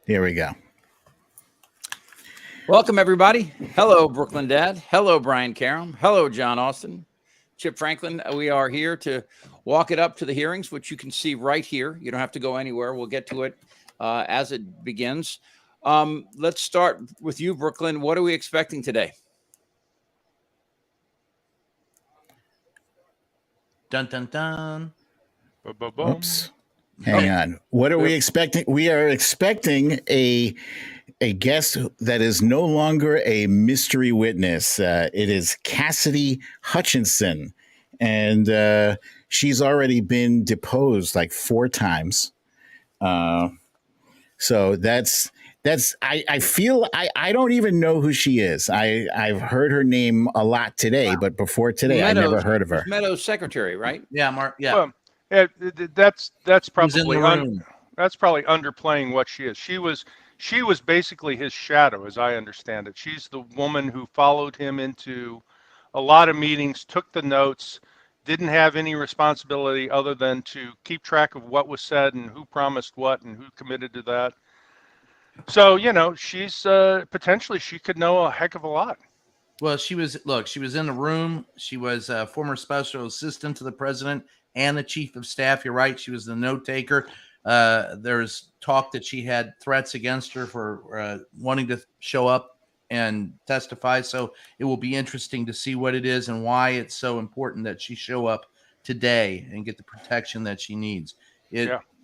Here we go. Welcome, everybody. Hello, Brooklyn Dad. Hello, Brian Karam. Hello, John Austin. Chip Franklin. We are here to walk it up to the hearings, which you can see right here. You don't have to go anywhere. We'll get to it as it begins. Let's start with you, Brooklyn. What are we expecting today? Dun, dun, dun. Oops. Hang on. What are we expecting? We are expecting a guest that is no longer a mystery witness. It is Cassidy Hutchinson, and she's already been deposed like 4 times. So that's I feel I don't even know who she is. I've heard her name a lot today, but before today Meadows, I never heard of her. Meadows' secretary, right? Yeah, Mark. Yeah. Well, that's Who's in the probably room? that's probably underplaying what she is. She was basically his shadow, as I understand it. She's the woman who followed him into a lot of meetings, took the notes, didn't have any responsibility other than to keep track of what was said and who promised what and who committed to that. So, you know, she's potentially she could know a heck of a lot. Well, she was in the room. She was a former special assistant to the president and the chief of staff. You're right. She was the note taker. There's talk that she had threats against her for wanting to show up and testify. So it will be interesting to see what it is and why it's so important that she show up today and get the protection that she needs.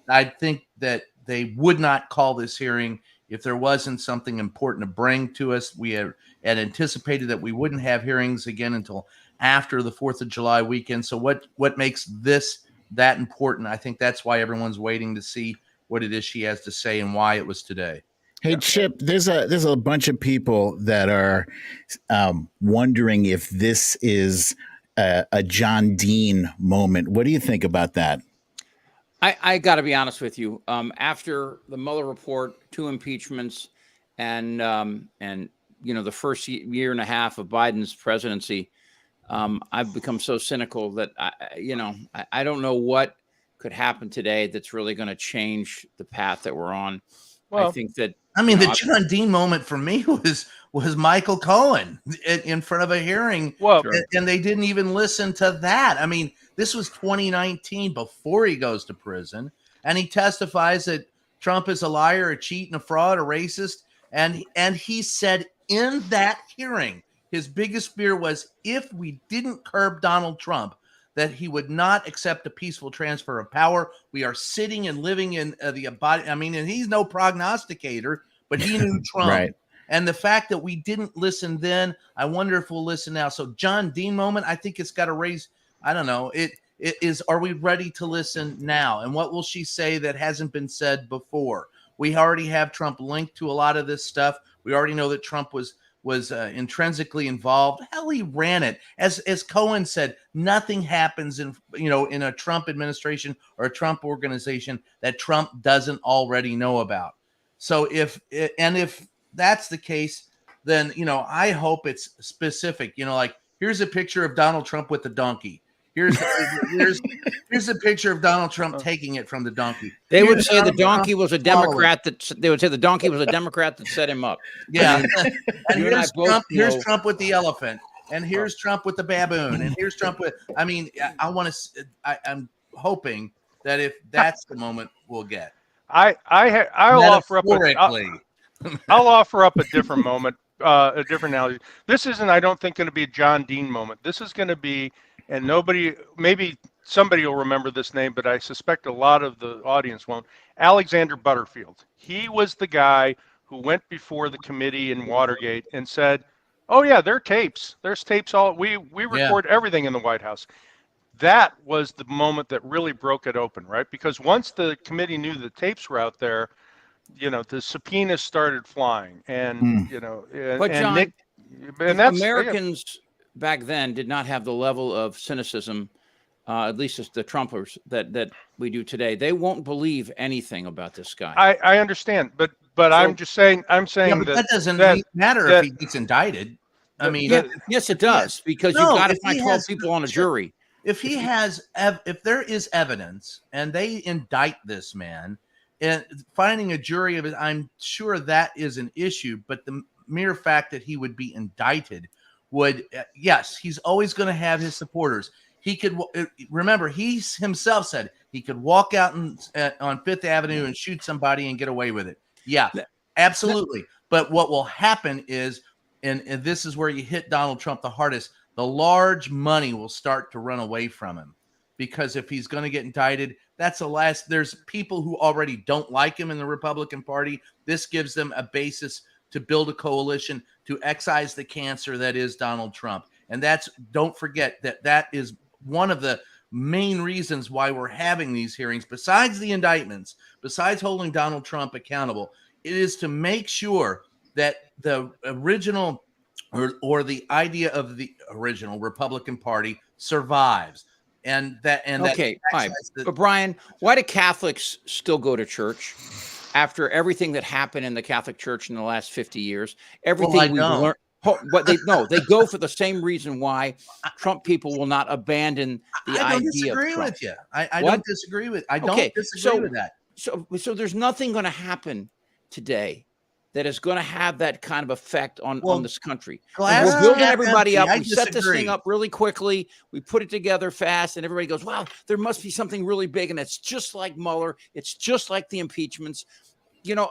I think that they would not call this hearing if there wasn't something important to bring to us. We had anticipated that we wouldn't have hearings again until after the 4th of July weekend. So what makes this that important? I think that's why everyone's waiting to see what it is she has to say and why it was today. Hey, Chip, there's a bunch of people that are wondering if this is a John Dean moment. What do you think about that? I got to be honest with you. After the Mueller report, 2 impeachments, and you know the first year and a half of Biden's presidency, I've become so cynical that I don't know what could happen today that's really going to change the path that we're on. Well, I think that the John Dean moment for me was Michael Cohen in front of a hearing. Well, and they didn't even listen to that. I mean, this was 2019 before he goes to prison, and he testifies that Trump is a liar, a cheat, and a fraud, a racist. And he said in that hearing, his biggest fear was if we didn't curb Donald Trump, that he would not accept a peaceful transfer of power. We are sitting and living in the body. I mean, and he's no prognosticator, but he knew Trump. Right. And the fact that we didn't listen then, I wonder if we'll listen now. So John Dean moment, I think it's got to raise, I don't know, it is, are we ready to listen now? And what will she say that hasn't been said before? We already have Trump linked to a lot of this stuff. We already know that Trump was intrinsically involved. Hell, he ran it. As Cohen said, nothing happens in a Trump administration or a Trump organization that Trump doesn't already know about. So if that's the case, then I hope it's specific. Like here's a picture of Donald Trump with the donkey. Here's a picture of Donald Trump taking it from the donkey. They would say the donkey was a Democrat that set him up. Yeah. And here's Trump with the elephant, and here's Trump with the baboon, and here's Trump with. I mean, I'm hoping that if that's the moment we'll get. I'll offer up a different moment, a different analogy. This isn't, I don't think, going to be a John Dean moment. This is going to be. And maybe somebody will remember this name, but I suspect a lot of the audience won't. Alexander Butterfield. He was the guy who went before the committee in Watergate and said, "Oh yeah, there are tapes. There's tapes. We record everything in the White House." That was the moment that really broke it open, right? Because once the committee knew the tapes were out there, the subpoenas started flying, and But John, Americans back then did not have the level of cynicism, at least as the Trumpers that we do today. They won't believe anything about this guy. I understand, but I'm just saying. That doesn't matter if he gets indicted. I mean, yes, it does, because you've got to find 12 people on a jury. If there is evidence and they indict this man, And finding a jury of it, I'm sure that is an issue, but the mere fact that he would be indicted would, yes, he's always going to have his supporters. He could, remember, he himself said he could walk out on Fifth Avenue and shoot somebody and get away with it. Yeah, absolutely. But what will happen is, and this is where you hit Donald Trump the hardest, the large money will start to run away from him. Because if he's going to get indicted, that's the last. There's people who already don't like him in the Republican Party. This gives them a basis to build a coalition to excise the cancer that is Donald Trump. And don't forget that is one of the main reasons why we're having these hearings, besides the indictments, besides holding Donald Trump accountable. It is to make sure that the original or the idea of the original Republican Party survives. Okay, all right. But Brian, why do Catholics still go to church after everything that happened in the Catholic Church in the last 50 years? Everything we've learned. But they go for the same reason why Trump people will not abandon the idea of Trump. I don't disagree with you. I don't disagree with. I don't disagree with that. So there's nothing going to happen today that is going to have that kind of effect on this country. We're building everybody up. We set this thing up really quickly. We put it together fast, and everybody goes, wow, there must be something really big. And it's just like Mueller. It's just like the impeachments. You know,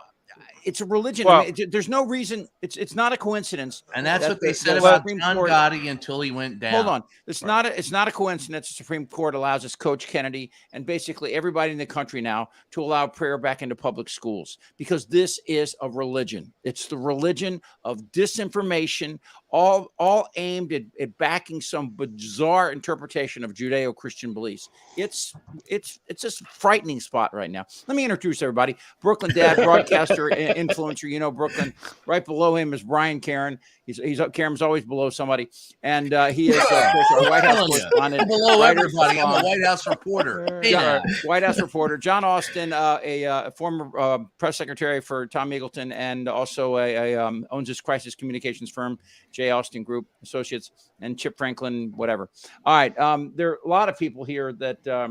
it's a religion. Well, I mean, there's no reason. It's not a coincidence. And that's what they said about John Gotti until he went down. Hold on. It's not a coincidence. The Supreme Court allows us Coach Kennedy and basically everybody in the country now to allow prayer back into public schools, because this is a religion. It's the religion of disinformation, all aimed at backing some bizarre interpretation of Judeo-Christian beliefs. It's just a frightening spot right now. Let me introduce everybody. Brooklyn Dad, broadcaster, influencer. You know Brooklyn. Right below him is Brian Caron. Caron's always below somebody, and he is of course our White House correspondent. Below everybody, I'm a White House reporter. White House reporter. John Austin, a former press secretary for Tom Eagleton, and also owns this crisis communications firm, J. Austin Group Associates, and Chip Franklin, whatever. All right, there are a lot of people here that are,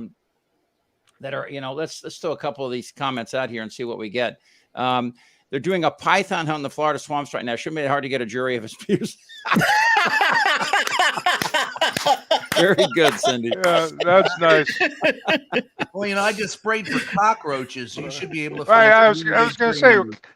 let's throw a couple of these comments out here and see what we get. They're doing a python hunt in the Florida swamps right now. Should make it hard to get a jury of his peers. Very good, Cindy. Yeah, that's nice. Well, I just sprayed for cockroaches. So you should be able to. Right, I was going to say,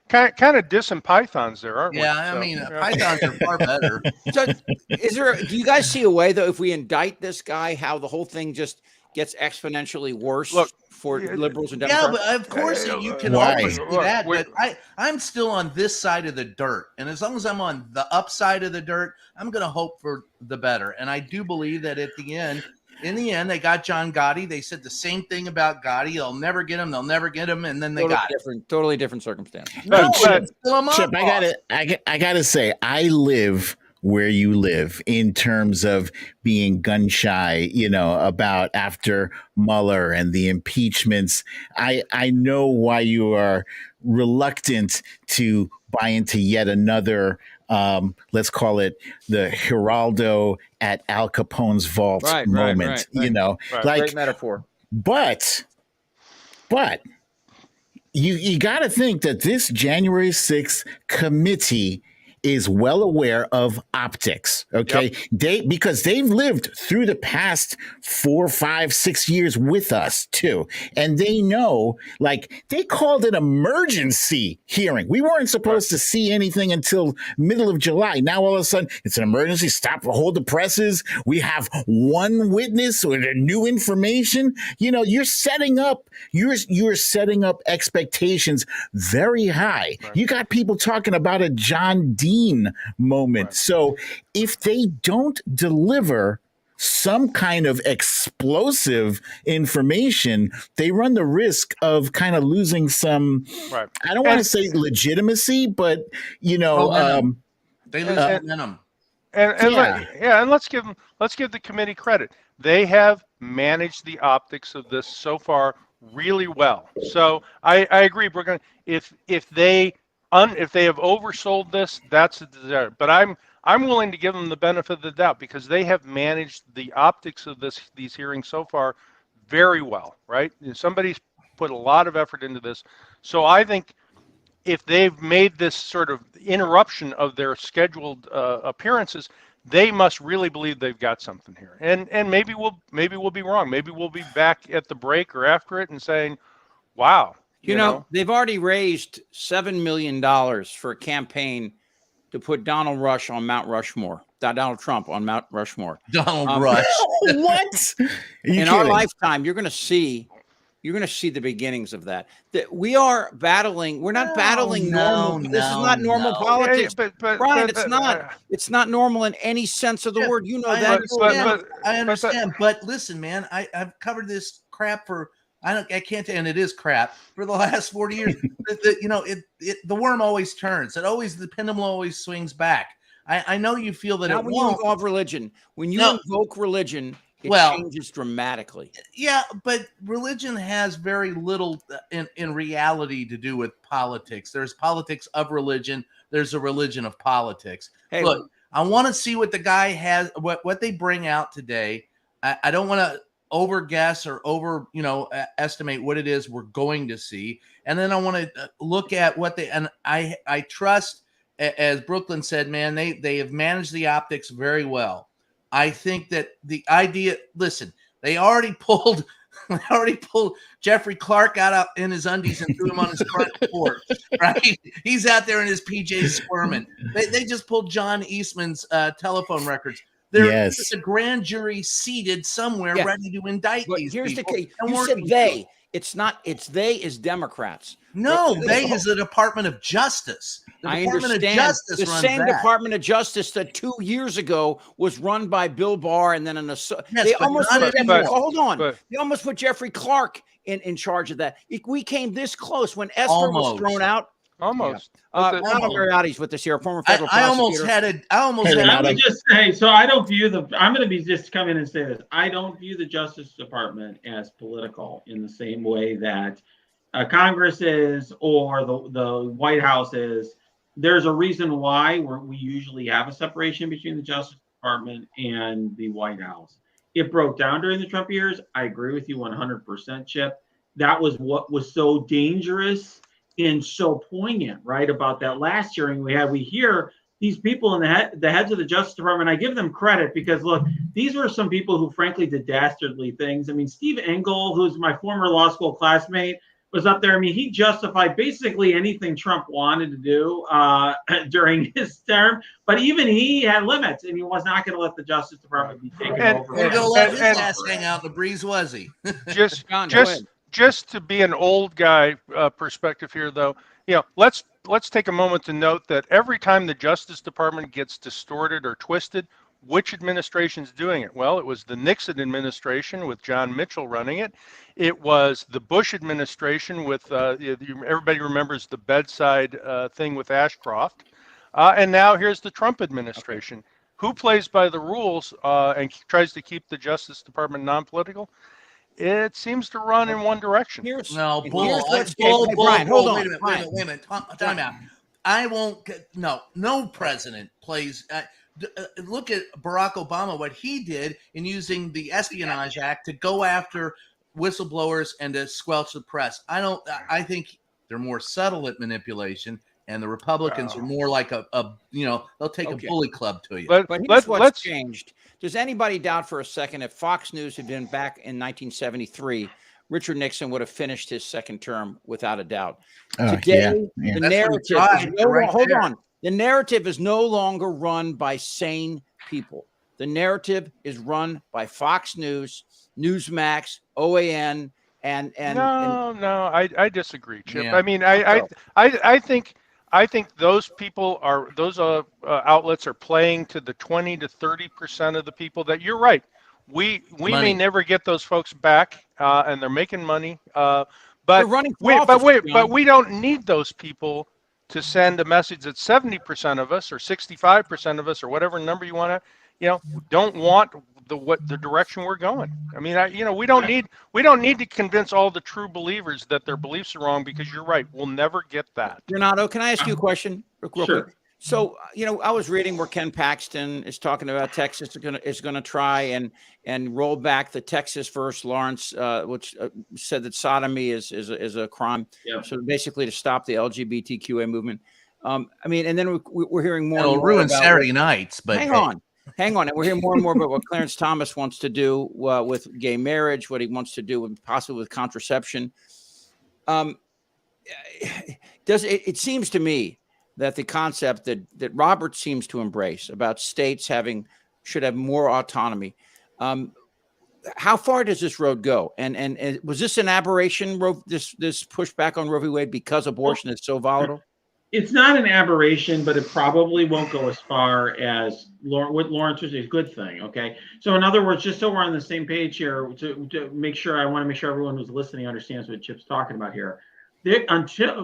kind of dissing pythons there, aren't we? Yeah, I mean, pythons are far better. So, do you guys see a way, though, if we indict this guy, how the whole thing just gets exponentially worse for liberals and Democrats? Yeah, but of course you can always do that. But I'm still on this side of the dirt. And as long as I'm on the upside of the dirt, I'm going to hope for the better. And I do believe that in the end, they got John Gotti. They said the same thing about Gotti. They'll never get him. They'll never get him. And then they got it. Totally different circumstance. No, Chip, I gotta say, I live where you live in terms of being gun shy, about after Mueller and the impeachments. I know why you are reluctant to buy into yet another, let's call it the Geraldo at Al Capone's vault moment, Right. like Great metaphor. But you got to think that this January 6th committee is well aware of optics. Okay. Yep. Because they've lived through the past 4, 5, 6 years with us too. And they know, they called it emergency hearing. We weren't supposed to see anything until middle of July. Now all of a sudden it's an emergency. Hold the presses. We have one witness with new information. You're setting up expectations very high. Right. You got people talking about a John Dean moment. Right. So if they don't deliver some kind of explosive information, they run the risk of kind of losing some, I don't want to say legitimacy, but, they lose momentum. And let's give the committee credit. They have managed the optics of this so far really well. So I agree. We're going if they have oversold this, that's a disaster. But I'm willing to give them the benefit of the doubt because they have managed the optics of these hearings so far very well, right? Somebody's put a lot of effort into this. So I think if they've made this sort of interruption of their scheduled appearances, they must really believe they've got something here. And maybe we'll be wrong. Maybe we'll be back at the break or after it and saying, wow. You know, they've already raised $7 million for a campaign to put Donald Rush on Mount Rushmore. Donald Trump on Mount Rushmore. Donald Rush. What? In our lifetime, you're going to see the beginnings of that. That we are battling. We're not battling normal. This is not normal politics. But Brian, it's not. It's not normal in any sense of the word. You know that. I understand. But listen, man, I've covered this crap for I can't, and it is crap for the last 40 years. The worm always turns. The pendulum always swings back. I know you feel that not when you involve religion. When you invoke religion, it changes dramatically. Yeah, but religion has very little in reality to do with politics. There's politics of religion. There's a religion of politics. Hey, look, I want to see what the guy has, what they bring out today. I don't want to over guess or estimate what it is we're going to see. And then I want to look at what I trust, as Brooklyn said, man, they have managed the optics very well. I think that the idea, listen, they already pulled Jeffrey Clark out in his undies and threw him on his front porch, right? He's out there in his PJs squirming. They just pulled John Eastman's telephone records. There's a grand jury seated somewhere ready to indict these here's people. The case. You said they. It's not. It's they is Democrats. No, they is the Department of Justice. I understand. The same Department of Justice that 2 years ago was run by Bill Barr, and then they almost put Jeffrey Clark in charge of that. We came this close when Esper was thrown out. Almost. Ron Mariotti with us here, former federal prosecutor. Let me just say, so I don't view I'm going to be just come in and say this. I don't view the Justice Department as political in the same way that Congress is or the White House is. There's a reason why we usually have a separation between the Justice Department and the White House. It broke down during the Trump years. I agree with you 100%, Chip. That was what was so dangerous and so poignant, right, about that last hearing we had. We hear these people in the heads of the Justice Department. I give them credit because, look, these were some people who frankly did dastardly things. I mean, Steve Engel, who's my former law school classmate, was up there. I mean, he justified basically anything Trump wanted to do during his term, but even he had limits, and he was not going to let the Justice Department be taken over. He don't let his ass hang out in the breeze, was he? Just to be an old guy perspective here, though, let's take a moment to note that every time the Justice Department gets distorted or twisted, which administration's doing it? Well, it was the Nixon administration with John Mitchell running it. It was the Bush administration with everybody remembers the bedside thing with Ashcroft, and now here's the Trump administration. Okay. Who plays by the rules and tries to keep the Justice Department non-political? It seems to run in one direction. Brian, hold on. Wait a minute. Time out. I won't. No president plays. Look at Barack Obama, what he did in using the Espionage Act to go after whistleblowers and to squelch the press. I think they're more subtle at manipulation, and the Republicans are more like they'll take a bully club to you. But here's what's changed. Does anybody doubt for a second if Fox News had been back in 1973, Richard Nixon would have finished his second term without a doubt? Today, the narrative The narrative is no longer run by sane people. The narrative is run by Fox News, Newsmax, OAN, and I disagree, Chip. Yeah. I mean, I think those people those outlets are playing to the 20 to 30% of the people that you're right. We may never get those folks back, and they're making money. But we don't need those people to send a message that 70% of us or 65% of us or whatever number you want to, don't want the direction we're going. I mean, we don't need to convince all the true believers that their beliefs are wrong, because you're right. We'll never get that. Renato, can I ask you a question real quick? So, I was reading where Ken Paxton is talking about Texas is going to try and roll back the Texas versus Lawrence, which said that sodomy is a crime. Yeah. So basically to stop the LGBTQA movement. And then we're hearing more. It'll and more ruin about Saturday nights, but hang on. And we're hearing more and more about what Clarence Thomas wants to do with gay marriage, what he wants to do possibly with contraception. It seems to me that the concept that Robert seems to embrace about states should have more autonomy. How far does this road go? And was this an aberration? This pushback on Roe v. Wade because abortion is so volatile? It's not an aberration, but it probably won't go as far as what Lawrence was a good thing. Okay. So in other words, just so we're on the same page here to make sure, I want to make sure everyone who's listening understands what Chip's talking about here.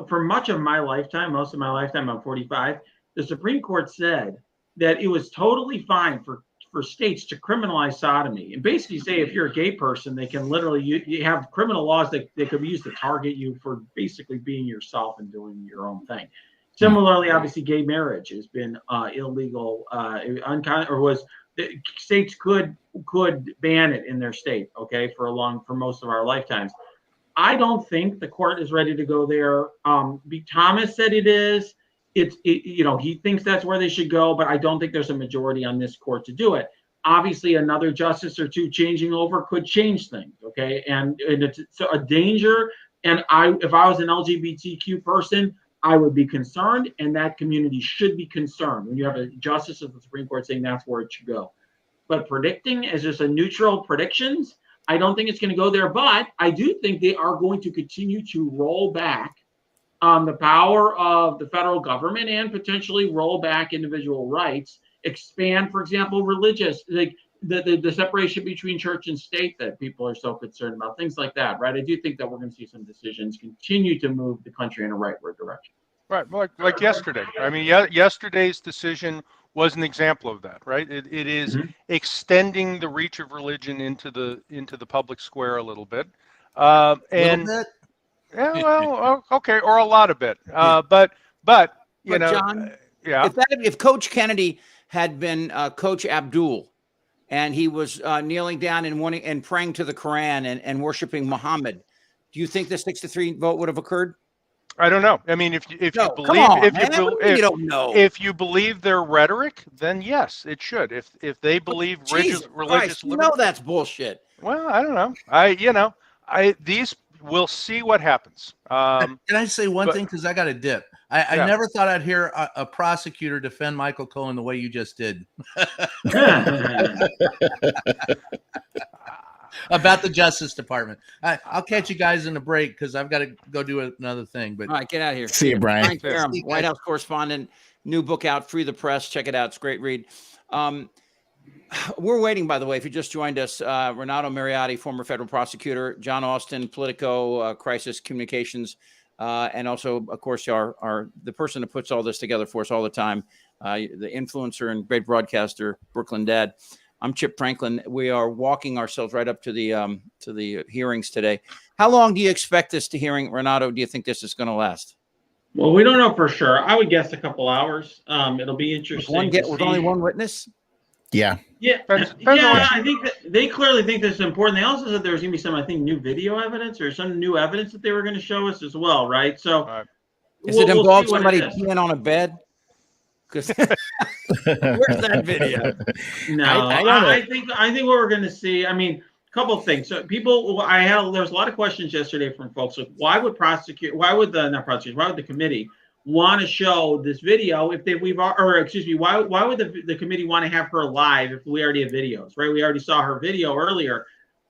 For much of my lifetime, most of my lifetime, I'm 45, the Supreme Court said that it was totally fine for states to criminalize sodomy and basically say if you're a gay person, they can literally, you have criminal laws that they could be used to target you for basically being yourself and doing your own thing. Similarly, obviously, gay marriage has been illegal, states could ban it in their state, okay, for most of our lifetimes. I don't think the court is ready to go there. Thomas said it is. He thinks that's where they should go, but I don't think there's a majority on this court to do it. Obviously, another justice or two changing over could change things, okay? And it's a danger. And if I was an LGBTQ person, I would be concerned, and that community should be concerned when you have a justice of the Supreme Court saying that's where it should go. But predicting as just a neutral predictions, I don't think it's going to go there, but I do think they are going to continue to roll back the power of the federal government and potentially roll back individual rights, expand, for example, religious, like the separation between church and state that people are so concerned about, things like that, right? I do think that we're going to see some decisions continue to move the country in a rightward direction. Right, like yesterday. I mean, yesterday's decision was an example of that, right? It is extending the reach of religion into the public square a little bit, and little bit? yeah, well, okay, or a lot of bit, but John, yeah. If Coach Kennedy had been Coach Abdul, and he was kneeling down and praying to the Quran and worshiping Muhammad, do you think the 6-3 vote would have occurred? I don't know. I mean, if you believe their rhetoric, then yes, it should. If they believe religious liberty, that's bullshit. Well, I don't know. We'll see what happens. Can I say one thing? Because I got a dip. I never thought I'd hear a prosecutor defend Michael Cohen the way you just did. About the Justice Department. I'll catch you guys in the break because I've got to go do another thing. But all right, get out of here. See you, Brian. Fairham, White House correspondent, new book out, Free the Press. Check it out. It's a great read. We're waiting, by the way, if you just joined us, Renato Mariotti, former federal prosecutor, John Austin, Politico, Crisis Communications, and also, of course, the person that puts all this together for us all the time, the influencer and great broadcaster, Brooklyn Dad. I'm Chip Franklin. We are walking ourselves right up to the hearings today. How long do you expect this hearing, Renato? Do you think this is going to last? Well, we don't know for sure. I would guess a couple hours. It'll be interesting. With only one witness? Yeah. I think that they clearly think this is important. They also said there was going to be some, I think, new video evidence or some new evidence that they were going to show us as well, right? So, Does it involve somebody peeing on a bed? Because where's that video? No, I think what we're going to see. I mean, a couple of things. So there was a lot of questions yesterday from folks. Like, why would the committee want to show this video why would the committee want to have her live if we already have videos, right? We already saw her video earlier.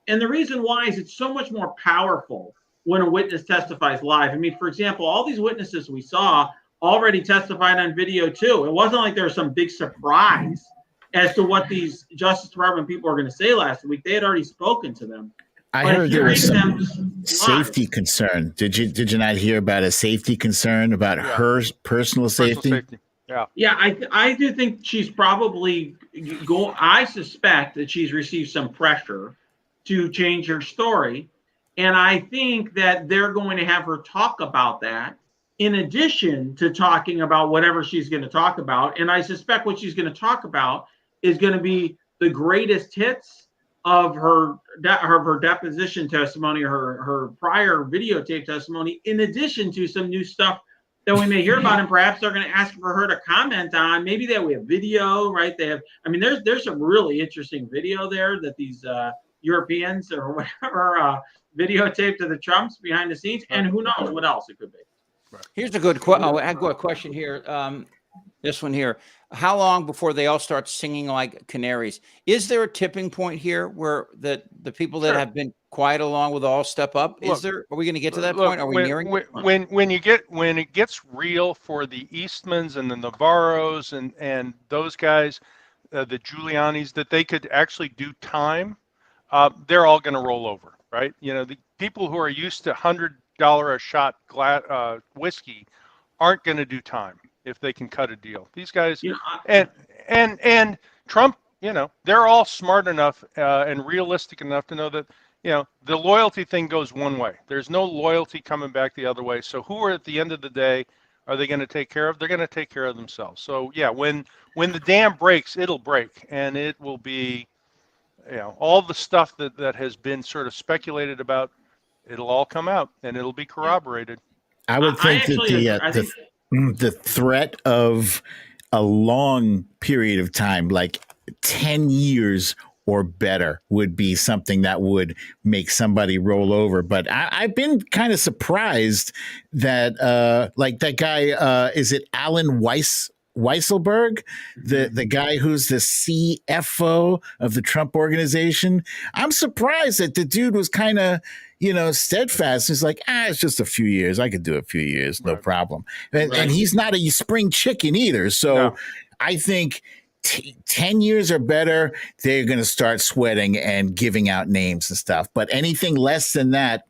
And the reason why is it's so much more powerful when a witness testifies live. I mean, for example, all these witnesses we saw already testified on video too. It wasn't like there was some big surprise as to what these Justice Department people were going to say last week. They had already spoken to them. I heard there was some safety concern. Did you not hear about a safety concern about her personal safety? Yeah, I do think she's probably I suspect that she's received some pressure to change her story. And I think that they're going to have her talk about that in addition to talking about whatever she's going to talk about. And I suspect what she's going to talk about is going to be the greatest hits of her deposition testimony, her prior videotape testimony, in addition to some new stuff that we may hear about, and perhaps they're going to ask for her to comment on. Maybe we have video, right? They have, I mean, there's some really interesting video there that these Europeans or whatever videotaped to the Trumps behind the scenes, and who knows what else it could be. Here's a good question here. This one here. How long before they all start singing like canaries? Is there a tipping point here where the people that have been quiet along will all step up? Are we going to get to that point? Are we nearing it? When it gets real for the Eastmans and the Navarros and those guys, the Giulianis, that they could actually do time, they're all going to roll over, right? You know, the people who are used to $100 a shot whiskey aren't going to do time if they can cut a deal. These guys, and Trump, you know, they're all smart enough and realistic enough to know that, you know, the loyalty thing goes one way. There's no loyalty coming back the other way. So who are at the end of the day are they going to take care of? They're going to take care of themselves. So yeah, when the dam breaks, it'll break, and it will be, you know, all the stuff that has been sort of speculated about, it'll all come out and it'll be corroborated. I would think the threat of a long period of time, like 10 years or better, would be something that would make somebody roll over. But I've been kind of surprised that like that guy, is it Alan Weisselberg, the guy who's the CFO of the Trump organization? I'm surprised that the dude was kind of, you know, steadfast. He's like, it's just a few years. I could do a few years, no problem. And he's not a spring chicken either. So I think 10 years or better, they're going to start sweating and giving out names and stuff. But anything less than that,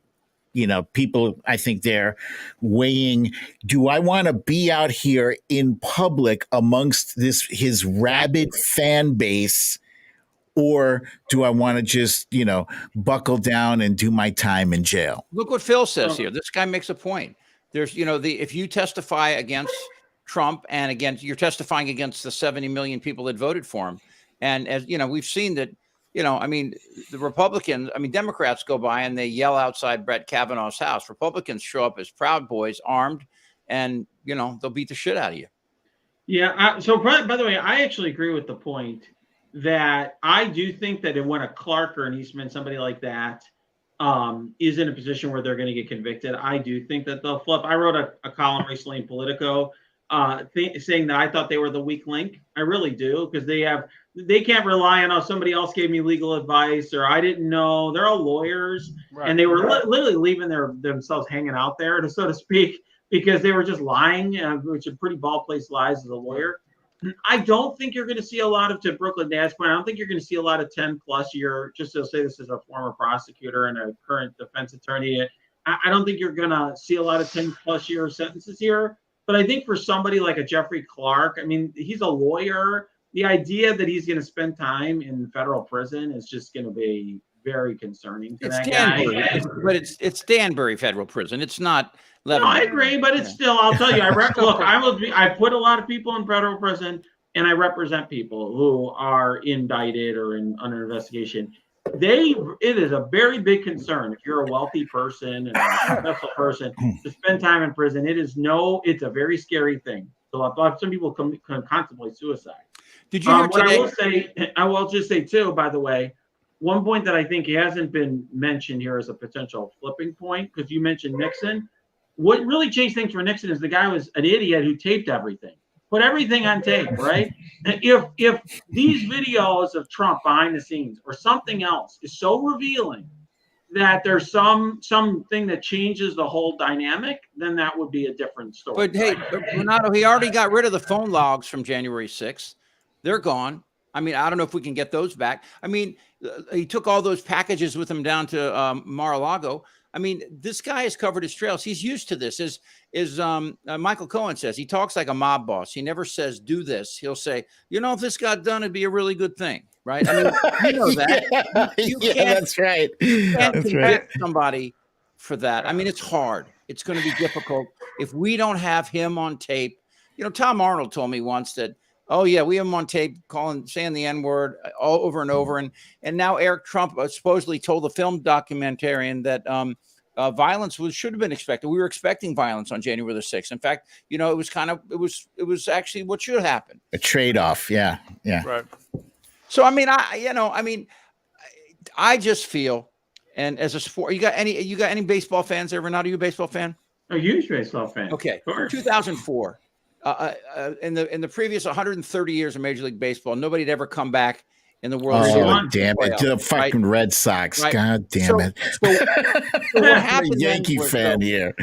you know, people, I think they're weighing, do I want to be out here in public amongst his rabid fan base, or do I want to just, you know, buckle down and do my time in jail? Look what Phil says here. This guy makes a point. There's, you know, if you testify against Trump and you're testifying against the 70 million people that voted for him. And as you know, we've seen that, you know, I mean, Democrats go by and they yell outside Brett Kavanaugh's house. Republicans show up as Proud Boys, armed, and, you know, they'll beat the shit out of you. Yeah. So by the way, I actually agree with the point that I do think that when a Clark or an Eastman, somebody like that, is in a position where they're going to get convicted, I do think that they'll flip. I wrote a column recently in Politico saying that I thought they were the weak link. I really do, because they can't rely on, somebody else gave me legal advice, or I didn't know. They're all lawyers, and they were literally leaving themselves hanging out there, so to speak, because they were just lying, which are pretty bald-faced lies as a lawyer. I don't think you're going to see a lot of, to Brooklyn Dad's point, I don't think you're going to see a lot of 10-plus year, just to say this is a former prosecutor and a current defense attorney. I don't think you're going to see a lot of 10-plus year sentences here. But I think for somebody like a Jeffrey Clark, I mean, he's a lawyer. The idea that he's going to spend time in federal prison is just going to be very concerning to that guy. But it's Danbury Federal Prison. It's not Lebanon. No, I agree, but it's still, I'll tell you, I put a lot of people in federal prison, and I represent people who are indicted or under investigation. It is a very big concern if you're a wealthy person and a successful person to spend time in prison. It's a very scary thing. So some people can contemplate suicide. Did you hear today? I will just say too, by the way, one point that I think hasn't been mentioned here as a potential flipping point, because you mentioned Nixon. What really changed things for Nixon is the guy was an idiot who taped everything, put everything on tape, right? If these videos of Trump behind the scenes or something else is so revealing that there's something that changes the whole dynamic, then that would be a different story. But hey, Renato, he already got rid of the phone logs from January 6th. They're gone. I mean, I don't know if we can get those back. I mean, he took all those packages with him down to Mar-a-Lago. I mean, this guy has covered his trails. He's used to this. As Michael Cohen says, he talks like a mob boss. He never says, do this. He'll say, you know, if this got done, it'd be a really good thing. Right. I mean, you know that. You can't, that's right. You can't convict somebody for that. I mean, it's hard. it's going to be difficult if we don't have him on tape. You know, Tom Arnold told me once that, oh yeah, we have him on tape saying the N-word all over and over. And now Eric Trump supposedly told the film documentarian that violence should have been expected. We were expecting violence on January the 6th. In fact, you know, it was actually what should happen. A trade-off. Yeah. Right. So, I mean, I just feel, and as a sport, you got any baseball fans there? Renata, are you a baseball fan? A huge baseball fan. Okay. 2004. In the previous 130 years of Major League Baseball, nobody had ever come back in the World Series. Oh, damn it. The fucking Red Sox. Right. God damn it. So what happened? I'm a Yankee fan here.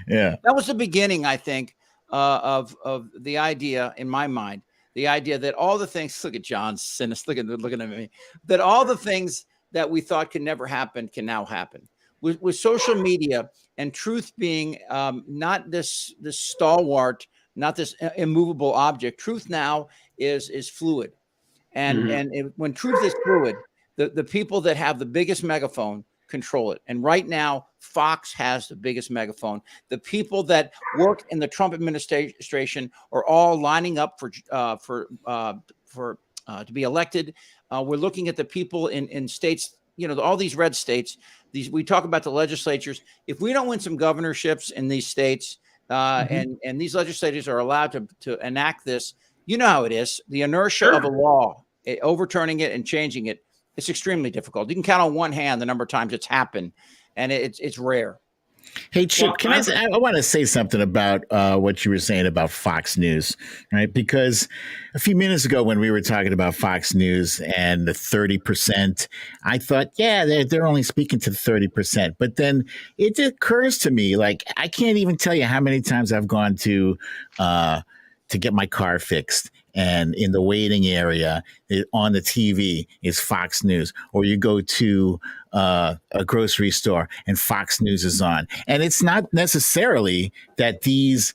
Yeah. That was the beginning, I think, of the idea in my mind, the idea that all the things, look at John's cynicism, looking at me, that all the things that we thought could never happen can now happen. With social media and truth being not this stalwart, not this immovable object. Truth now is fluid. And when truth is fluid, the people that have the biggest megaphone control it. And right now, Fox has the biggest megaphone. The people that work in the Trump administration are all lining up to be elected. We're looking at the people in states, you know, all these red states. We talk about the legislatures. If we don't win some governorships in these states, and these legislators are allowed to enact this, you know how it is. The inertia of a law, overturning it and changing it, it's extremely difficult. You can count on one hand the number of times it's happened, and it's rare. Hey, Chip, I want to say something about what you were saying about Fox News, right? Because a few minutes ago when we were talking about Fox News and the 30%, I thought, yeah, they're only speaking to 30%. But then it occurs to me, like, I can't even tell you how many times I've gone to get my car fixed. And in the waiting area on the TV is Fox News, or you go to a grocery store and Fox News is on. And it's not necessarily that these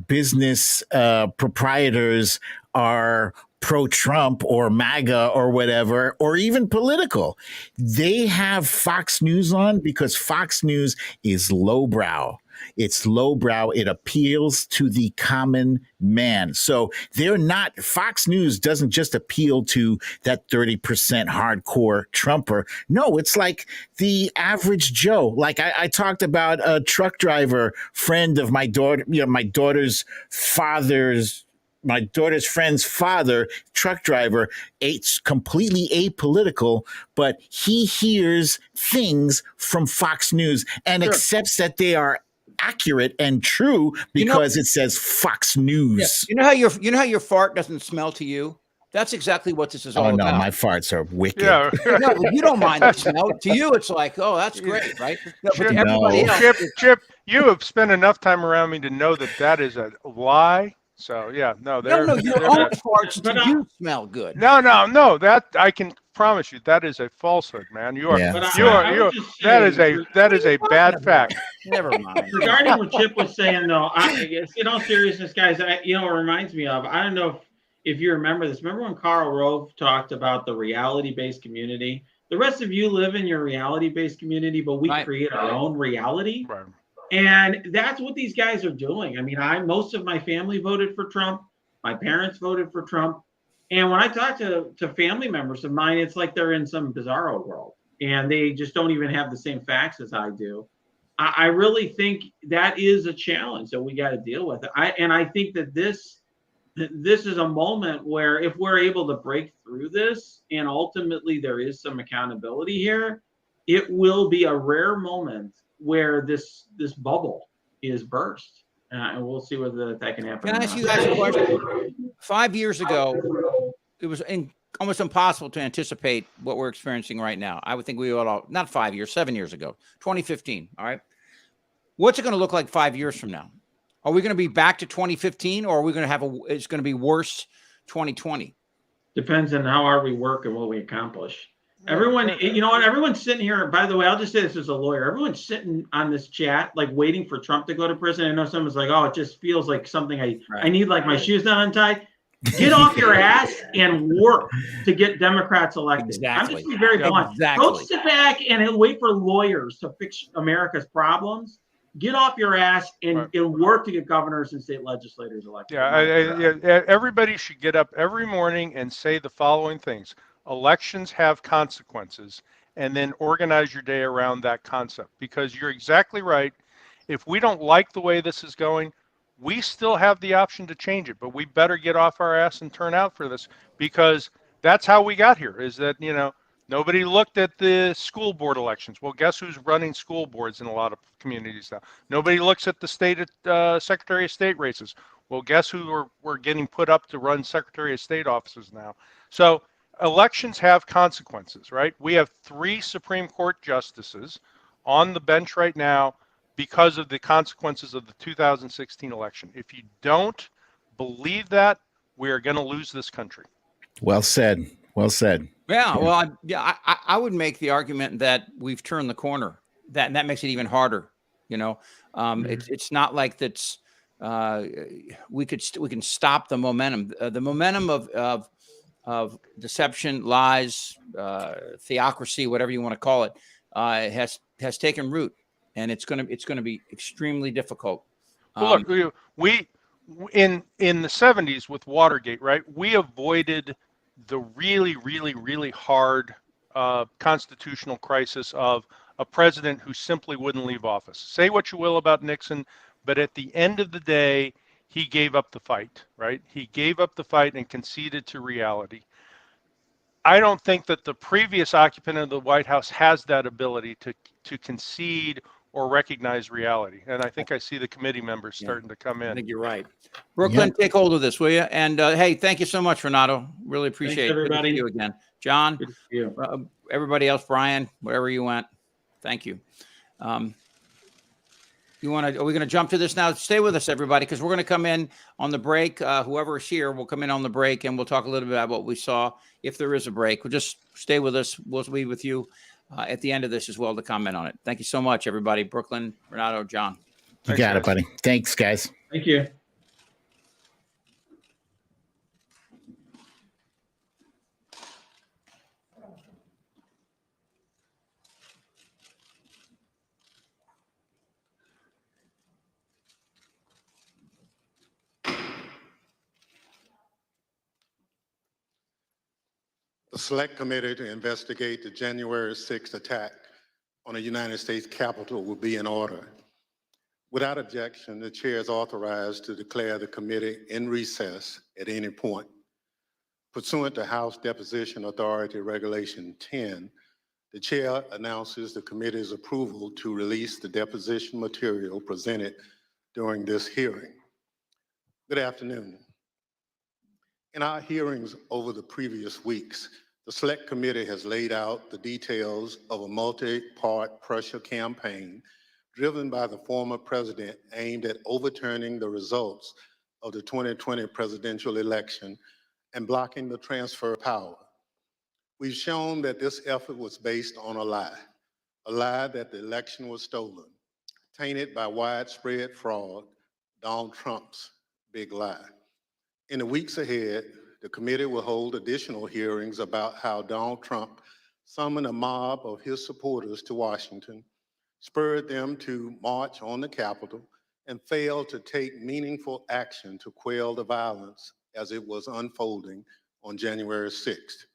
business proprietors are pro-Trump or MAGA or whatever, or even political. They have Fox News on because Fox News is lowbrow. It's lowbrow. It appeals to the common man. So Fox News doesn't just appeal to that 30% hardcore Trumper. No, it's like the average Joe. Like I talked about a truck driver friend of my daughter, my daughter's friend's father, truck driver, completely apolitical, but he hears things from Fox News and accepts that they are accurate and true because it says Fox News. Yeah. You know how your fart doesn't smell to you? That's exactly what this is all about. Oh no, my farts are wicked. Yeah. No, you don't mind the smell. To you, it's like, oh, that's great, right? No, but to everybody else, Chip, you have spent enough time around me to know that is a lie. So yeah, no, your own farts do smell good. No, that I can promise you that is a falsehood, man. That is a bad fact. Never mind. Regarding what Chip was saying, though, I guess in all seriousness, guys, it reminds me of, I don't know if you remember this. Remember when Karl Rove talked about the reality-based community? The rest of you live in your reality-based community, but we create our own reality. Right. And that's what these guys are doing. I mean, most of my family voted for Trump. My parents voted for Trump. And when I talk to family members of mine, it's like they're in some bizarro world and they just don't even have the same facts as I do. I really think that is a challenge that we got to deal with. I think that this is a moment where if we're able to break through this and ultimately there is some accountability here, it will be a rare moment where this bubble is burst. And we'll see whether that can happen. Can I ask you guys a question? 5 years ago, it was almost impossible to anticipate what we're experiencing right now. I would think we all, not 5 years, 7 years ago, 2015. All right. What's it going to look like 5 years from now? Are we going to be back to 2015 or are we going to it's going to be worse 2020? Depends on how hard we work and what we accomplish. Everyone, everyone's sitting here. By the way, I'll just say this as a lawyer. Everyone's sitting on this chat, like waiting for Trump to go to prison. I know someone's like, oh, it just feels like something I need, like my shoes not untied. Get off your ass and work to get Democrats elected. Exactly. I'm just being very blunt. Exactly. Don't sit back and wait for lawyers to fix America's problems. get off your ass and, Right. and work to get governors and state legislators elected. Yeah, everybody should get up every morning and say the following things. Elections have consequences, and then organize your day around that concept, because you're exactly right. If we don't like the way this is going, we still have the option to change it, but we better get off our ass and turn out for this, because that's how we got here, is that, nobody looked at the school board elections. Well, guess who's running school boards in a lot of communities now? Nobody looks at the state Secretary of State races. Well, guess who we're getting put up to run Secretary of State offices now? So elections have consequences, right? We have 3 Supreme Court justices on the bench right now because of the consequences of the 2016 election. If you don't believe that, we are going to lose this country. Well said. Well said. Yeah, well, I would make the argument that we've turned the corner. And that makes it even harder. It's not like that's we can stop the momentum. The momentum of deception, lies, theocracy, whatever you want to call it, has taken root, and it's going to be extremely difficult. Well, look, we in the 70s with Watergate, right? We avoided the really, really, really hard constitutional crisis of a president who simply wouldn't leave office. Say what you will about Nixon, but at the end of the day, he gave up the fight, right? He gave up the fight and conceded to reality. I don't think that the previous occupant of the White House has that ability to concede or recognize reality. And I think I see the committee members starting to come in. I think you're right. Brooklyn, take hold of this, will you? And hey, thank you so much, Renato. Really appreciate it. Everybody. Good to see you again. John, Good to see you. Everybody else, Brian, wherever you went, thank you. Are we going to jump to this now? Stay with us, everybody, because we're going to come in on the break. Whoever is here will come in on the break, and we'll talk a little bit about what we saw. If there is a break, we'll just stay with us. We'll be with you at the end of this as well to comment on it. Thank you so much, everybody. Brooklyn, Renato, John. You got it, buddy. Thanks, guys. Thank you. The Select Committee to investigate the January 6th attack on the United States Capitol will be in order. Without objection, the chair is authorized to declare the committee in recess at any point. Pursuant to House Deposition Authority Regulation 10, the chair announces the committee's approval to release the deposition material presented during this hearing. Good afternoon. In our hearings over the previous weeks, the Select Committee has laid out the details of a multi-part pressure campaign driven by the former president aimed at overturning the results of the 2020 presidential election and blocking the transfer of power. We've shown that this effort was based on a lie that the election was stolen, tainted by widespread fraud, Donald Trump's big lie. In the weeks ahead, the committee will hold additional hearings about how Donald Trump summoned a mob of his supporters to Washington, spurred them to march on the Capitol, and failed to take meaningful action to quell the violence as it was unfolding on January 6th.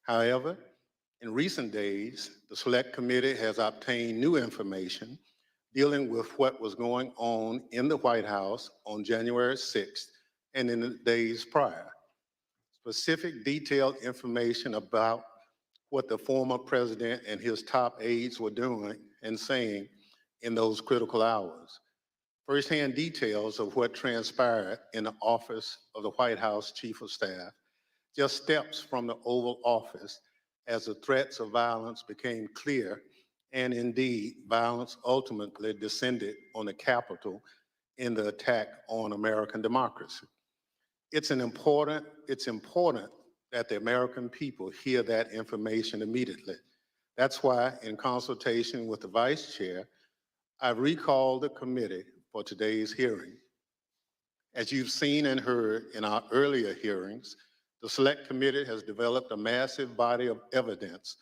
However, in recent days, the Select Committee has obtained new information dealing with what was going on in the White House on January 6th and in the days prior. Specific detailed information about what the former president and his top aides were doing and saying in those critical hours. Firsthand details of what transpired in the office of the White House Chief of Staff, just steps from the Oval Office as the threats of violence became clear, and indeed, violence ultimately descended on the Capitol in the attack on American democracy. It's important that the American people hear that information immediately. That's why, in consultation with the Vice Chair, I've recalled the committee for today's hearing. As you've seen and heard in our earlier hearings, the Select Committee has developed a massive body of evidence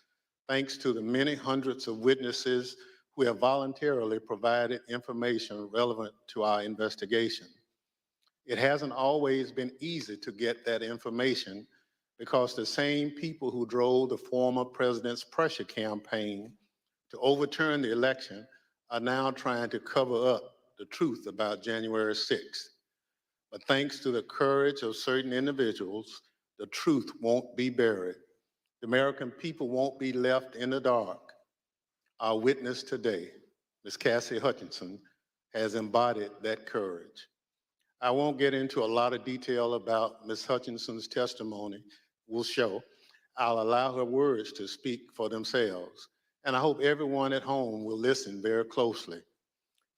thanks to the many hundreds of witnesses who have voluntarily provided information relevant to our investigation. It hasn't always been easy to get that information because the same people who drove the former president's pressure campaign to overturn the election are now trying to cover up the truth about January 6th. But thanks to the courage of certain individuals, the truth won't be buried. The American people won't be left in the dark. Our witness today, Ms. Cassidy Hutchinson, has embodied that courage. I won't get into a lot of detail about Ms. Hutchinson's testimony will show. I'll allow her words to speak for themselves. And I hope everyone at home will listen very closely.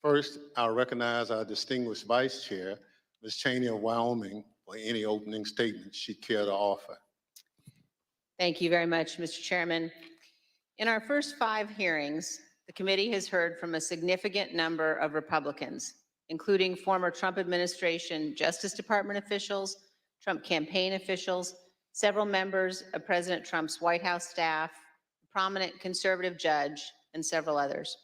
First, I'll recognize our distinguished Vice Chair, Ms. Cheney of Wyoming, for any opening statements she'd care to offer. Thank you very much, Mr. Chairman. In our first 5 hearings, the committee has heard from a significant number of Republicans, including former Trump administration Justice Department officials, Trump campaign officials, several members of President Trump's White House staff, a prominent conservative judge, and several others.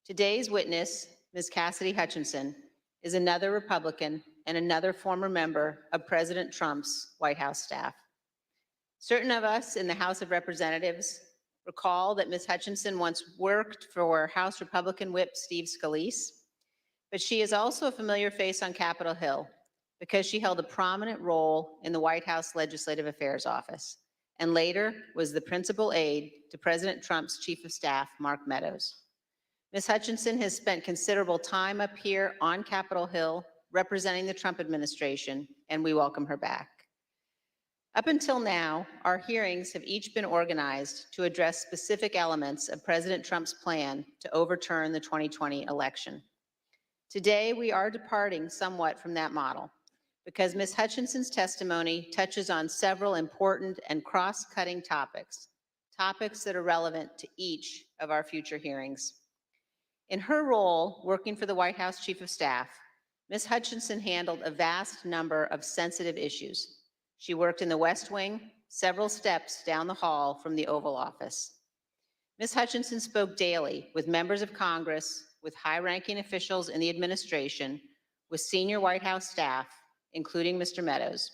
Today's witness, Ms. Cassidy Hutchinson, is another Republican and another former member of President Trump's White House staff. Certain of us in the House of Representatives recall that Ms. Hutchinson once worked for House Republican Whip Steve Scalise, but she is also a familiar face on Capitol Hill because she held a prominent role in the White House Legislative Affairs Office and later was the principal aide to President Trump's Chief of Staff, Mark Meadows. Ms. Hutchinson has spent considerable time up here on Capitol Hill representing the Trump administration, and we welcome her back. Up until now, our hearings have each been organized to address specific elements of President Trump's plan to overturn the 2020 election. Today, we are departing somewhat from that model because Ms. Hutchinson's testimony touches on several important and cross-cutting topics that are relevant to each of our future hearings. In her role working for the White House Chief of Staff, Ms. Hutchinson handled a vast number of sensitive issues. She worked in the West Wing, several steps down the hall from the Oval Office. Ms. Hutchinson spoke daily with members of Congress, with high-ranking officials in the administration, with senior White House staff, including Mr. Meadows,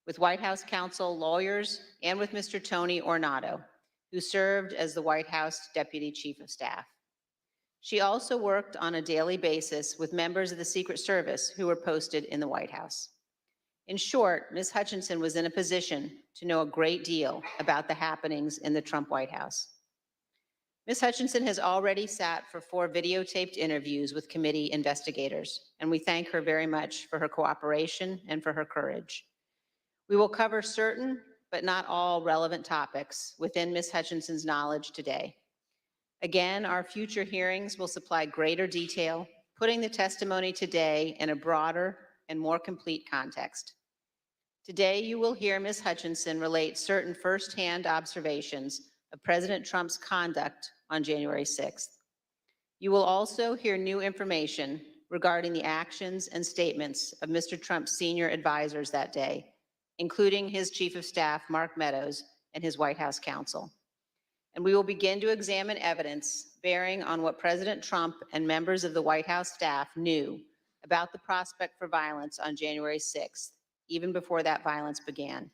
with White House counsel, lawyers, and with Mr. Tony Ornato, who served as the White House Deputy Chief of Staff. She also worked on a daily basis with members of the Secret Service who were posted in the White House. In short, Ms. Hutchinson was in a position to know a great deal about the happenings in the Trump White House. Ms. Hutchinson has already sat for 4 videotaped interviews with committee investigators, and we thank her very much for her cooperation and for her courage. We will cover certain, but not all relevant topics within Ms. Hutchinson's knowledge today. Again, our future hearings will supply greater detail, putting the testimony today in a broader and more complete context. Today, you will hear Ms. Hutchinson relate certain firsthand observations of President Trump's conduct on January 6th. You will also hear new information regarding the actions and statements of Mr. Trump's senior advisors that day, including his Chief of Staff, Mark Meadows, and his White House counsel. And we will begin to examine evidence bearing on what President Trump and members of the White House staff knew about the prospect for violence on January 6th, even before that violence began.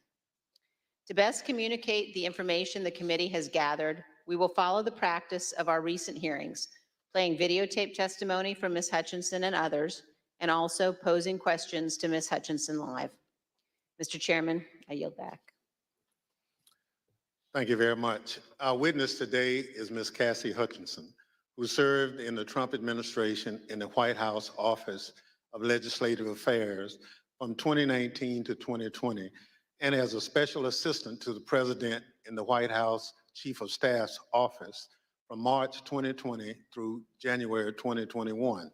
To best communicate the information the committee has gathered, we will follow the practice of our recent hearings, playing videotape testimony from Ms. Hutchinson and others, and also posing questions to Ms. Hutchinson live. Mr. Chairman, I yield back. Thank you very much. Our witness today is Ms. Cassidy Hutchinson, who served in the Trump administration in the White House Office of Legislative Affairs from 2019 to 2020, and as a special assistant to the president in the White House Chief of Staff's office from March 2020 through January 2021.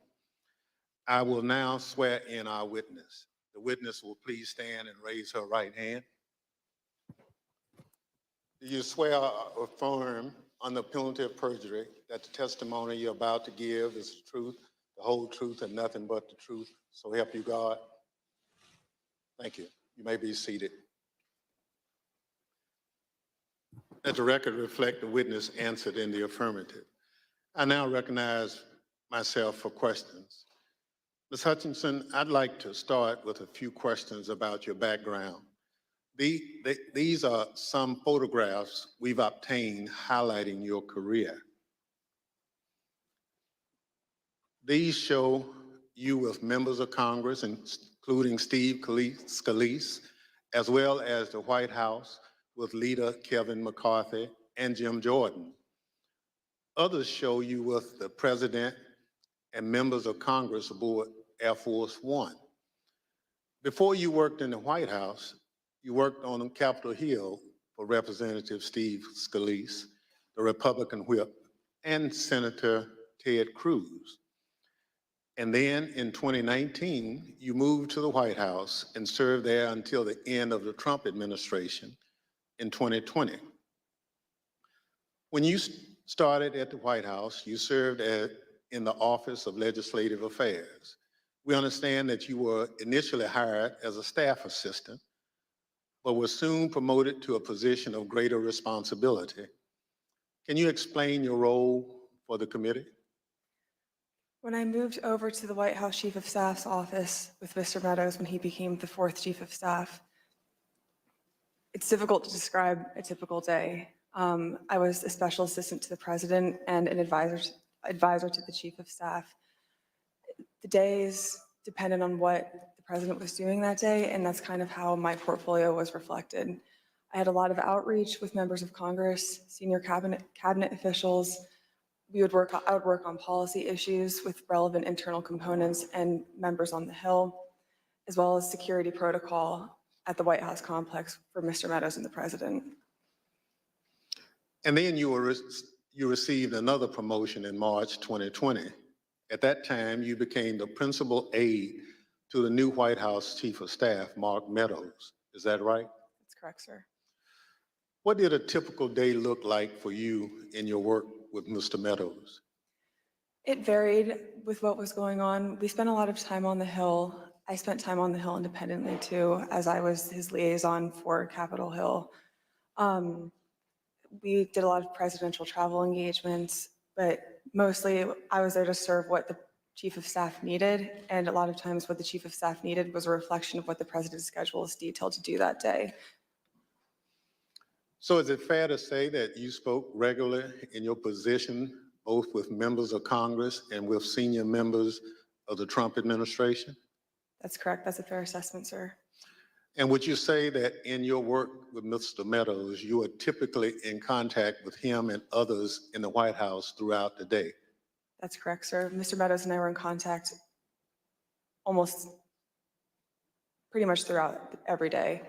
I will now swear in our witness. The witness will please stand and raise her right hand. Do you swear or affirm under penalty of perjury that the testimony you're about to give is the truth, the whole truth, and nothing but the truth? So help you God. Thank you. You may be seated. Let the record reflect the witness answered in the affirmative. I now recognize myself for questions. Ms. Hutchinson, I'd like to start with a few questions about your background. These are some photographs we've obtained highlighting your career. These show you with members of Congress, including Steve Scalise, as well as the White House with leader Kevin McCarthy and Jim Jordan. Others show you with the president and members of Congress aboard Air Force One. Before you worked in the White House, you worked on Capitol Hill for Representative Steve Scalise, the Republican whip, and Senator Ted Cruz. And then in 2019, you moved to the White House and served there until the end of the Trump administration in 2020. When you started at the White House, you served in the Office of Legislative Affairs. We understand that you were initially hired as a staff assistant, but were soon promoted to a position of greater responsibility. Can you explain your role for the committee? When I moved over to the White House Chief of Staff's office with Mr. Meadows when he became the 4th Chief of Staff, it's difficult to describe a typical day. I was a special assistant to the president and an advisor to the Chief of Staff. The days depended on what the president was doing that day, and that's kind of how my portfolio was reflected. I had a lot of outreach with members of Congress, senior cabinet officials. I would work on policy issues with relevant internal components and members on the Hill, as well as security protocol at the White House complex for Mr. Meadows and the president. And then you received another promotion in March 2020. At that time, you became the principal aide to the new White House Chief of Staff, Mark Meadows. Is that right? That's correct, sir. What did a typical day look like for you in your work with Mr. Meadows? It varied with what was going on. We spent a lot of time on the Hill. I spent time on the Hill independently too, as I was his liaison for Capitol Hill. We did a lot of presidential travel engagements, but mostly I was there to serve what the Chief of Staff needed, and a lot of times what the Chief of Staff needed was a reflection of what the president's schedule is detailed to do that day. So is it fair to say that you spoke regularly in your position, both with members of Congress and with senior members of the Trump administration? That's correct. That's a fair assessment, sir. And would you say that in your work with Mr. Meadows, you are typically in contact with him and others in the White House throughout the day? That's correct, sir. Mr. Meadows and I were in contact almost pretty much throughout every day,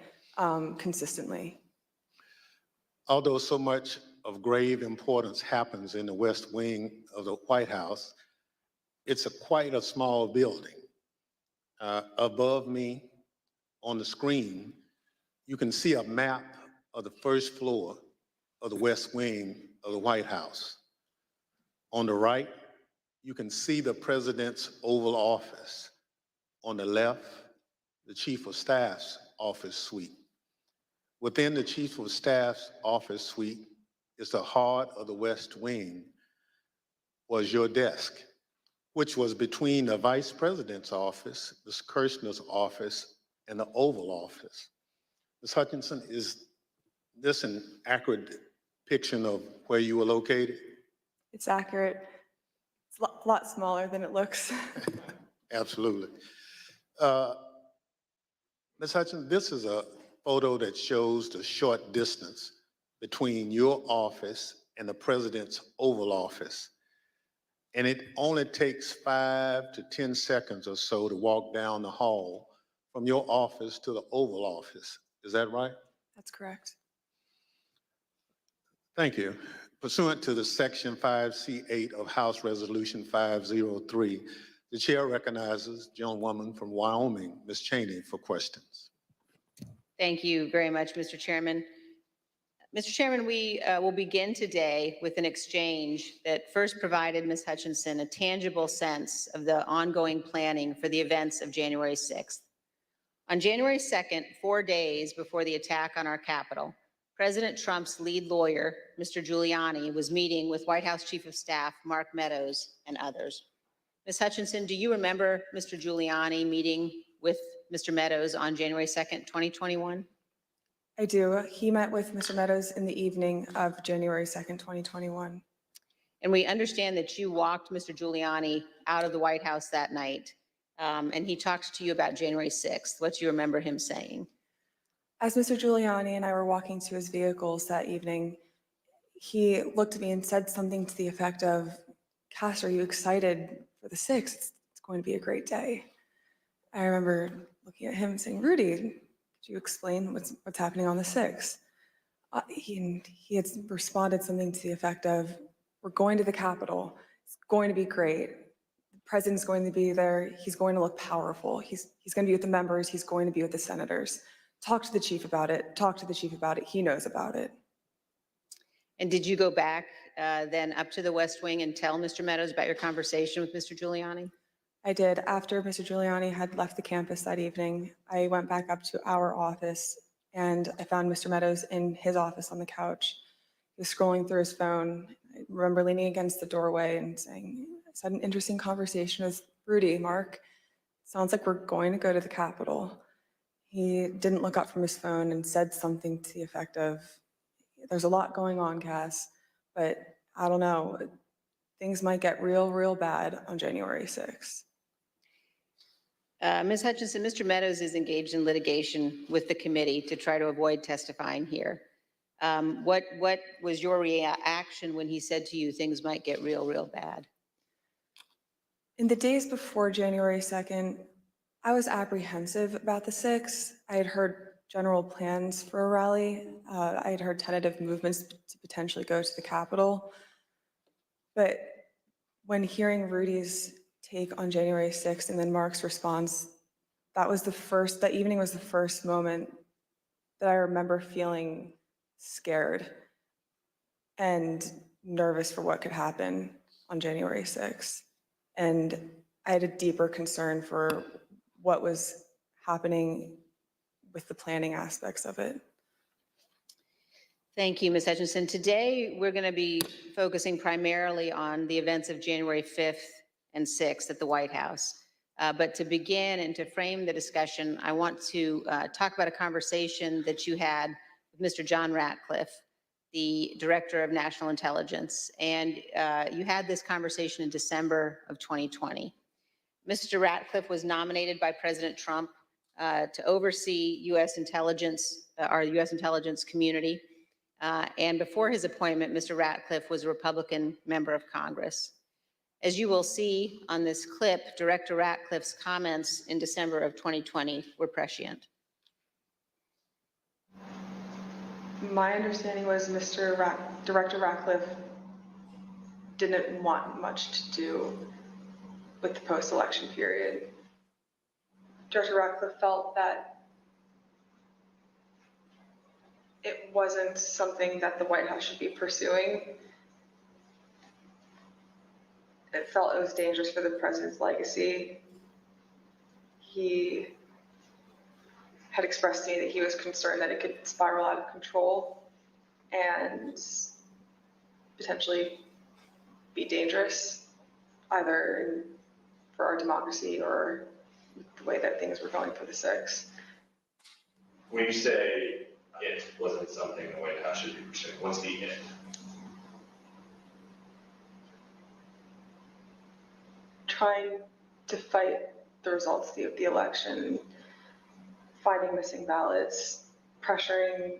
consistently. Although so much of grave importance happens in the West Wing of the White House, it's quite a small building. Above me on the screen, you can see a map of the first floor of the West Wing of the White House. On the right, you can see the president's Oval Office. On the left, the Chief of Staff's office suite. Within the Chief of Staff's office suite is the heart of the West Wing, was your desk, which was between the Vice President's office, Ms. Kirshner's office, and the Oval Office. Ms. Hutchinson, is this an accurate depiction of where you were located? It's accurate. It's a lot smaller than it looks. Absolutely. Ms. Hutchinson, this is a photo that shows the short distance between your office and the president's Oval Office. And it only takes 5 to 10 seconds or so to walk down the hall from your office to the Oval Office. Is that right? That's correct. Thank you. Pursuant to the Section 5C8 of House Resolution 503, the chair recognizes gentlewoman from Wyoming, Ms. Cheney, for questions. Thank you very much, Mr. Chairman. Mr. Chairman, we will begin today with an exchange that first provided Ms. Hutchinson a tangible sense of the ongoing planning for the events of January 6th. On January 2nd, 4 days before the attack on our Capitol, President Trump's lead lawyer, Mr. Giuliani, was meeting with White House Chief of Staff Mark Meadows and others. Ms. Hutchinson, do you remember Mr. Giuliani meeting with Mr. Meadows on January 2nd, 2021? I do. He met with Mr. Meadows in the evening of January 2nd, 2021. And we understand that you walked Mr. Giuliani out of the White House that night, and he talked to you about January 6th. What do you remember him saying? As Mr. Giuliani and I were walking to his vehicles that evening, he looked at me and said something to the effect of, "Cass, are you excited for the 6th? It's going to be a great day." I remember looking at him and saying, "Rudy, could you explain what's happening on the 6th?" He had responded something to the effect of, "We're going to the Capitol. It's going to be great. The president's going to be there. He's going to look powerful. He's going to be with the members. He's going to be with the senators. Talk to the chief about it. Talk to the chief about it. He knows about it." And did you go back then up to the West Wing and tell Mr. Meadows about your conversation with Mr. Giuliani? I did. After Mr. Giuliani had left the campus that evening, I went back up to our office and I found Mr. Meadows in his office on the couch. He was scrolling through his phone. I remember leaning against the doorway and saying, "I had an interesting conversation with Rudy, Mark. Sounds like we're going to go to the Capitol." He didn't look up from his phone and said something to the effect of, "There's a lot going on, Cass, but I don't know. Things might get real, real bad on January 6th. Ms. Hutchinson, Mr. Meadows is engaged in litigation with the committee to try to avoid testifying here. What was your reaction when he said to you things might get real, real bad? In the days before January 2nd, I was apprehensive about the 6th. I had heard general plans for a rally. I had heard tentative movements to potentially go to the Capitol. But when hearing Rudy's take on January 6th and then Mark's response, that evening was the first moment that I remember feeling scared and nervous for what could happen on January 6th. And I had a deeper concern for what was happening with the planning aspects of it. Thank you, Ms. Hutchinson. Today, we're going to be focusing primarily on the events of January 5th and 6th at the White House. But to begin and to frame the discussion, I want to talk about a conversation that you had with Mr. John Ratcliffe, the Director of National Intelligence. And you had this conversation in December of 2020. Mr. Ratcliffe was nominated by President Trump to oversee U.S. intelligence, our U.S. intelligence community. And before his appointment, Mr. Ratcliffe was a Republican member of Congress. As you will see on this clip, Director Ratcliffe's comments in December of 2020 were prescient. My understanding was Director Ratcliffe didn't want much to do with the post-election period. Director Ratcliffe felt that it wasn't something that the White House should be pursuing. It felt it was dangerous for the president's legacy. He had expressed to me that he was concerned that it could spiral out of control and potentially be dangerous, either for our democracy or the way that things were going for the 6th. When you say it wasn't something the White House should be pursuing, what's the it? Trying to fight the results of the election, finding missing ballots, pressuring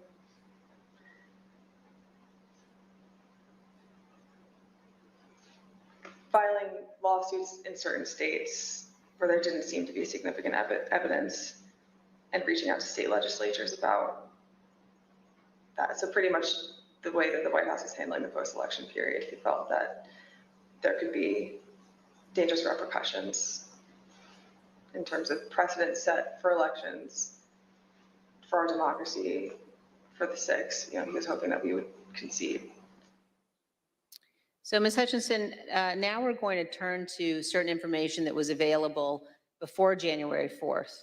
filing lawsuits in certain states where there didn't seem to be significant evidence, and reaching out to state legislatures about that. So pretty much the way that the White House is handling the post-election period, he felt that there could be dangerous repercussions in terms of precedent set for elections, for our democracy, for the 6th. He was hoping that we would concede. So, Ms. Hutchinson, now we're going to turn to certain information that was available before January 4th.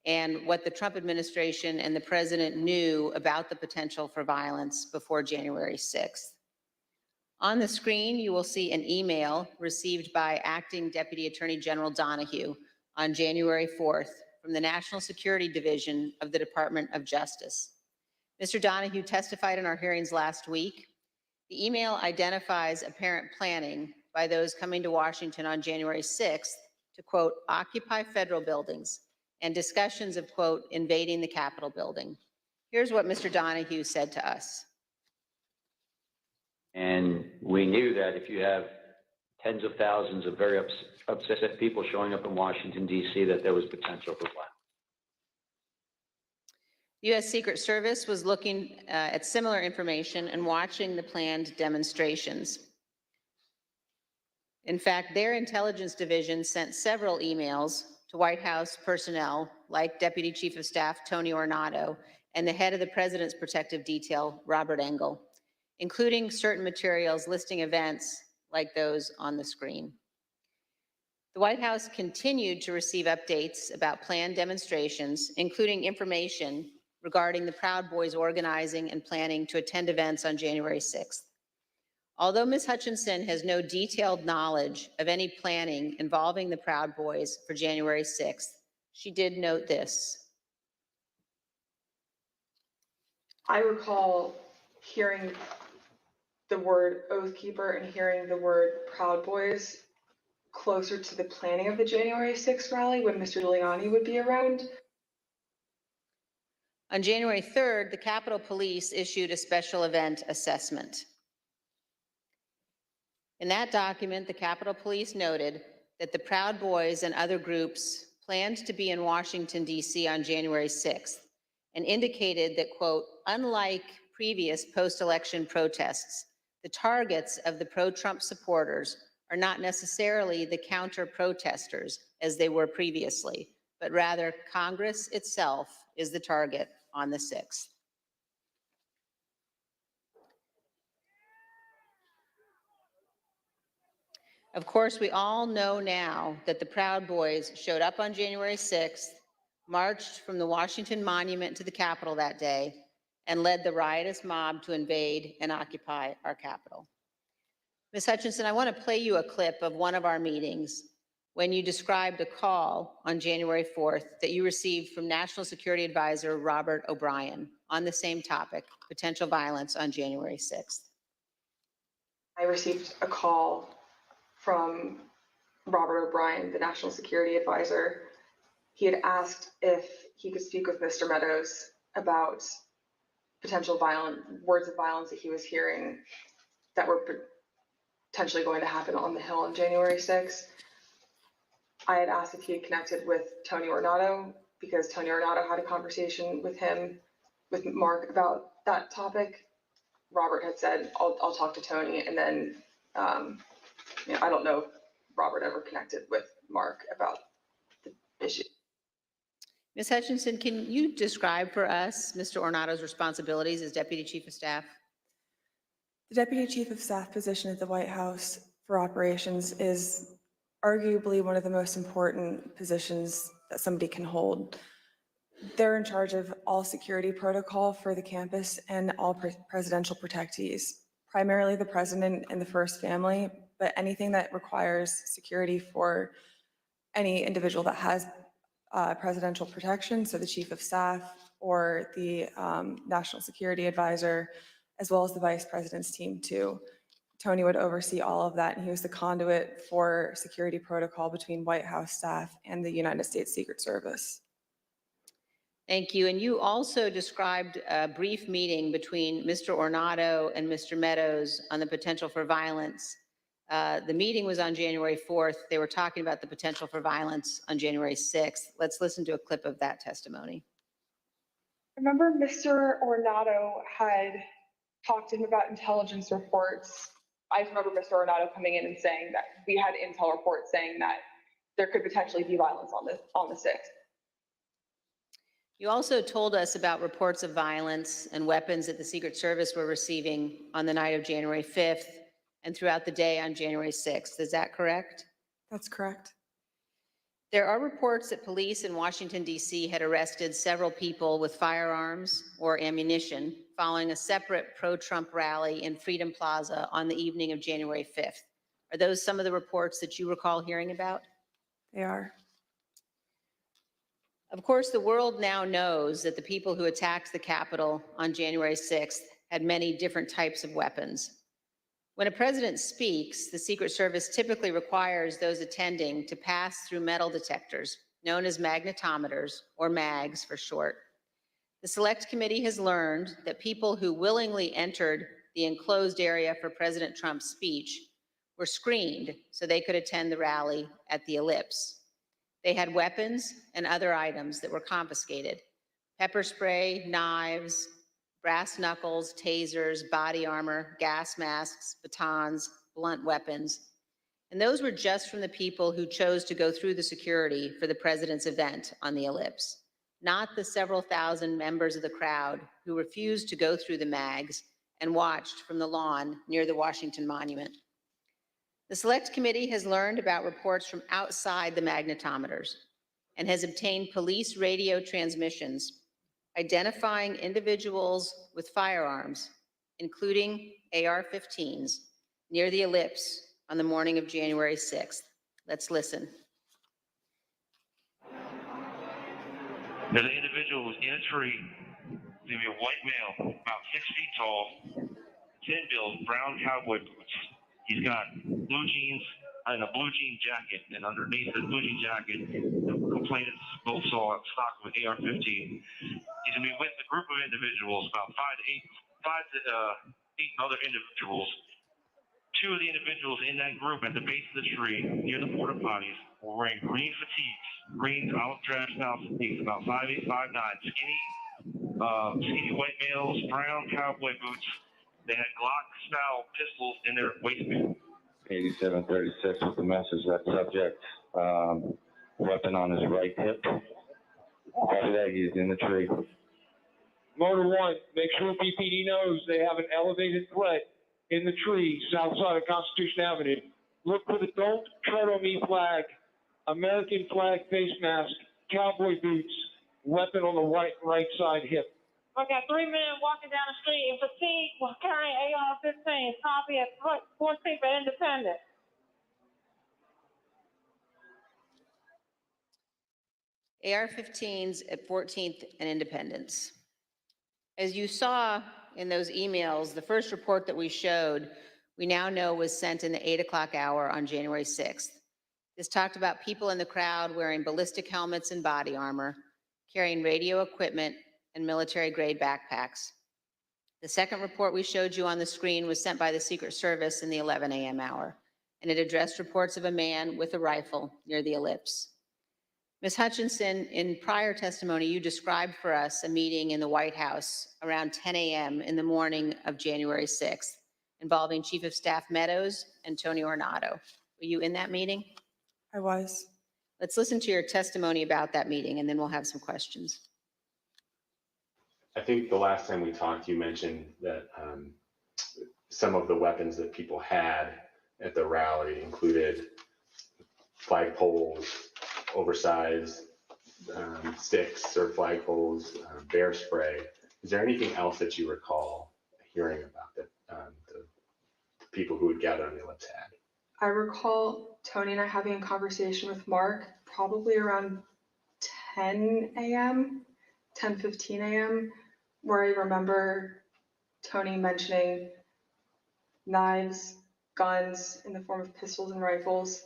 and what the Trump administration and the president knew about the potential for violence before January 6th. On the screen, you will see an email received by Acting Deputy Attorney General Donahue on January 4th from the National Security Division of the Department of Justice. Mr. Donahue testified in our hearings last week. The email identifies apparent planning by those coming to Washington on January 6th to, quote, occupy federal buildings, and discussions of, quote, invading the Capitol building. Here's what Mr. Donahue said to us. And we knew that if you have tens of thousands of very upset people showing up in Washington, D.C., that there was potential for violence. The U.S. Secret Service was looking at similar information and watching the planned demonstrations. In fact, their intelligence division sent several emails to White House personnel like Deputy Chief of Staff Tony Ornato and the head of the President's Protective Detail, Robert Engel, including certain materials listing events like those on the screen. The White House continued to receive updates about planned demonstrations, including information regarding the Proud Boys organizing and planning to attend events on January 6th. Although Ms. Hutchinson has no detailed knowledge of any planning involving the Proud Boys for January 6th, she did note this. I recall hearing the word Oath Keeper and hearing the word Proud Boys closer to the planning of the January 6th rally when Mr. Giuliani would be around. On January 3rd, the Capitol Police issued a special event assessment. In that document, the Capitol Police noted that the Proud Boys and other groups planned to be in Washington, D.C. on January 6th and indicated that, quote, unlike previous post-election protests, the targets of the pro-Trump supporters are not necessarily the counter-protesters as they were previously, but rather Congress itself is the target on the 6th. Of course, we all know now that the Proud Boys showed up on January 6th, marched from the Washington Monument to the Capitol that day, and led the riotous mob to invade and occupy our Capitol. Ms. Hutchinson, I want to play you a clip of one of our meetings when you described a call on January 4th that you received from National Security Advisor Robert O'Brien on the same topic, potential violence on January 6th. I received a call from Robert O'Brien, the National Security Advisor. He had asked if he could speak with Mr. Meadows about potential words of violence that he was hearing that were potentially going to happen on the Hill on January 6th. I had asked if he had connected with Tony Ornato because Tony Ornato had a conversation with him, with Mark, about that topic. Robert had said, I'll talk to Tony, and then I don't know if Robert ever connected with Mark about the issue. Ms. Hutchinson, can you describe for us Mr. Ornato's responsibilities as Deputy Chief of Staff? The Deputy Chief of Staff position at the White House for operations is arguably one of the most important positions that somebody can hold. They're in charge of all security protocol for the campus and all presidential protectees, primarily the president and the first family, but anything that requires security for any individual that has presidential protection, so the Chief of Staff or the National Security Advisor, as well as the Vice President's team too. Tony would oversee all of that, and he was the conduit for security protocol between White House staff and the United States Secret Service. Thank you. And you also described a brief meeting between Mr. Ornato and Mr. Meadows on the potential for violence. The meeting was on January 4th. They were talking about the potential for violence on January 6th. Let's listen to a clip of that testimony. I remember Mr. Ornato had talked to him about intelligence reports. I remember Mr. Ornato coming in and saying that we had intel reports saying that there could potentially be violence on the 6th. You also told us about reports of violence and weapons that the Secret Service were receiving on the night of January 5th and throughout the day on January 6th. Is that correct? That's correct. There are reports that police in Washington, D.C. had arrested several people with firearms or ammunition following a separate pro-Trump rally in Freedom Plaza on the evening of January 5th. Are those some of the reports that you recall hearing about? They are. Of course, the world now knows that the people who attacked the Capitol on January 6th had many different types of weapons. When a president speaks, the Secret Service typically requires those attending to pass through metal detectors, known as magnetometers, or MAGs for short. The Select Committee has learned that people who willingly entered the enclosed area for President Trump's speech were screened so they could attend the rally at the Ellipse. They had weapons and other items that were confiscated: pepper spray, knives, brass knuckles, tasers, body armor, gas masks, batons, blunt weapons. And those were just from the people who chose to go through the security for the president's event on the Ellipse, not the several thousand members of the crowd who refused to go through the MAGs and watched from the lawn near the Washington Monument. The Select Committee has learned about reports from outside the magnetometers and has obtained police radio transmissions identifying individuals with firearms, including AR-15s, near the Ellipse on the morning of January 6th. Let's listen. There's an individual who's in a tree. He's gonna be a white male, about 6 feet tall, 10 build, brown cowboy boots. He's got blue jeans and a blue jean jacket, and underneath the blue jean jacket, the complainants both saw a stock with AR-15. He's gonna be with a group of individuals, about five to eight other individuals. Two of the individuals in that group at the base of the tree near the porta potties were wearing green fatigues, green olive drab style fatigues, about 5'8", 5'9", skinny white males, brown cowboy boots. They had Glock-style pistols in their waistband. 8736 with the message. That subject, weapon on his right hip. After that, he's in the tree. Motor 1, make sure BPD knows they have an elevated threat in the tree south side of Constitution Avenue. Look for the "Don't Tread on Me" flag, American flag face mask, cowboy boots, weapon on the right side hip. I got 3 men walking down the street in fatigue while carrying AR-15. Copy at 14th and Independent. AR-15s at 14th and Independence. As you saw in those emails, the first report that we showed, we now know was sent in the 8 o'clock hour on January 6th. This talked about people in the crowd wearing ballistic helmets and body armor, carrying radio equipment and military-grade backpacks. The second report we showed you on the screen was sent by the Secret Service in the 11 a.m. hour, and it addressed reports of a man with a rifle near the Ellipse. Ms. Hutchinson, in prior testimony, you described for us a meeting in the White House around 10 a.m. in the morning of January 6th, involving Chief of Staff Meadows and Tony Ornato. Were you in that meeting? I was. Let's listen to your testimony about that meeting, and then we'll have some questions. I think the last time we talked, you mentioned that some of the weapons that people had at the rally included flagpoles, oversized sticks or flagpoles, bear spray. Is there anything else that you recall hearing about that the people who would gather on the Ellipse had? I recall Tony and I having a conversation with Mark probably around 10 a.m., 10:15 a.m., where I remember Tony mentioning knives, guns in the form of pistols and rifles,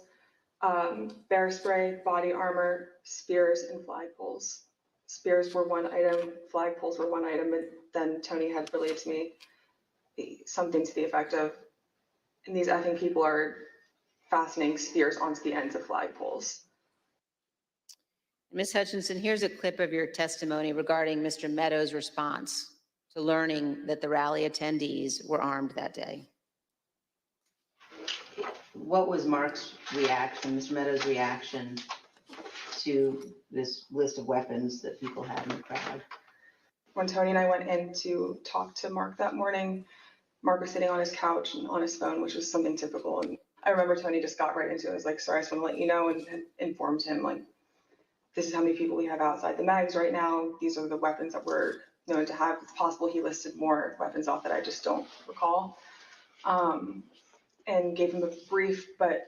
bear spray, body armor, spears, and flagpoles. Spears were one item, flagpoles were one item, and then Tony had relayed to me something to the effect of, and these effing people are fastening spears onto the ends of flagpoles. Ms. Hutchinson, here's a clip of your testimony regarding Mr. Meadows' response to learning that the rally attendees were armed that day. What was Mark's reaction, Mr. Meadows' reaction to this list of weapons that people had in the crowd? When Tony and I went in to talk to Mark that morning, Mark was sitting on his couch and on his phone, which was something typical. And I remember Tony just got right into it. I was like, sorry, I just want to let you know, and informed him, like, this is how many people we have outside the mags right now. These are the weapons that we're known to have. It's possible he listed more weapons off that I just don't recall. And gave him a brief but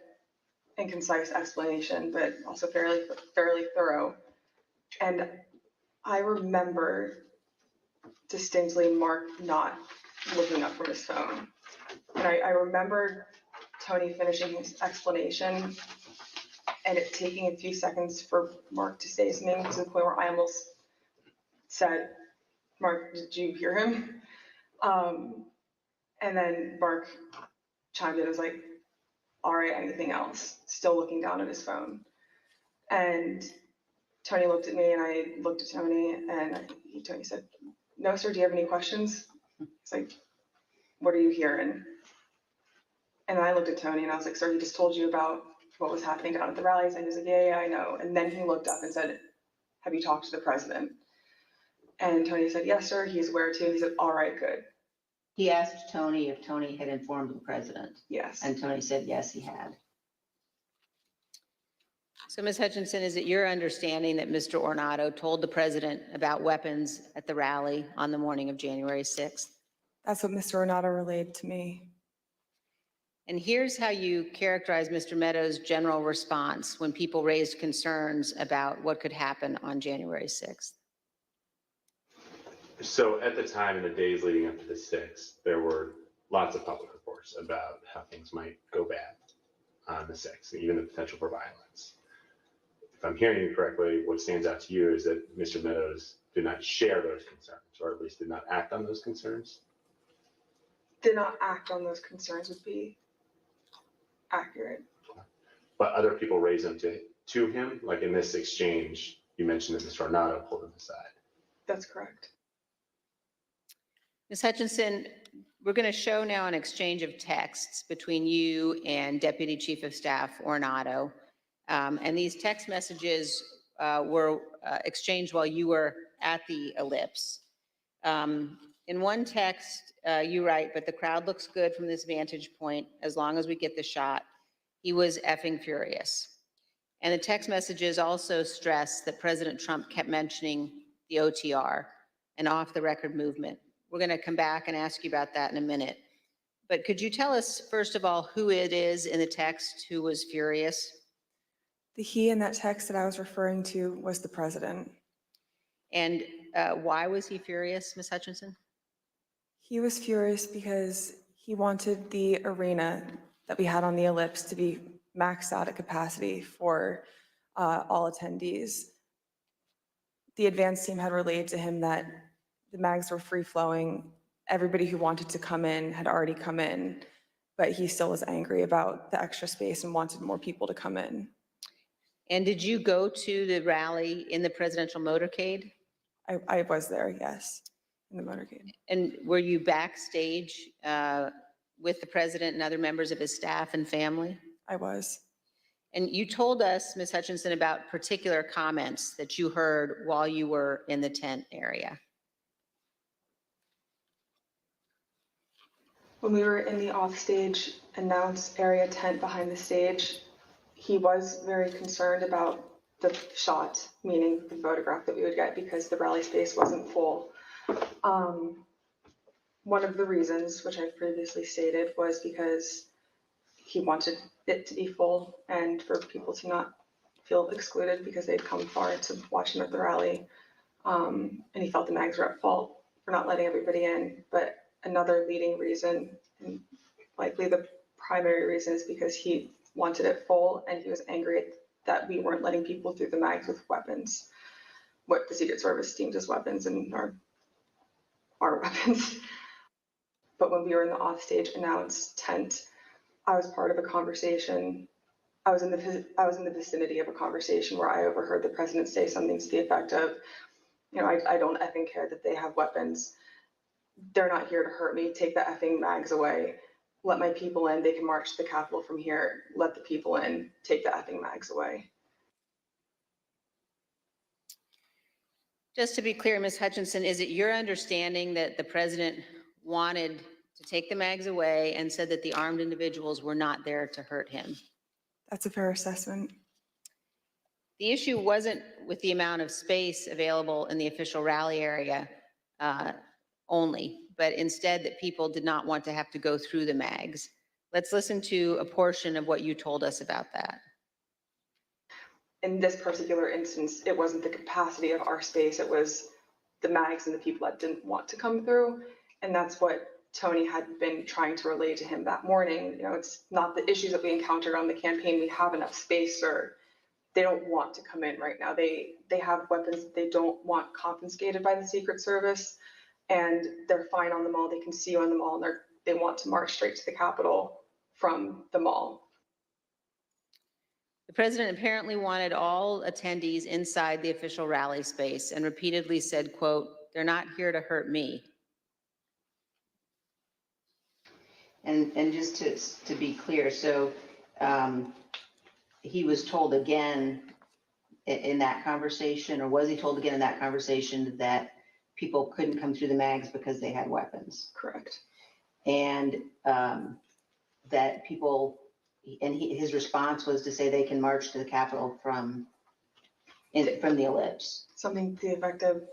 and concise explanation, but also fairly thorough. And I remember distinctly Mark not looking up from his phone. And I remember Tony finishing his explanation and it taking a few seconds for Mark to say something to the point where I almost said, Mark, did you hear him? And then Mark chimed in and was like, all right, anything else? Still looking down at his phone. And Tony looked at me and I looked at Tony and Tony said, no, sir, do you have any questions? It's like, what are you hearing? And I looked at Tony and I was like, sir, he just told you about what was happening down at the rallies. And he was like, yeah, I know. And then he looked up and said, have you talked to the president? And Tony said, yes, sir, he's aware too. He said, all right, good. He asked Tony if Tony had informed the president. Yes. And Tony said, yes, he had. So, Ms. Hutchinson, is it your understanding that Mr. Ornato told the president about weapons at the rally on the morning of January 6th? That's what Mr. Ornato relayed to me. And here's how you characterize Mr. Meadows' general response when people raised concerns about what could happen on January 6th. So at the time, in the days leading up to the 6th, there were lots of public reports about how things might go bad on the 6th, even the potential for violence. If I'm hearing you correctly, what stands out to you is that Mr. Meadows did not share those concerns, or at least did not act on those concerns? Did not act on those concerns would be accurate. But other people raised them to him, like in this exchange, you mentioned that Mr. Ornato pulled him aside. That's correct. Ms. Hutchinson, we're going to show now an exchange of texts between you and Deputy Chief of Staff Ornato. And these text messages were exchanged while you were at the ellipse. In one text, you write, but the crowd looks good from this vantage point as long as we get the shot. He was effing furious. And the text messages also stress that President Trump kept mentioning the OTR and off-the-record movement. We're going to come back and ask you about that in a minute. But could you tell us, first of all, who it is in the text who was furious? The he in that text that I was referring to was the president. And why was he furious, Ms. Hutchinson? He was furious because he wanted the arena that we had on the ellipse to be maxed out at capacity for all attendees. The advance team had relayed to him that the mags were free flowing. Everybody who wanted to come in had already come in, but he still was angry about the extra space and wanted more people to come in. And did you go to the rally in the presidential motorcade? I was there, yes, in the motorcade. And were you backstage with the president and other members of his staff and family? I was. And you told us, Ms. Hutchinson, about particular comments that you heard while you were in the tent area. When we were in the offstage announce area tent behind the stage, he was very concerned about the shot, meaning the photograph that we would get, because the rally space wasn't full. One of the reasons, which I've previously stated, was because he wanted it to be full and for people to not feel excluded because they'd come far to watch him at the rally. And he felt the mags were at fault for not letting everybody in. But another leading reason, and likely the primary reason, is because he wanted it full and he was angry that we weren't letting people through the mags with weapons, what the Secret Service deems as weapons and our weapons. But when we were in the offstage announce tent, I was part of a conversation. I was in the vicinity of a conversation where I overheard the president say something to the effect of, I don't effing care that they have weapons. They're not here to hurt me. Take the effing mags away. Let my people in. They can march to the Capitol from here. Let the people in. Take the effing mags away. Just to be clear, Ms. Hutchinson, is it your understanding that the president wanted to take the mags away and said that the armed individuals were not there to hurt him. That's a fair assessment. The issue wasn't with the amount of space available in the official rally area only, but instead that people did not want to have to go through the mags. Let's listen to a portion of what you told us about that. In this particular instance, it wasn't the capacity of our space, it was the mags and the people that didn't want to come through. And that's what Tony had been trying to relay to him that morning. You know, it's not the issues that we encountered on the campaign. We have enough space, or they don't want to come in right now. They have weapons that they don't want confiscated by the Secret Service, and they're fine on the mall. They can see you on the mall, and they want to march straight to the Capitol from the mall. The president apparently wanted all attendees inside the official rally space and repeatedly said, quote, "They're not here to hurt me." And just to be clear, so he was told again in that conversation, or was he told again in that conversation that people couldn't come through the mags because they had weapons? Correct. And that people, and his response was to say they can march to the Capitol from the ellipse. Something to the effect of,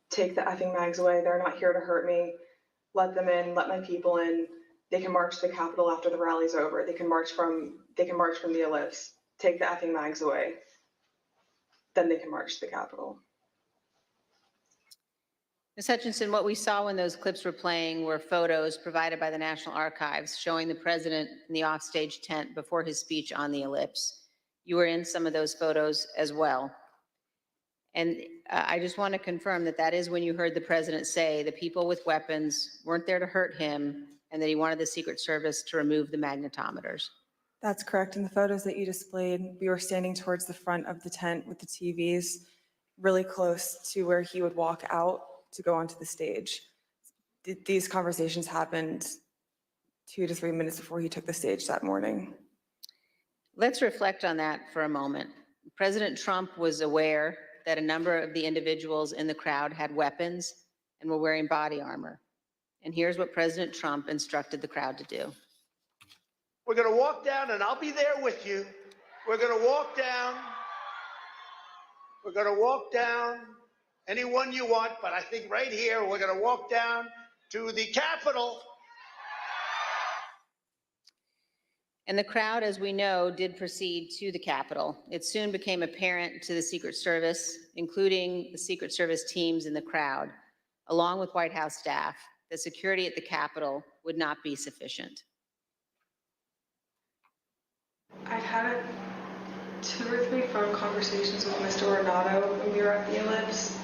take the effing mags away. They're not here to hurt me. Let them in, let my people in. They can march to the Capitol after the rally's over. They can march from the ellipse. Take the effing mags away. Then they can march to the Capitol. Ms. Hutchinson, what we saw when those clips were playing were photos provided by the National Archives showing the president in the offstage tent before his speech on the ellipse. You were in some of those photos as well. And I just want to confirm that that is when you heard the president say the people with weapons weren't there to hurt him and that he wanted the Secret Service to remove the magnetometers. That's correct. In the photos that you displayed, we were standing towards the front of the tent with the TVs, really close to where he would walk out to go onto the stage. These conversations happened 2 to 3 minutes before he took the stage that morning. Let's reflect on that for a moment. President Trump was aware that a number of the individuals in the crowd had weapons and were wearing body armor. And here's what President Trump instructed the crowd to do. We're going to walk down, and I'll be there with you. We're going to walk down. We're going to walk down anyone you want, but I think right here, we're going to walk down to the Capitol. And the crowd, as we know, did proceed to the Capitol. It soon became apparent to the Secret Service, including the Secret Service teams in the crowd, along with White House staff, that security at the Capitol would not be sufficient. I've had 2 or 3 phone conversations with Mr. Ornato when we were at the ellipse,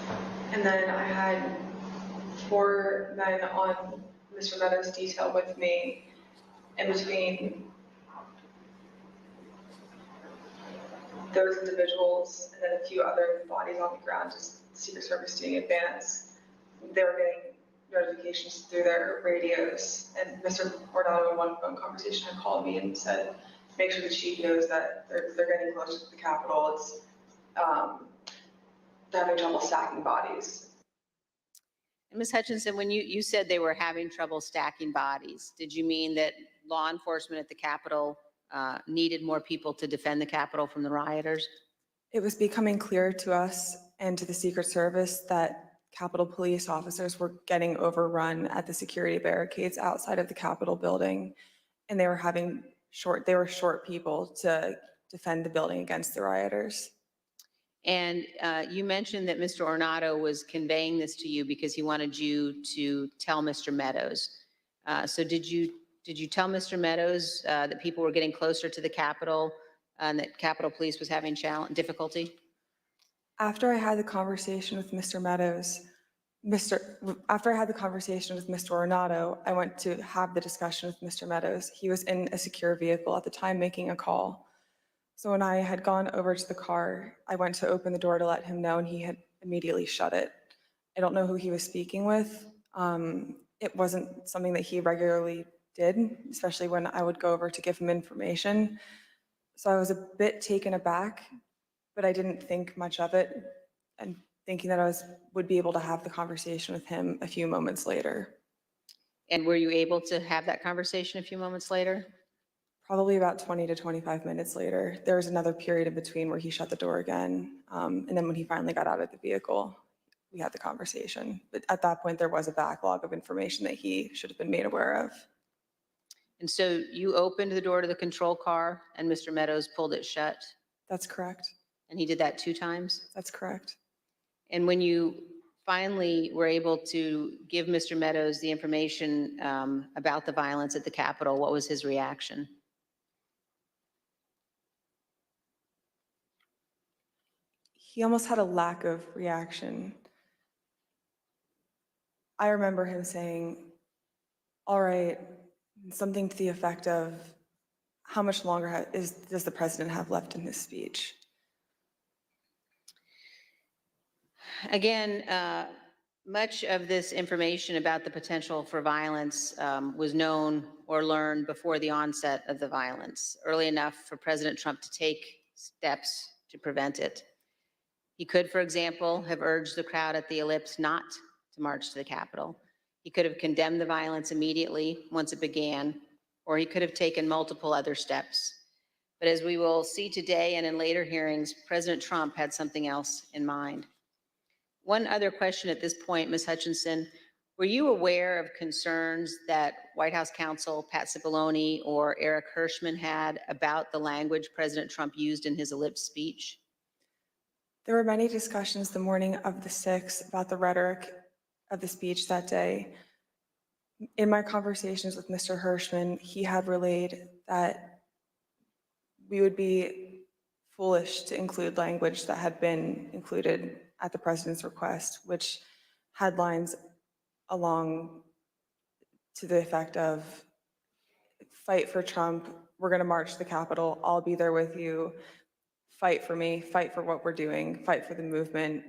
and then I had 4 men on Mr. Meadows' detail with me in between those individuals and then a few other bodies on the ground, just Secret Service doing advance. They were getting notifications through their radios, and Mr. Ornato in one phone conversation had called me and said, make sure the chief knows that they're getting close to the Capitol. It's they're having trouble stacking bodies. And Ms. Hutchinson, when you said they were having trouble stacking bodies, did you mean that law enforcement at the Capitol needed more people to defend the Capitol from the rioters? It was becoming clear to us and to the Secret Service that Capitol police officers were getting overrun at the security barricades outside of the Capitol building, and they were short people to defend the building against the rioters. And you mentioned that Mr. Ornato was conveying this to you because he wanted you to tell Mr. Meadows. So did you tell Mr. Meadows that people were getting closer to the Capitol and that Capitol Police was having difficulty? After I had the conversation with Mr. Meadows, after I had the conversation with Mr. Ornato, I went to have the discussion with Mr. Meadows. He was in a secure vehicle at the time making a call. So when I had gone over to the car, I went to open the door to let him know, and he had immediately shut it. I don't know who he was speaking with. It wasn't something that he regularly did, especially when I would go over to give him information. So I was a bit taken aback, but I didn't think much of it, and thinking that I would be able to have the conversation with him a few moments later. And were you able to have that conversation a few moments later? Probably about 20 to 25 minutes later. There was another period in between where he shut the door again. And then when he finally got out of the vehicle, we had the conversation. But at that point, there was a backlog of information that he should have been made aware of. And so you opened the door to the control car and Mr. Meadows pulled it shut? That's correct. And he did that 2 times? That's correct. And when you finally were able to give Mr. Meadows the information about the violence at the Capitol, what was his reaction? He almost had a lack of reaction. I remember him saying, all right, something to the effect of, how much longer does the president have left in his speech? Again, much of this information about the potential for violence was known or learned before the onset of the violence, early enough for President Trump to take steps to prevent it. He could, for example, have urged the crowd at the ellipse not to march to the Capitol. He could have condemned the violence immediately once it began, or he could have taken multiple other steps. But as we will see today and in later hearings, President Trump had something else in mind. One other question at this point, Ms. Hutchinson, were you aware of concerns that White House counsel Pat Cipollone or Eric Hirschman had about the language President Trump used in his ellipse speech? There were many discussions the morning of the 6th about the rhetoric of the speech that day. In my conversations with Mr. Hirschman, he had relayed that we would be foolish to include language that had been included at the president's request, which had lines along to the effect of, fight for Trump, we're going to march to the Capitol, I'll be there with you, fight for me, fight for what we're doing, fight for the movement.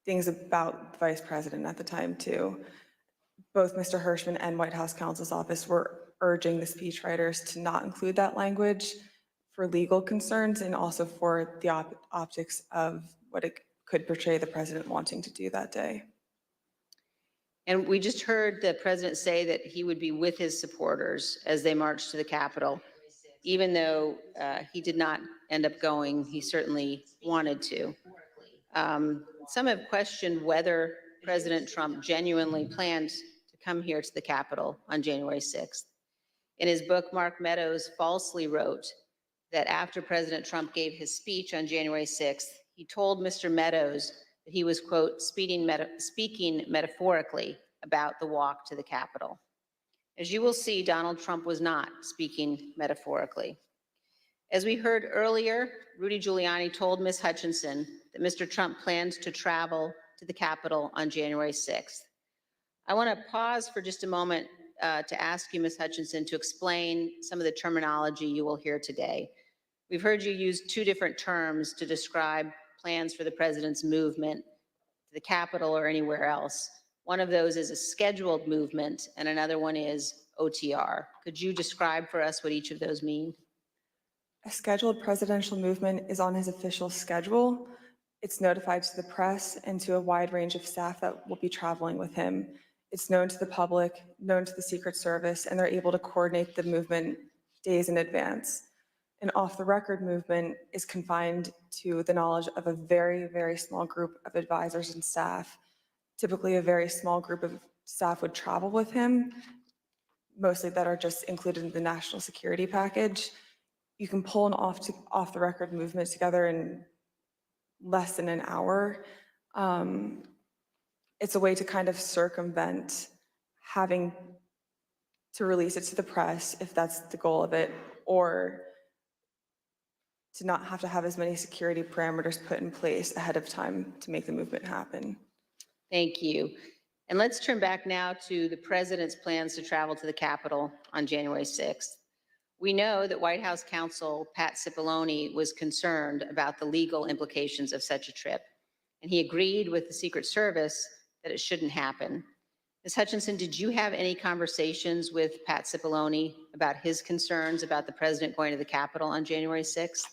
Things about the vice president at the time too. Both Mr. Hirschman and White House counsel's office were urging the speechwriters to not include that language for legal concerns and also for the optics of what it could portray the president wanting to do that day. And we just heard the president say that he would be with his supporters as they marched to the Capitol. Even though he did not end up going, he certainly wanted to. Some have questioned whether President Trump genuinely planned to come here to the Capitol on January 6th. In his book, Mark Meadows falsely wrote that after President Trump gave his speech on January 6th, he told Mr. Meadows that he was, quote, speaking metaphorically about the walk to the Capitol. As you will see, Donald Trump was not speaking metaphorically. As we heard earlier, Rudy Giuliani told Ms. Hutchinson that Mr. Trump plans to travel to the Capitol on January 6th. I want to pause for just a moment to ask you, Ms. Hutchinson, to explain some of the terminology you will hear today. We've heard you use 2 different terms to describe plans for the president's movement to the Capitol or anywhere else. One of those is a scheduled movement and another one is OTR. Could you describe for us what each of those mean? A scheduled presidential movement is on his official schedule. It's notified to the press and to a wide range of staff that will be traveling with him. It's known to the public, known to the Secret Service, and they're able to coordinate the movement days in advance. An off-the-record movement is confined to the knowledge of a very, very small group of advisors and staff. Typically, a very small group of staff would travel with him, mostly that are just included in the national security package. You can pull an off-the-record movement together in less than an hour. It's a way to kind of circumvent having to release it to the press, if that's the goal of it, or to not have to have as many security parameters put in place ahead of time to make the movement happen. Thank you. And let's turn back now to the president's plans to travel to the Capitol on January 6th. We know that White House counsel Pat Cipollone was concerned about the legal implications of such a trip, and he agreed with the Secret Service that it shouldn't happen. Ms. Hutchinson, did you have any conversations with Pat Cipollone about his concerns about the president going to the Capitol on January 6th?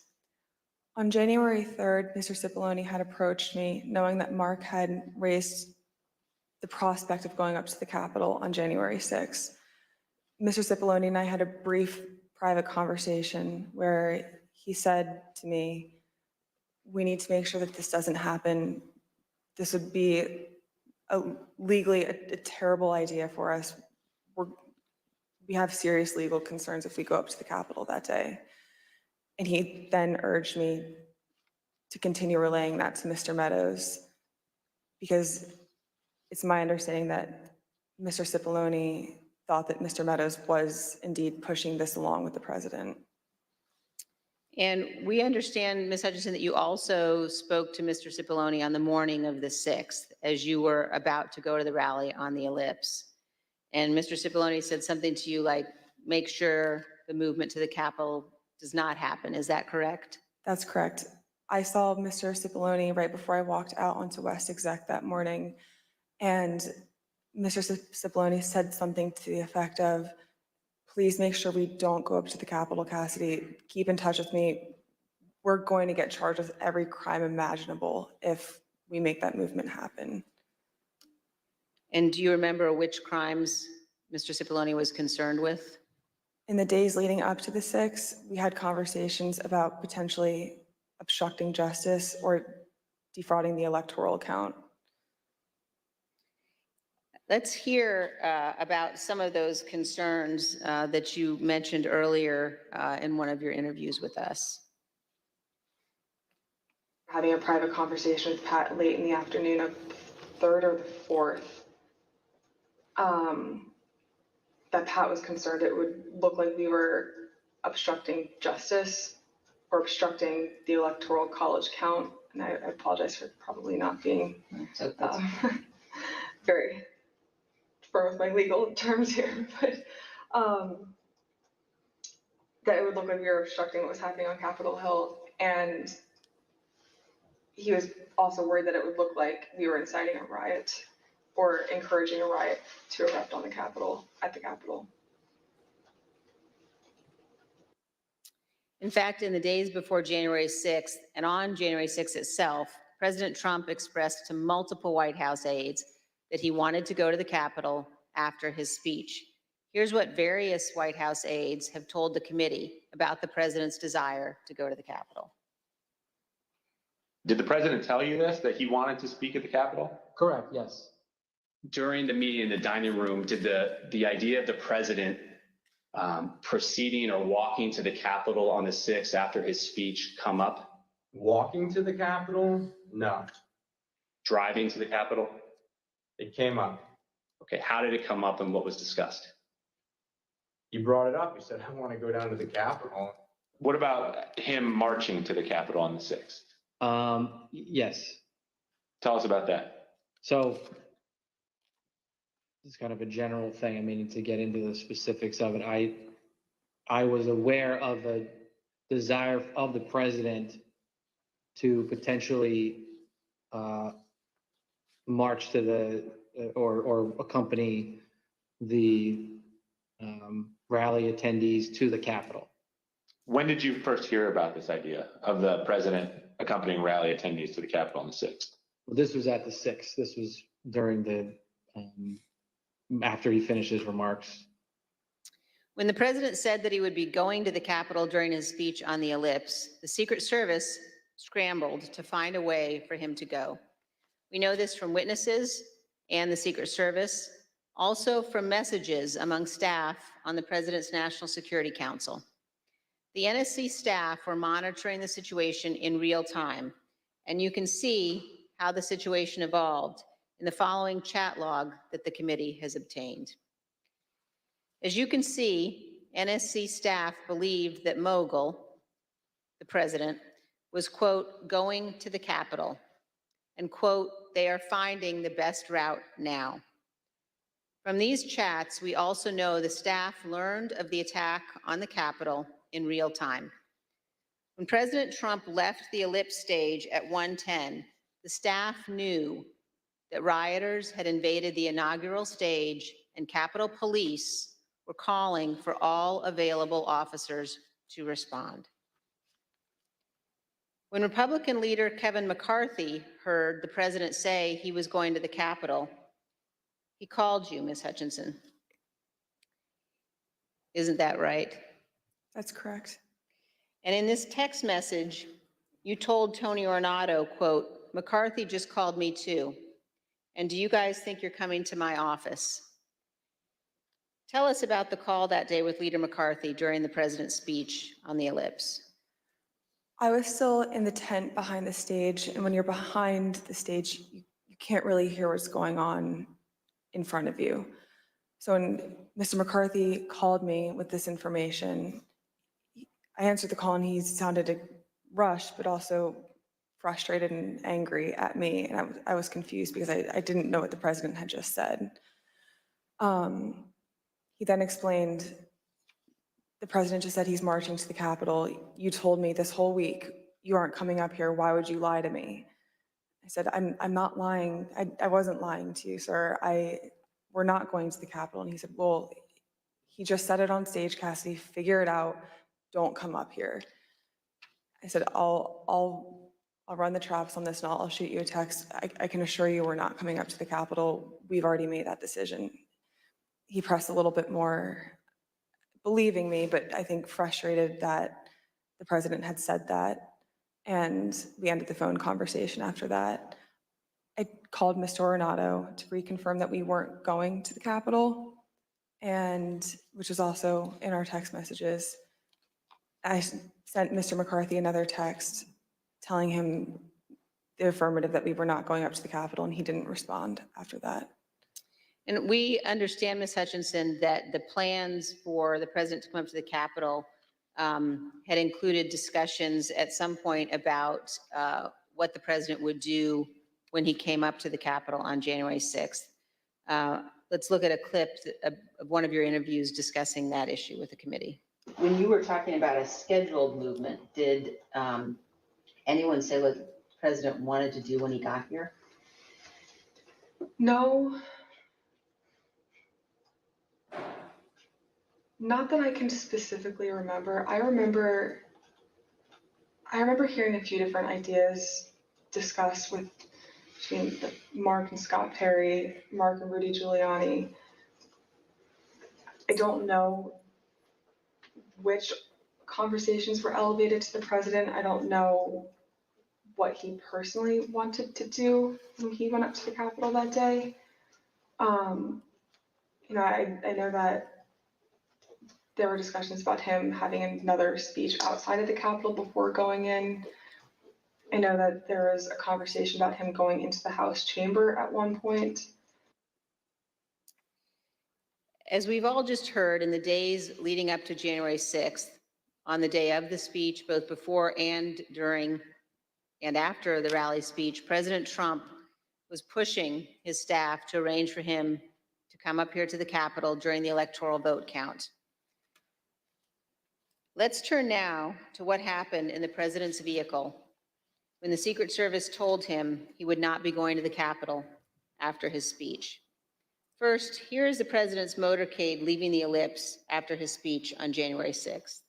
On January 3rd, Mr. Cipollone had approached me, knowing that Mark had raised the prospect of going up to the Capitol on January 6th. Mr. Cipollone and I had a brief private conversation where he said to me, we need to make sure that this doesn't happen. This would be legally a terrible idea for us. We have serious legal concerns if we go up to the Capitol that day. And he then urged me to continue relaying that to Mr. Meadows, because it's my understanding that Mr. Cipollone thought that Mr. Meadows was indeed pushing this along with the president. And we understand, Ms. Hutchinson, that you also spoke to Mr. Cipollone on the morning of the 6th as you were about to go to the rally on the ellipse. And Mr. Cipollone said something to you like, make sure the movement to the Capitol does not happen. Is that correct? That's correct. I saw Mr. Cipollone right before I walked out onto West Exec that morning, and Mr. Cipollone said something to the effect of, please make sure we don't go up to the Capitol, Cassidy. Keep in touch with me. We're going to get charged with every crime imaginable if we make that movement happen. And do you remember which crimes Mr. Cipollone was concerned with? In the days leading up to the 6th, we had conversations about potentially obstructing justice or defrauding the electoral count. Let's hear about some of those concerns that you mentioned earlier in one of your interviews with us. Having a private conversation with Pat late in the afternoon of the 3rd or the 4th, that Pat was concerned it would look like we were obstructing justice or obstructing the electoral college count. And I apologize for probably not being very firm with my legal terms here, but that it would look like we were obstructing what was happening on Capitol Hill. And he was also worried that it would look like we were inciting a riot or encouraging a riot to erupt on the Capitol, at the Capitol. In fact, in the days before January 6th and on January 6th itself, President Trump expressed to multiple White House aides that he wanted to go to the Capitol after his speech. Here's what various White House aides have told the committee about the president's desire to go to the Capitol. Did the president tell you this, that he wanted to speak at the Capitol? Correct, yes. During the meeting in the dining room, did the idea of the president proceeding or walking to the Capitol on the 6th after his speech come up? Walking to the Capitol? No. Driving to the Capitol? It came up. Okay, how did it come up and what was discussed? He brought it up. He said, I want to go down to the Capitol. What about him marching to the Capitol on the 6th? Yes. Tell us about that. So it's kind of a general thing. I mean, to get into the specifics of it, I was aware of a desire of the president to potentially march to the or accompany the rally attendees to the Capitol. When did you first hear about this idea of the president accompanying rally attendees to the Capitol on the 6th? Well, this was at the 6th. This was during the after he finished his remarks. When the president said that he would be going to the Capitol during his speech on the ellipse, the Secret Service scrambled to find a way for him to go. We know this from witnesses and the Secret Service, also from messages among staff on the President's National Security Council. The NSC staff were monitoring the situation in real time, and you can see how the situation evolved in the following chat log that the committee has obtained. As you can see, NSC staff believed that Mogul, the president, was, quote, going to the Capitol, and, quote, they are finding the best route now. From these chats, we also know the staff learned of the attack on the Capitol in real time. When President Trump left the ellipse stage at 1:10, the staff knew that rioters had invaded the inaugural stage and Capitol Police were calling for all available officers to respond. When Republican leader Kevin McCarthy heard the president say he was going to the Capitol, He called you, Ms. Hutchinson. Isn't that right? That's correct. And in this text message, you told Tony Ornato, quote, "McCarthy just called me too. And do you guys think you're coming to my office?" Tell us about the call that day with Leader McCarthy during the president's speech on the ellipse. I was still in the tent behind the stage, and when you're behind the stage, you can't really hear what's going on in front of you. So when Mr. McCarthy called me with this information, I answered the call and he sounded rushed, but also frustrated and angry at me. And I was confused because I didn't know what the president had just said. He then explained, the president just said he's marching to the Capitol. You told me this whole week you aren't coming up here. Why would you lie to me? I said, I'm not lying. I wasn't lying to you, sir. We're not going to the Capitol. And he said, well, he just said it on stage, Cassidy, figure it out. Don't come up here. I said, I'll run the traps on this and I'll shoot you a text. I can assure you we're not coming up to the Capitol. We've already made that decision. He pressed a little bit more, believing me, but I think frustrated that the president had said that. And we ended the phone conversation after that. I called Mr. Ornato to reconfirm that we weren't going to the Capitol, and which is also in our text messages. I sent Mr. McCarthy another text telling him the affirmative that we were not going up to the Capitol, and he didn't respond after that. And we understand, Ms. Hutchinson, that the plans for the president to come up to the Capitol had included discussions at some point about what the president would do when he came up to the Capitol on January 6th. Let's look at a clip of one of your interviews discussing that issue with the committee. When you were talking about a scheduled movement, did anyone say what the president wanted to do when he got here? No. Not that I can specifically remember. I remember hearing a few different ideas discussed between Mark and Scott Perry, Mark and Rudy Giuliani. I don't know which conversations were elevated to the president. I don't know what he personally wanted to do when he went up to the Capitol that day. I know that there were discussions about him having another speech outside of the Capitol before going in. I know that there was a conversation about him going into the House chamber at one point. As we've all just heard, in the days leading up to January 6th, on the day of the speech, both before and during and after the rally speech, President Trump was pushing his staff to arrange for him to come up here to the Capitol during the electoral vote count. Let's turn now to what happened in the president's vehicle when the Secret Service told him he would not be going to the Capitol after his speech. First, here is the president's motorcade leaving the ellipse after his speech on January 6th.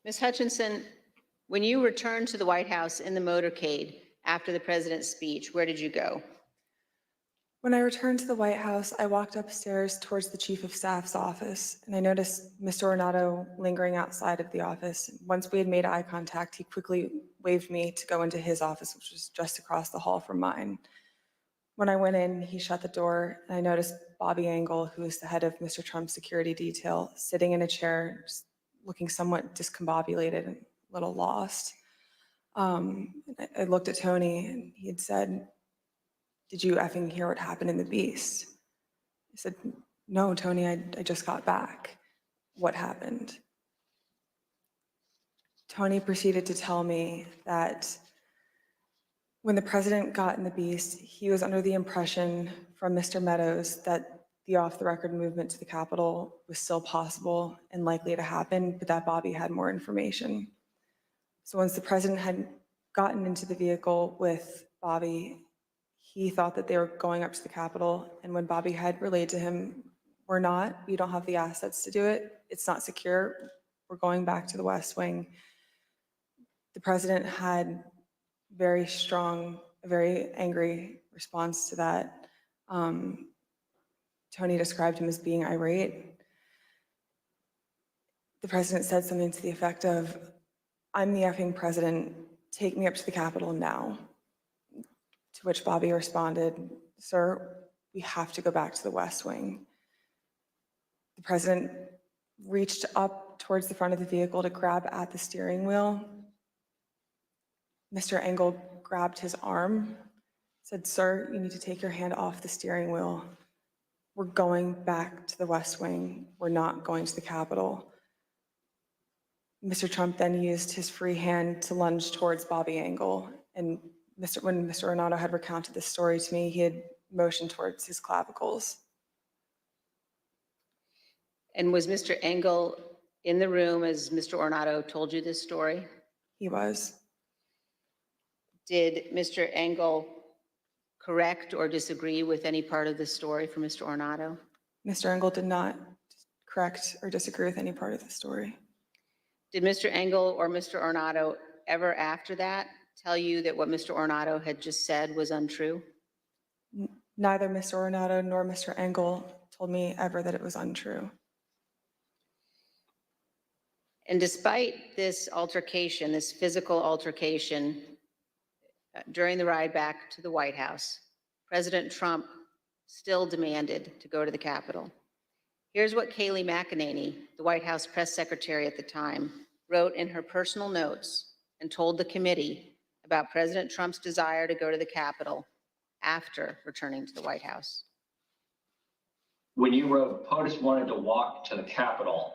Ms. Hutchinson, when you returned to the White House in the motorcade after the president's speech, where did you go? When I returned to the White House, I walked upstairs towards the Chief of Staff's office, and I noticed Mr. Ornato lingering outside of the office. Once we had made eye contact, he quickly waved me to go into his office, which was just across the hall from mine. When I went in, he shut the door, and I noticed Bobby Engel, who is the head of Mr. Trump's security detail, sitting in a chair, just looking somewhat discombobulated and a little lost. I looked at Tony, and he had said, "Did you effing hear what happened in the Beast?" I said, "No, Tony, I just got back. What happened?" Tony proceeded to tell me that when the president got in the Beast, he was under the impression from Mr. Meadows that the off-the-record movement to the Capitol was still possible and likely to happen, but that Bobby had more information. So once the president had gotten into the vehicle with Bobby, He thought that they were going up to the Capitol, and when Bobby had relayed to him, we're not, we don't have the assets to do it, it's not secure, we're going back to the West Wing. The president had very strong, a very angry response to that. Tony described him as being irate. The president said something to the effect of, "I'm the effing president, take me up to the Capitol now." To which Bobby responded, "Sir, we have to go back to the West Wing." The president reached up towards the front of the vehicle to grab at the steering wheel. Mr. Engel grabbed his arm, said, "Sir, you need to take your hand off the steering wheel. We're going back to the West Wing. We're not going to the Capitol." Mr. Trump then used his free hand to lunge towards Bobby Engel. And when Mr. Ornato had recounted this story to me, he had motioned towards his clavicles. And was Mr. Engel in the room as Mr. Ornato told you this story? He was. Did Mr. Engel correct or disagree with any part of the story from Mr. Ornato? Mr. Engel did not correct or disagree with any part of the story. Did Mr. Engel or Mr. Ornato ever after that tell you that what Mr. Ornato had just said was untrue? Neither Mr. Ornato nor Mr. Engel told me ever that it was untrue. And despite this altercation, this physical altercation during the ride back to the White House, President Trump still demanded to go to the Capitol. Here's what Kayleigh McEnany, the White House press secretary at the time, wrote in her personal notes and told the committee about President Trump's desire to go to the Capitol after returning to the White House. When you wrote POTUS wanted to walk to the Capitol,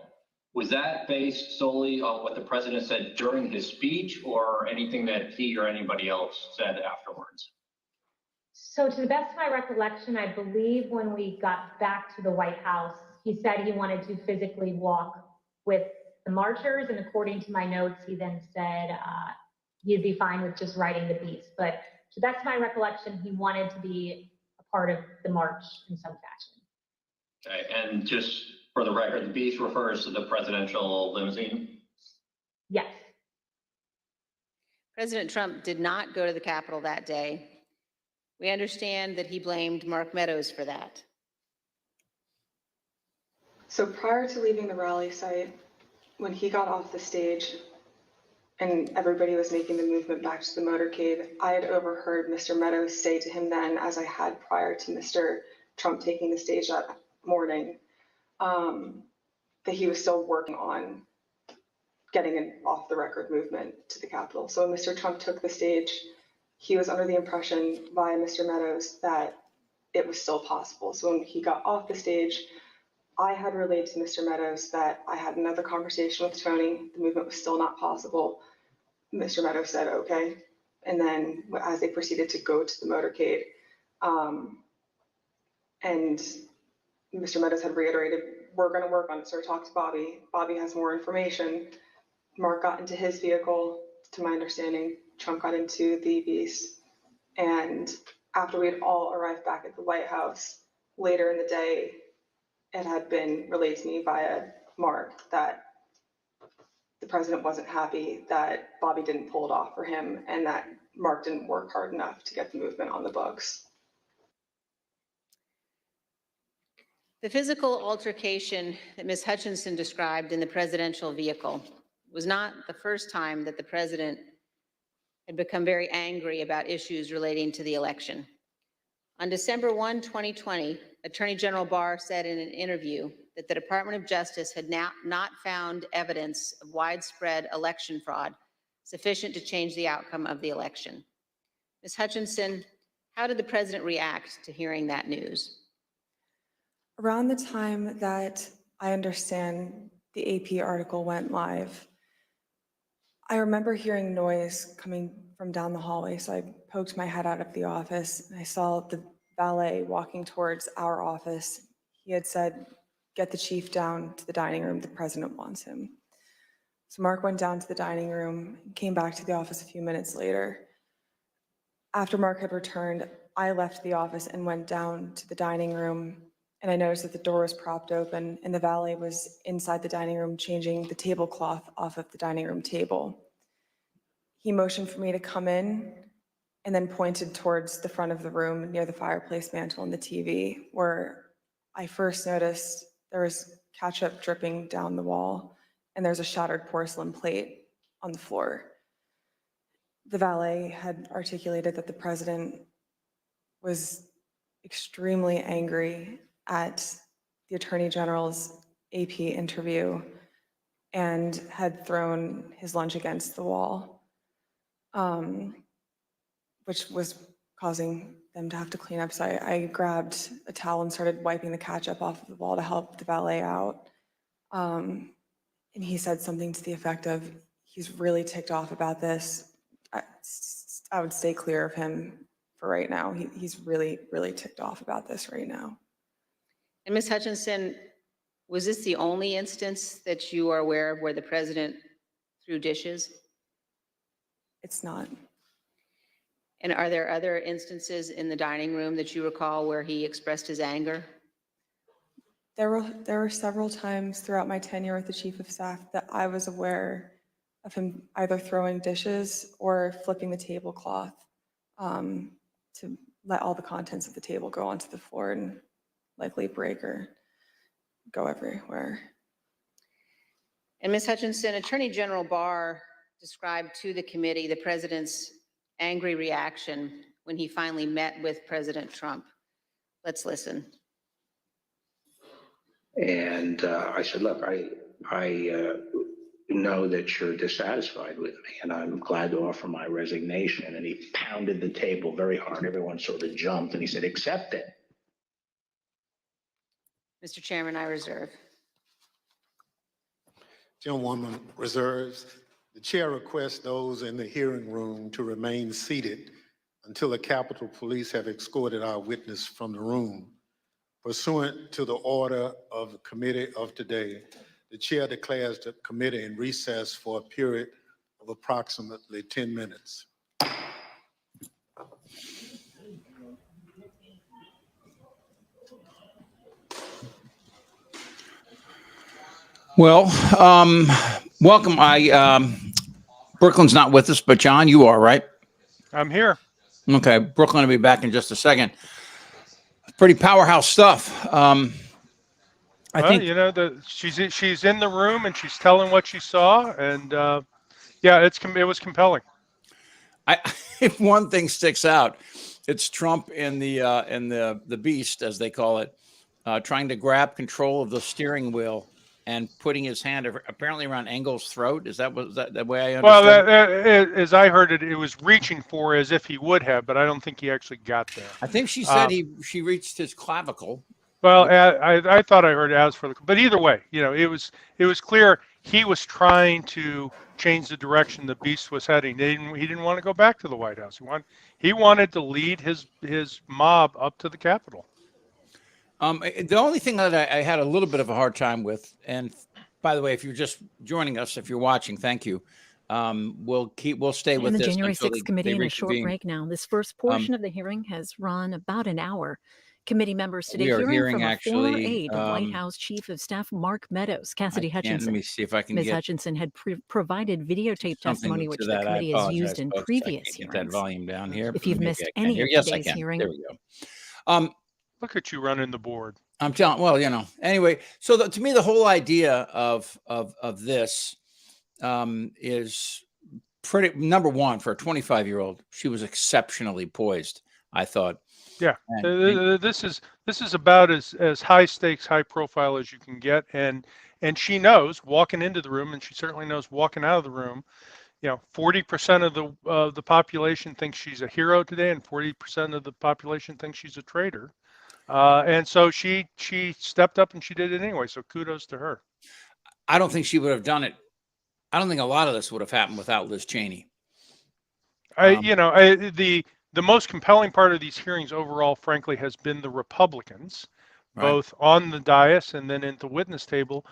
was that based solely on what the president said during his speech or anything that he or anybody else said afterwards? So to the best of my recollection, I believe when we got back to the White House, he said he wanted to physically walk with the marchers. And according to my notes, he then said he'd be fine with just riding the beast. But to the best of my recollection, he wanted to be a part of the march in some fashion. Okay, and just for the record, the beast refers to the presidential limousine? Yes. President Trump did not go to the Capitol that day. We understand that he blamed Mark Meadows for that. So prior to leaving the rally site, when he got off the stage and everybody was making the movement back to the motorcade, I had overheard Mr. Meadows say to him then, as I had prior to Mr. Trump taking the stage that morning, that he was still working on getting an off-the-record movement to the Capitol. So when Mr. Trump took the stage, he was under the impression by Mr. Meadows that it was still possible. So when he got off the stage, I had relayed to Mr. Meadows that I had another conversation with Tony. The movement was still not possible. Mr. Meadows said, okay. And then as they proceeded to go to the motorcade, and Mr. Meadows had reiterated, we're going to work on it, sir. Talk to Bobby. Bobby has more information. Mark got into his vehicle, to my understanding. Trump got into the Beast. And after we had all arrived back at the White House, later in the day, it had been relayed to me via Mark that the president wasn't happy that Bobby didn't pull it off for him and that Mark didn't work hard enough to get the movement on the books. The physical altercation that Ms. Hutchinson described in the presidential vehicle was not the first time that the president had become very angry about issues relating to the election. On December 1, 2020, Attorney General Barr said in an interview that the Department of Justice had not found evidence of widespread election fraud sufficient to change the outcome of the election. Ms. Hutchinson, how did the president react to hearing that news? Around the time that I understand the AP article went live, I remember hearing noise coming from down the hallway, so I poked my head out of the office and I saw the valet walking towards our office. He had said, get the chief down to the dining room, the president wants him. So Mark went down to the dining room, came back to the office a few minutes later. After Mark had returned, I left the office and went down to the dining room, and I noticed that the door was propped open and the valet was inside the dining room changing the tablecloth off of the dining room table. He motioned for me to come in and then pointed towards the front of the room near the fireplace mantle and the TV, where I first noticed there was ketchup dripping down the wall and there's a shattered porcelain plate on the floor. The valet had articulated that the president was extremely angry at the Attorney General's AP interview and had thrown his lunch against the wall, which was causing them to have to clean up. So I grabbed a towel and started wiping the ketchup off of the wall to help the valet out. And he said something to the effect of, he's really ticked off about this. I would stay clear of him for right now. He's really, really ticked off about this right now. And Ms. Hutchinson, was this the only instance that you are aware of where the president threw dishes? It's not. And are there other instances in the dining room that you recall where he expressed his anger? There were several times throughout my tenure with the Chief of Staff that I was aware of him either throwing dishes or flipping the tablecloth to let all the contents of the table go onto the floor and likely break or go everywhere. And Ms. Hutchinson, Attorney General Barr described to the committee the president's angry reaction when he finally met with President Trump. Let's listen. And I said, look, I know that you're dissatisfied with me, and I'm glad to offer my resignation. And he pounded the table very hard. Everyone sort of jumped, and he said, accept it. Mr. Chairman, I reserve. Gentlewoman reserves. The chair requests those in the hearing room to remain seated until the Capitol Police have escorted our witness from the room. Pursuant to the order of the committee of today, the chair declares the committee in recess for a period of approximately 10 minutes. Well, welcome. Brooklyn's not with us, but John, you are, right? I'm here. Okay, Brooklyn will be back in just a second. Pretty powerhouse stuff. I think, you know, she's in the room and she's telling what she saw, and yeah, it was compelling. If one thing sticks out, it's Trump in the beast, as they call it, trying to grab control of the steering wheel and putting his hand apparently around Engel's throat. Was that the way I understood? Well, as I heard it, it was reaching for as if he would have, but I don't think he actually got there. I think she said she reached his clavicle. Well, I thought I heard as for the, but either way, you know, it was clear he was trying to change the direction the beast was heading. He didn't want to go back to the White House. He wanted to lead his mob up to the Capitol. The only thing that I had a little bit of a hard time with, and by the way, if you're just joining us, if you're watching, thank you. We'll stay with the this January until 6th committee in a short reconvene. break now. This first portion of the hearing has run about an hour. Committee members today We are hearing from actually, a former aide of White House Chief of Staff Mark Meadows. Cassidy Hutchinson. Let me see if I can Ms. get Hutchinson had provided videotaped testimony, which the committee has used in previous Get that hearings. volume down here. If you've Maybe missed I can any hear. of Yes, I today's can. hearing, There we go. Look at you running the board. I'm telling. Well, you know. Anyway, so to me, the whole idea of this is pretty. Number one, for a 25-year-old, she was exceptionally poised, I thought. Yeah, this is about as high stakes, high profile as you can get, and she knows walking into the room, and she certainly knows walking out of the room. You know, 40% of the population thinks she's a hero today, and 40% of the population thinks she's a traitor. And so she stepped up and she did it anyway. So kudos to her. I don't think she would have done it. I don't think a lot of this would have happened without Liz Cheney. The most compelling part of these hearings overall, frankly, has been the Republicans, both on the dais and then at the witness table,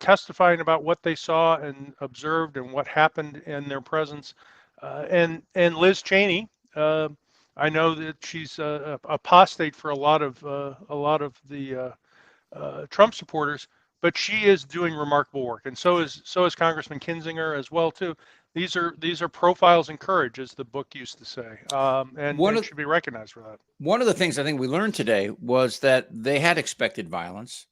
testifying about what they saw and observed and what happened in their presence. And Liz Cheney I know that she's apostate for a lot of the Trump supporters, but she is doing remarkable work, and so is Congressman Kinzinger as well too. These are profiles in courage, as the book used to say, and should be recognized for that. One of the things I think we learned today was that they had expected violence,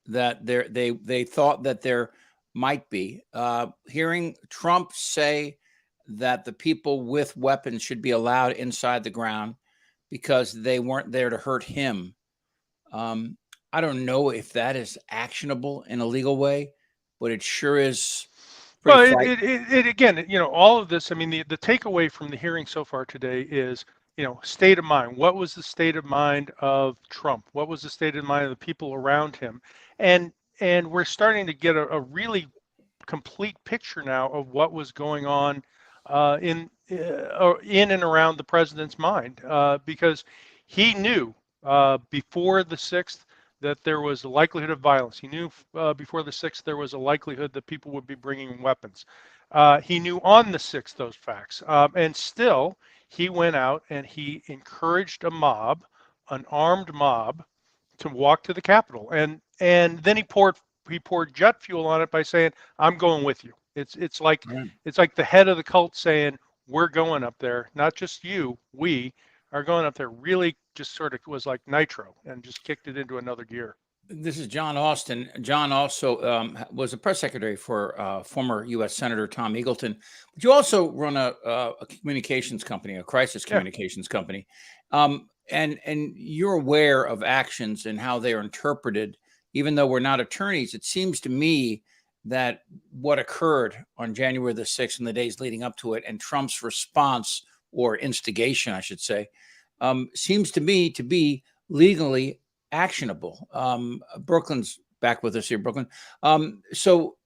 that they thought that there might be. Hearing Trump say that the people with weapons should be allowed inside the ground because they weren't there to hurt him. I don't know if that is actionable in a legal way, but it sure is. Well, it again, all of this, I mean, the takeaway from the hearing so far today is, state of mind. What was the state of mind of Trump? What was the state of mind of the people around him? And we're starting to get a really complete picture now of what was going on in and around the president's mind, because he knew before the 6th that there was a likelihood of violence. He knew before the 6th there was a likelihood that people would be bringing weapons. He knew on the 6th those facts, and still he went out and he encouraged a mob, an armed mob, to walk to the Capitol, and then he poured jet fuel on it by saying, "I'm going with you." It's like the head of the cult saying, "We're going up there, not just you, we are going up there." Really just sort of was like nitro and just kicked it into another gear. This is John Austin. John also was a press secretary for former U.S. Senator Tom Eagleton. But you also run a communications company, a crisis communications company. And you're aware of actions and how they are interpreted. Even though we're not attorneys, it seems to me that what occurred on January the 6th and the days leading up to it, and Trump's response, or instigation, I should say, seems to me to be legally actionable. Brooklyn's back with us here, Brooklyn. So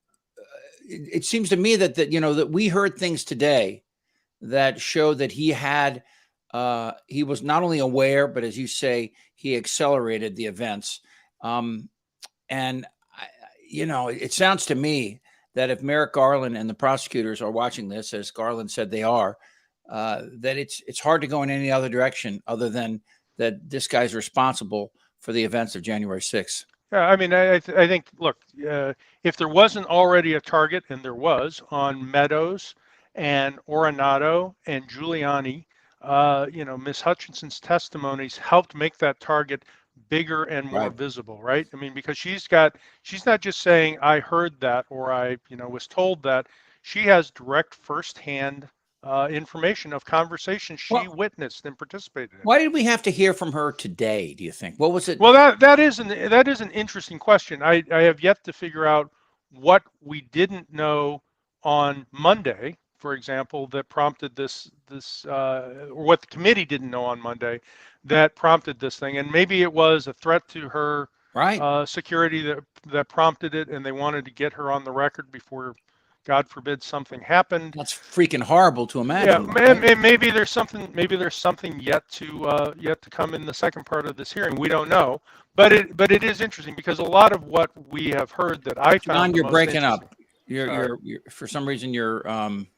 it seems to me that that we heard things today that show that he was not only aware, but as you say, he accelerated the events. And it sounds to me that if Merrick Garland and the prosecutors are watching this, as Garland said they are, that it's hard to go in any other direction other than that this guy's responsible for the events of January 6th. Yeah, I mean, I think, look, if there wasn't already a target, and there was on Meadows and Oronato and Giuliani, Ms. Hutchinson's testimonies helped make that target bigger and more visible, right? I mean, because she's not just saying, "I heard that," or "I, was told that." She has direct firsthand information of conversations she witnessed and participated in. Why did we have to hear from her today, do you think? What was it? Well, that is an interesting question. I have yet to figure out what we didn't know on Monday, for example, that prompted this or what the committee didn't know on Monday that prompted this thing. And maybe it was a threat to her security that prompted it, and they wanted to get her on the record before, God forbid, something happened. That's freaking horrible to imagine. Yeah, and maybe there's something yet to come in the second part of this hearing. We don't know, but it is interesting because a lot of what we have heard that I found. John, you're breaking up. You're for some reason your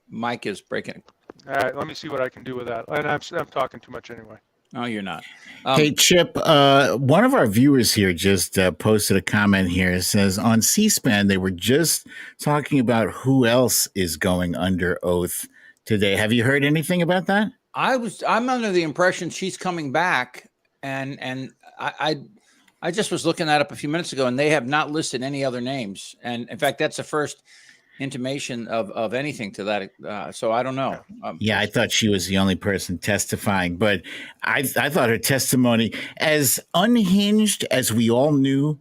mic is breaking. All right, let me see what I can do with that. And I'm talking too much anyway. No, you're not. Hey, Chip, one of our viewers here just posted a comment here. It says, on C-SPAN, they were just talking about who else is going under oath today. Have you heard anything about that? I'm under the impression she's coming back, and I just was looking that up a few minutes ago, and they have not listed any other names. And in fact, that's the first intimation of anything to that. So I don't know. Yeah, I thought she was the only person testifying, but I thought her testimony, as unhinged as we all knew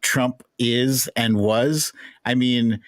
Trump is and was, I mean,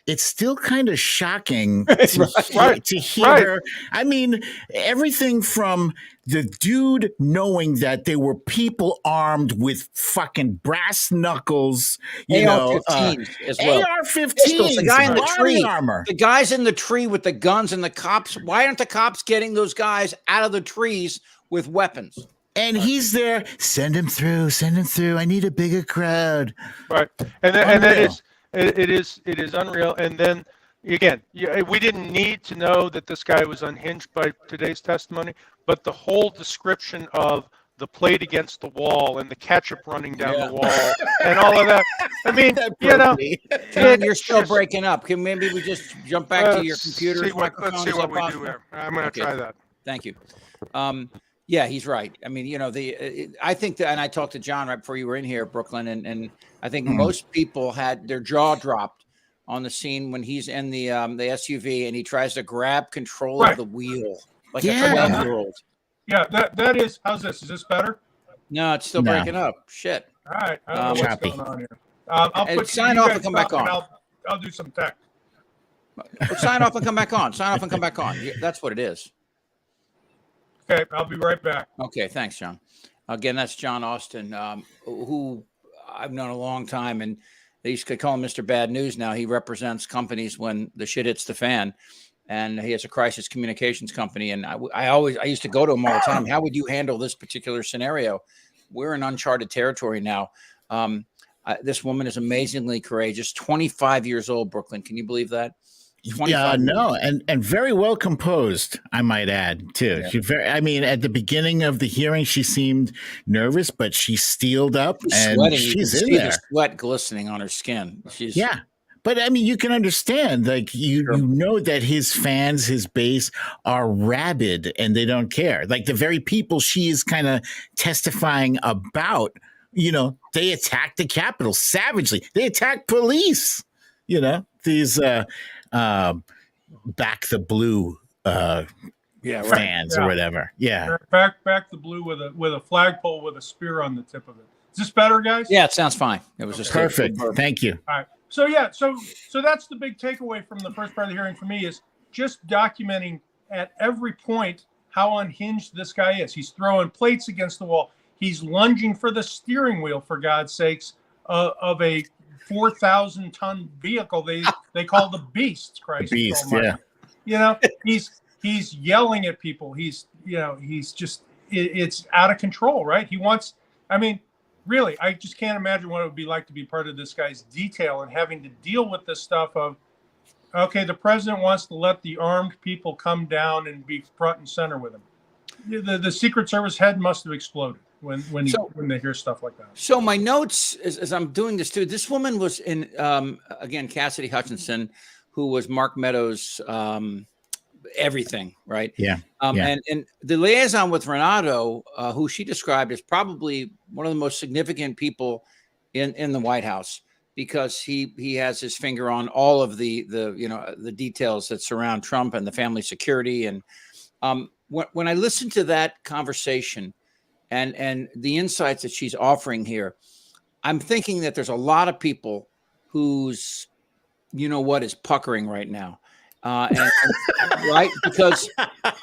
it's still kind of shocking to hear her. I mean, everything from the dude knowing that there were people armed with fucking brass knuckles, AR-15s as well. AR-15s, the guy in the body tree, armor. the guys in the tree with the guns, and the cops. Why aren't the cops getting those guys out of the trees with weapons? And he's there. Send him through. Send him through. I need a bigger crowd. Right, and that is. It is unreal. And then again, we didn't need to know that this guy was unhinged by today's testimony, but the whole description of the plate against the wall and the ketchup running down the wall and all of that. I mean, you know, John, you're still breaking up. Can maybe we just jump back to your computer? Let's see what we do here. I'm going to try that. Thank you. Yeah, he's right. I mean, you know, I think that, and I talked to John right before you were in here, Brooklyn, and I think most people had their jaw dropped on the scene when he's in the SUV and he tries to grab control of the wheel like a 12-year-old. Yeah, that is. How's this? Is this better? No, it's still breaking up. Shit. All right. I don't know what's going on here. I'll put sign off and come back on. I'll do some tech. Sign off and come back on. Sign off and come back on. That's what it is. Okay, I'll be right back. Okay, thanks, John. Again, that's John Austin, who I've known a long time, and they used to call him Mr. Bad News. Now he represents companies when the shit hits the fan. And he has a crisis communications company. And I used to go to him all the time. How would you handle this particular scenario? We're in uncharted territory now. This woman is amazingly courageous. 25 years old, Brooklyn. Can you believe that? Yeah, no, and very well composed, I might add, too. Yeah. I mean, at the beginning of the hearing, she seemed nervous, but she steeled up and sweating. She's you can in see there. The sweat glistening on her skin. Yeah. But I mean, you can understand, like, you know that his fans, his base are rabid and they don't care. Like the very people she is kind of testifying about, you know, they attacked the Capitol savagely. They attacked police, you know, these back the blue fans or whatever. Yeah. Back the blue with a flagpole with a spear on the tip of it. Is this better, guys? Yeah, it sounds fine. It was just perfect. Thank you. All right. So yeah, so that's the big takeaway from the first part of the hearing for me is just documenting at every point how unhinged this guy is. He's throwing plates against the wall. He's lunging for the steering wheel, for God's sakes, of a 4,000-ton vehicle they call the Beast. Christ, the Beast, yeah. You know, he's yelling at people. He's just it's out of control, right? He wants. I mean. Really, I just can't imagine what it would be like to be part of this guy's detail and having to deal with this stuff of, okay, the president wants to let the armed people come down and be front and center with him. The Secret Service head must have exploded when they hear stuff like that. So my notes, as I'm doing this too, this woman was in, again, Cassidy Hutchinson, who was Mark Meadows' everything, right? Yeah. And the liaison with Renato, who she described as probably one of the most significant people in the White House, because he has his finger on all of the details that surround Trump and the family security. And when I listen to that conversation and the insights that she's offering here, I'm thinking that there's a lot of people whose, is puckering right now. Right, because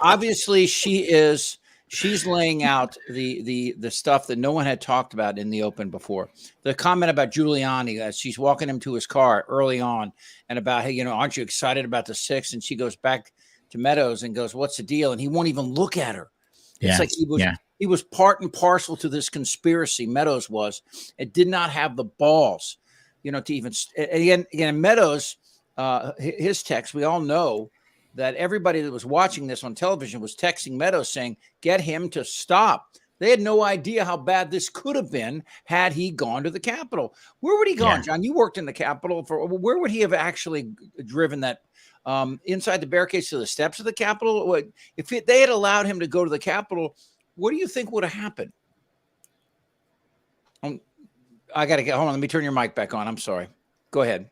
obviously she's laying out the stuff that no one had talked about in the open before. The comment about Giuliani as she's walking him to his car early on, and about, hey, aren't you excited about the 6th? And she goes back to Meadows and goes, "What's the deal?" And he won't even look at her. It's like he was part and parcel to this conspiracy. Meadows was. It did not have the balls, to even again Meadows. His text, we all know that everybody that was watching this on television was texting Meadows saying, get him to stop. They had no idea how bad this could have been had he gone to the Capitol. Where would he gone, John? You worked in the Capitol. Where would he have actually driven that inside the barricades to the steps of the Capitol? If they had allowed him to go to the Capitol, what do you think would have happened? I got to hold on. Let me turn your mic back on. I'm sorry. Go ahead.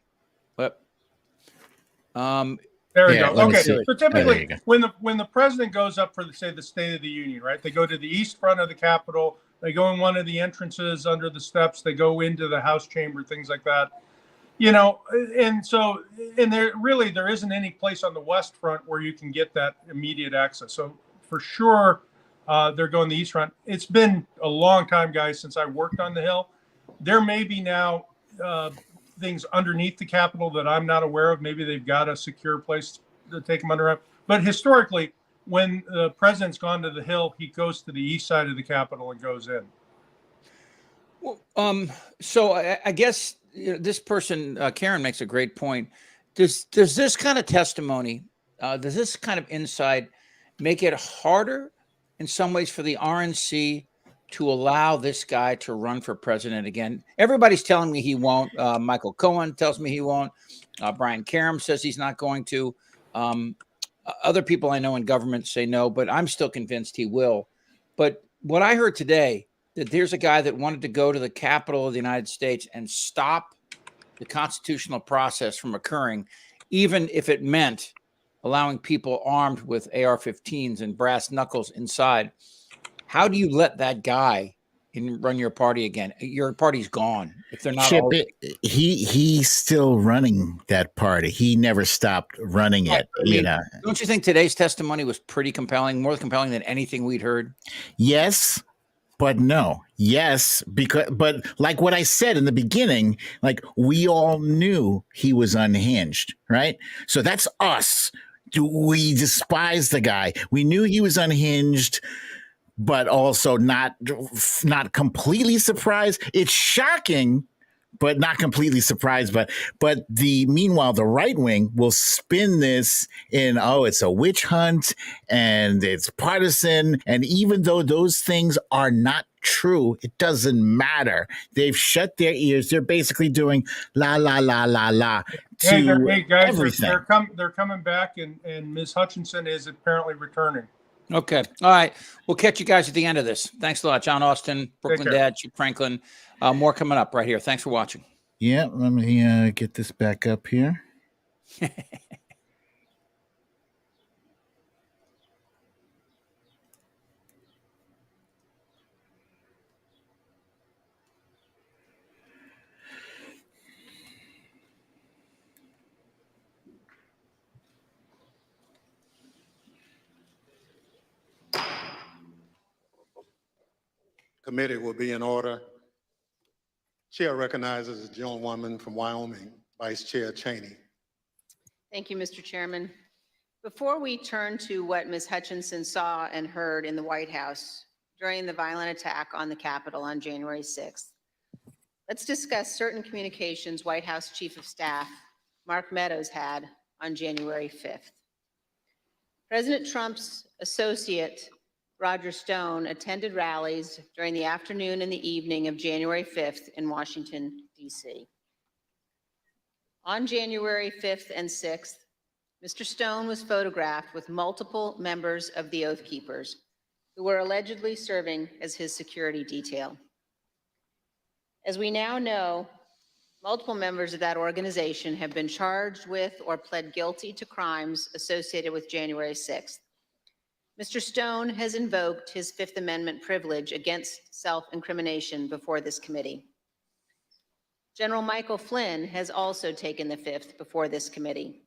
There we go. Okay, so typically when the president goes up for the State of the Union, right? They go to the east front of the Capitol. They go in one of the entrances under the steps. They go into the House chamber, things like that. And there isn't any place on the west front where you can get that immediate access. So for sure, they're going the east front. It's been a long time, guys, since I worked on the Hill. There may be now things underneath the Capitol that I'm not aware of. Maybe they've got a secure place to take them under. But historically, when the president's gone to the Hill, he goes to the east side of the Capitol and goes in. Well, so I guess this person, Karen, makes a great point. Does this kind of testimony, does this kind of insight make it harder in some ways for the RNC to allow this guy to run for president again? Everybody's telling me he won't. Michael Cohen tells me he won't. Brian Karem says he's not going to. Other people I know in government say no, but I'm still convinced he will. But what I heard today, that there's a guy that wanted to go to the Capitol of the United States and stop the constitutional process from occurring, even if it meant allowing people armed with AR-15s and brass knuckles inside. How do you let that guy run your party again? Your party's gone if they're not. Chip, he's still running that party. He never stopped running it. I mean, don't you think today's testimony was pretty compelling, more compelling than anything we'd heard? Yes, but no. Yes, but like what I said in the beginning, like we all knew he was unhinged, right? So that's us. We despise the guy. We knew he was unhinged, but also not completely surprised. It's shocking, but not completely surprised. But meanwhile, the right wing will spin this in, oh, it's a witch hunt and it's partisan. And even though those things are not true, it doesn't matter. They've shut their ears. They're basically doing la la la la la to hey guys, everything. They're coming back, and Ms. Hutchinson is apparently returning. Okay. All right. We'll catch you guys at the end of this. Thanks a lot. John Austin, Brooklyn Dad, Chip Franklin. More coming up right here. Thanks for watching. Yeah, let me get this back up here. Committee will be in order. Chair recognizes the gentlewoman from Wyoming, Vice Chair Cheney. Thank you, Mr. Chairman. Before we turn to what Ms. Hutchinson saw and heard in the White House during the violent attack on the Capitol on January 6th, let's discuss certain communications White House Chief of Staff Mark Meadows had on January 5th. President Trump's associate, Roger Stone, attended rallies during the afternoon and the evening of January 5th in Washington, D.C. On January 5th and 6th, Mr. Stone was photographed with multiple members of the Oath Keepers who were allegedly serving as his security detail. As we now know, multiple members of that organization have been charged with or pled guilty to crimes associated with January 6th. Mr. Stone has invoked his Fifth Amendment privilege against self-incrimination before this committee. General Michael Flynn has also taken the fifth before this committee.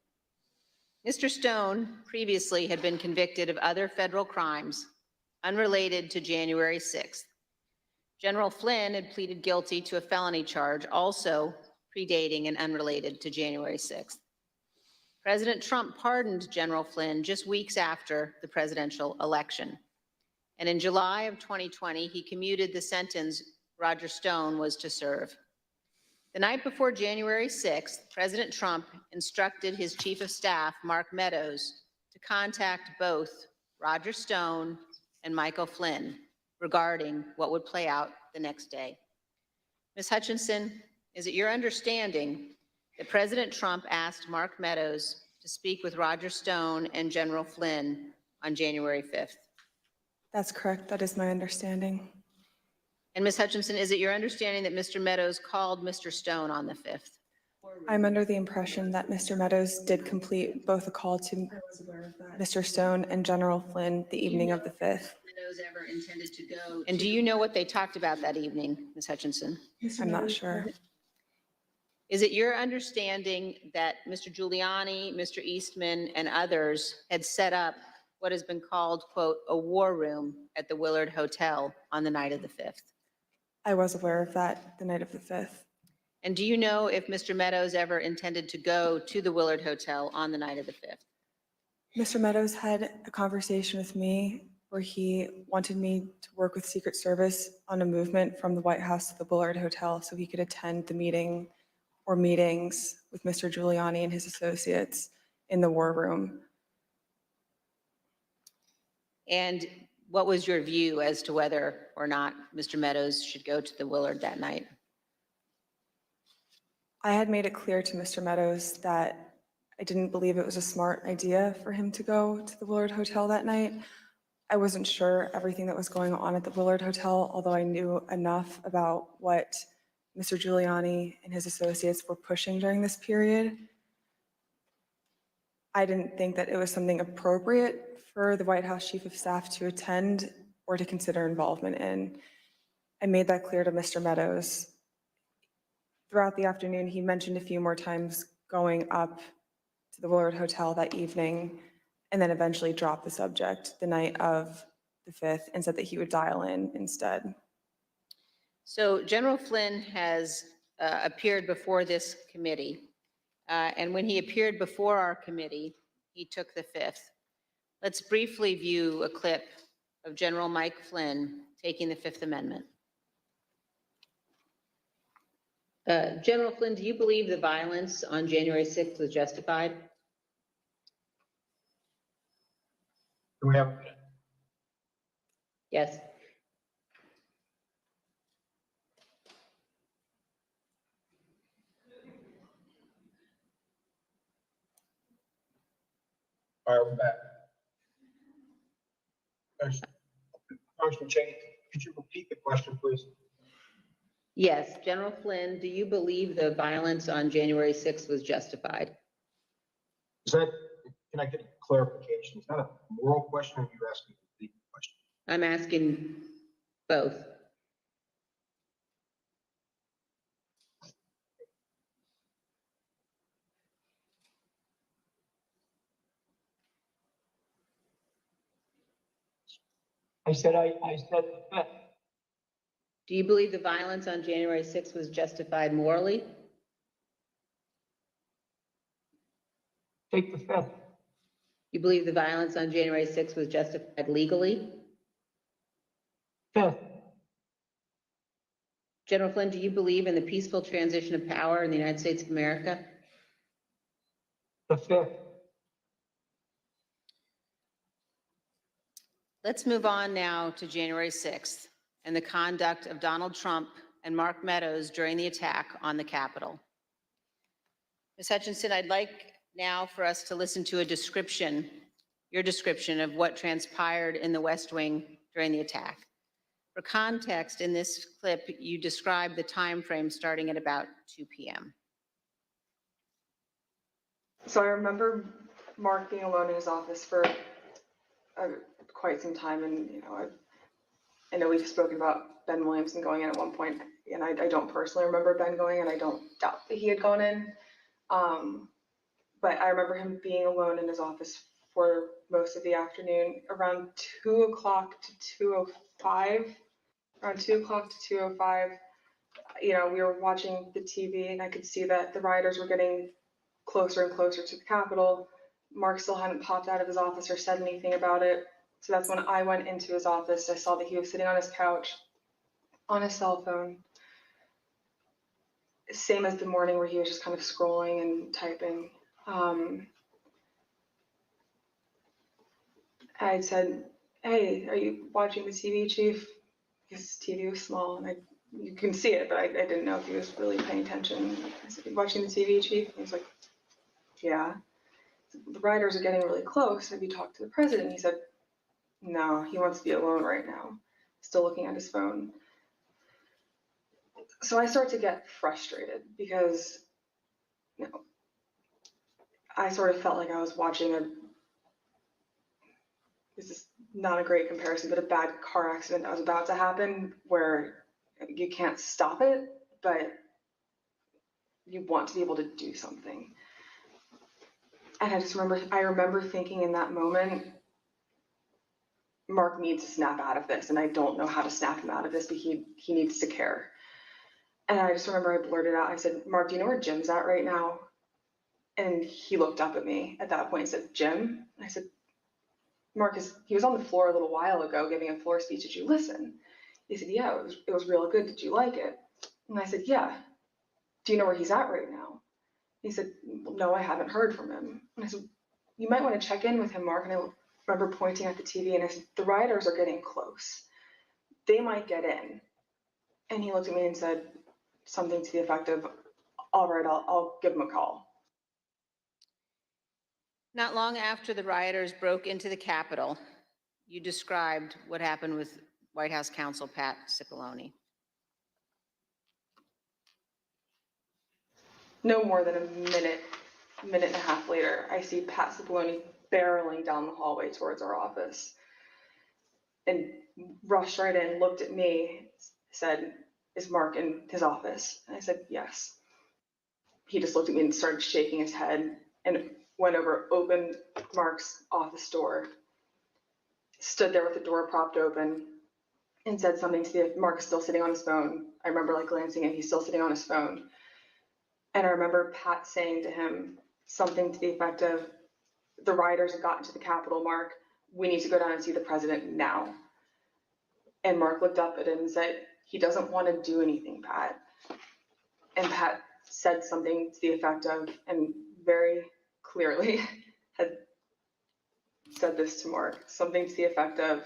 Mr. Stone previously had been convicted of other federal crimes unrelated to January 6th. General Flynn had pleaded guilty to a felony charge also predating and unrelated to January 6th. President Trump pardoned General Flynn just weeks after the presidential election. And in July of 2020, he commuted the sentence Roger Stone was to serve. The night before January 6th, President Trump instructed his Chief of Staff, Mark Meadows, to contact both Roger Stone and Michael Flynn regarding what would play out the next day. Ms. Hutchinson, is it your understanding that President Trump asked Mark Meadows to speak with Roger Stone and General Flynn on January 5th? That's correct. That is my understanding. And Ms. Hutchinson, is it your understanding that Mr. Meadows called Mr. Stone on the 5th? I'm under the impression that Mr. Meadows did complete both a call to Mr. Stone and General Flynn the evening of the 5th. Ever intended to go. And do you know what they talked about that evening, Ms. Hutchinson? I'm not sure. Is it your understanding that Mr. Giuliani, Mr. Eastman, and others had set up what has been called, quote, a war room at the Willard Hotel on the night of the 5th? I was aware of that the night of the 5th. And do you know if Mr. Meadows ever intended to go to the Willard Hotel on the night of the 5th? Mr. Meadows had a conversation with me where he wanted me to work with Secret Service on a movement from the White House to the Willard Hotel so he could attend the meeting or meetings with Mr. Giuliani and his associates in the war room. And what was your view as to whether or not Mr. Meadows should go to the Willard that night? I had made it clear to Mr. Meadows that I didn't believe it was a smart idea for him to go to the Willard Hotel that night. I wasn't sure everything that was going on at the Willard Hotel, although I knew enough about what Mr. Giuliani and his associates were pushing during this period. I didn't think that it was something appropriate for the White House Chief of Staff to attend or to consider involvement in. I made that clear to Mr. Meadows. Throughout the afternoon, he mentioned a few more times going up to the Willard Hotel that evening, and then eventually dropped the subject the night of the 5th and said that he would dial in instead. So General Flynn has appeared before this committee, and when he appeared before our committee, he took the 5th. Let's briefly view a clip of General Mike Flynn taking the 5th Amendment. General Flynn, do you believe the violence on January 6th was justified? Do we have a minute? Yes. All right, we're back. Congressman Cheney, could you repeat the question, please? Yes, General Flynn, do you believe the violence on January 6th was justified? Is that, can I get a clarification? Is that a moral question or are you asking a legal question? I'm asking both. I said the 5th. Do you believe the violence on January 6th was justified morally? Take the 5th. You believe the violence on January 6th was justified legally? 5th. General Flynn, do you believe in the peaceful transition of power in the United States of America? The 5th. Let's move on now to January 6th and the conduct of Donald Trump and Mark Meadows during the attack on the Capitol. Ms. Hutchinson, I'd like now for us to listen to a description, your description of what transpired in the West Wing during the attack. For context, in this clip, you describe the time frame starting at about 2 p.m. So I remember Mark being alone in his office for quite some time, and I know we've spoken about Ben Williamson going in at one point, and I don't personally remember Ben going in. I don't doubt that he had gone in, but I remember him being alone in his office for most of the afternoon. Around 2 o'clock to 2:05, around 2 o'clock to 2:05, we were watching the TV, and I could see that the rioters were getting closer and closer to the Capitol. Mark still hadn't popped out of his office or said anything about it. So that's when I went into his office. I saw that he was sitting on his couch on his cell phone. Same as the morning where he was just kind of scrolling and typing. I said, "Hey, are you watching the TV, Chief?" His TV was small and you can see it, but I didn't know if he was really paying attention. I said, "You watching the TV, Chief?" And he was like, "Yeah." The rioters are getting really close. Have you talked to the president? He said, "No, he wants to be alone right now." Still looking at his phone. So I start to get frustrated because, I sort of felt like I was watching this is not a great comparison, but a bad car accident that was about to happen where you can't stop it, but you want to be able to do something. And I remember thinking in that moment, Mark needs to snap out of this, and I don't know how to snap him out of this, but he needs to care. And I just remember I blurted out, I said, "Mark, do you know where Jim's at right now?" And he looked up at me at that point and said, "Jim?" And I said, "Mark, he was on the floor a little while ago giving a floor speech. Did you listen?" He said, "Yeah, it was real good. Did you like it?" And I said, "Yeah. Do you know where he's at right now?" He said, "No, I haven't heard from him." And I said, "You might want to check in with him, Mark." And I remember pointing at the TV and I said, the rioters are getting close. They might get in. And he looked at me and said something to the effect of, all right, I'll give them a call. Not long after the rioters broke into the Capitol, you described what happened with White House counsel Pat Cipollone. No more than a minute and a half later, I see Pat Cipollone barreling down the hallway towards our office and rushed right in, looked at me, said, is Mark in his office? And I said, yes. He just looked at me and started shaking his head and went over, opened Mark's office door, stood there with the door propped open, and said something to the, Mark is still sitting on his phone. I remember like glancing and he's still sitting on his phone. And I remember Pat saying to him something to the effect of, the rioters have gotten to the Capitol, Mark. We need to go down and see the president now. And Mark looked up at him and said, he doesn't want to do anything, Pat. And Pat said something to the effect of, and very clearly had said this to Mark, something to the effect of,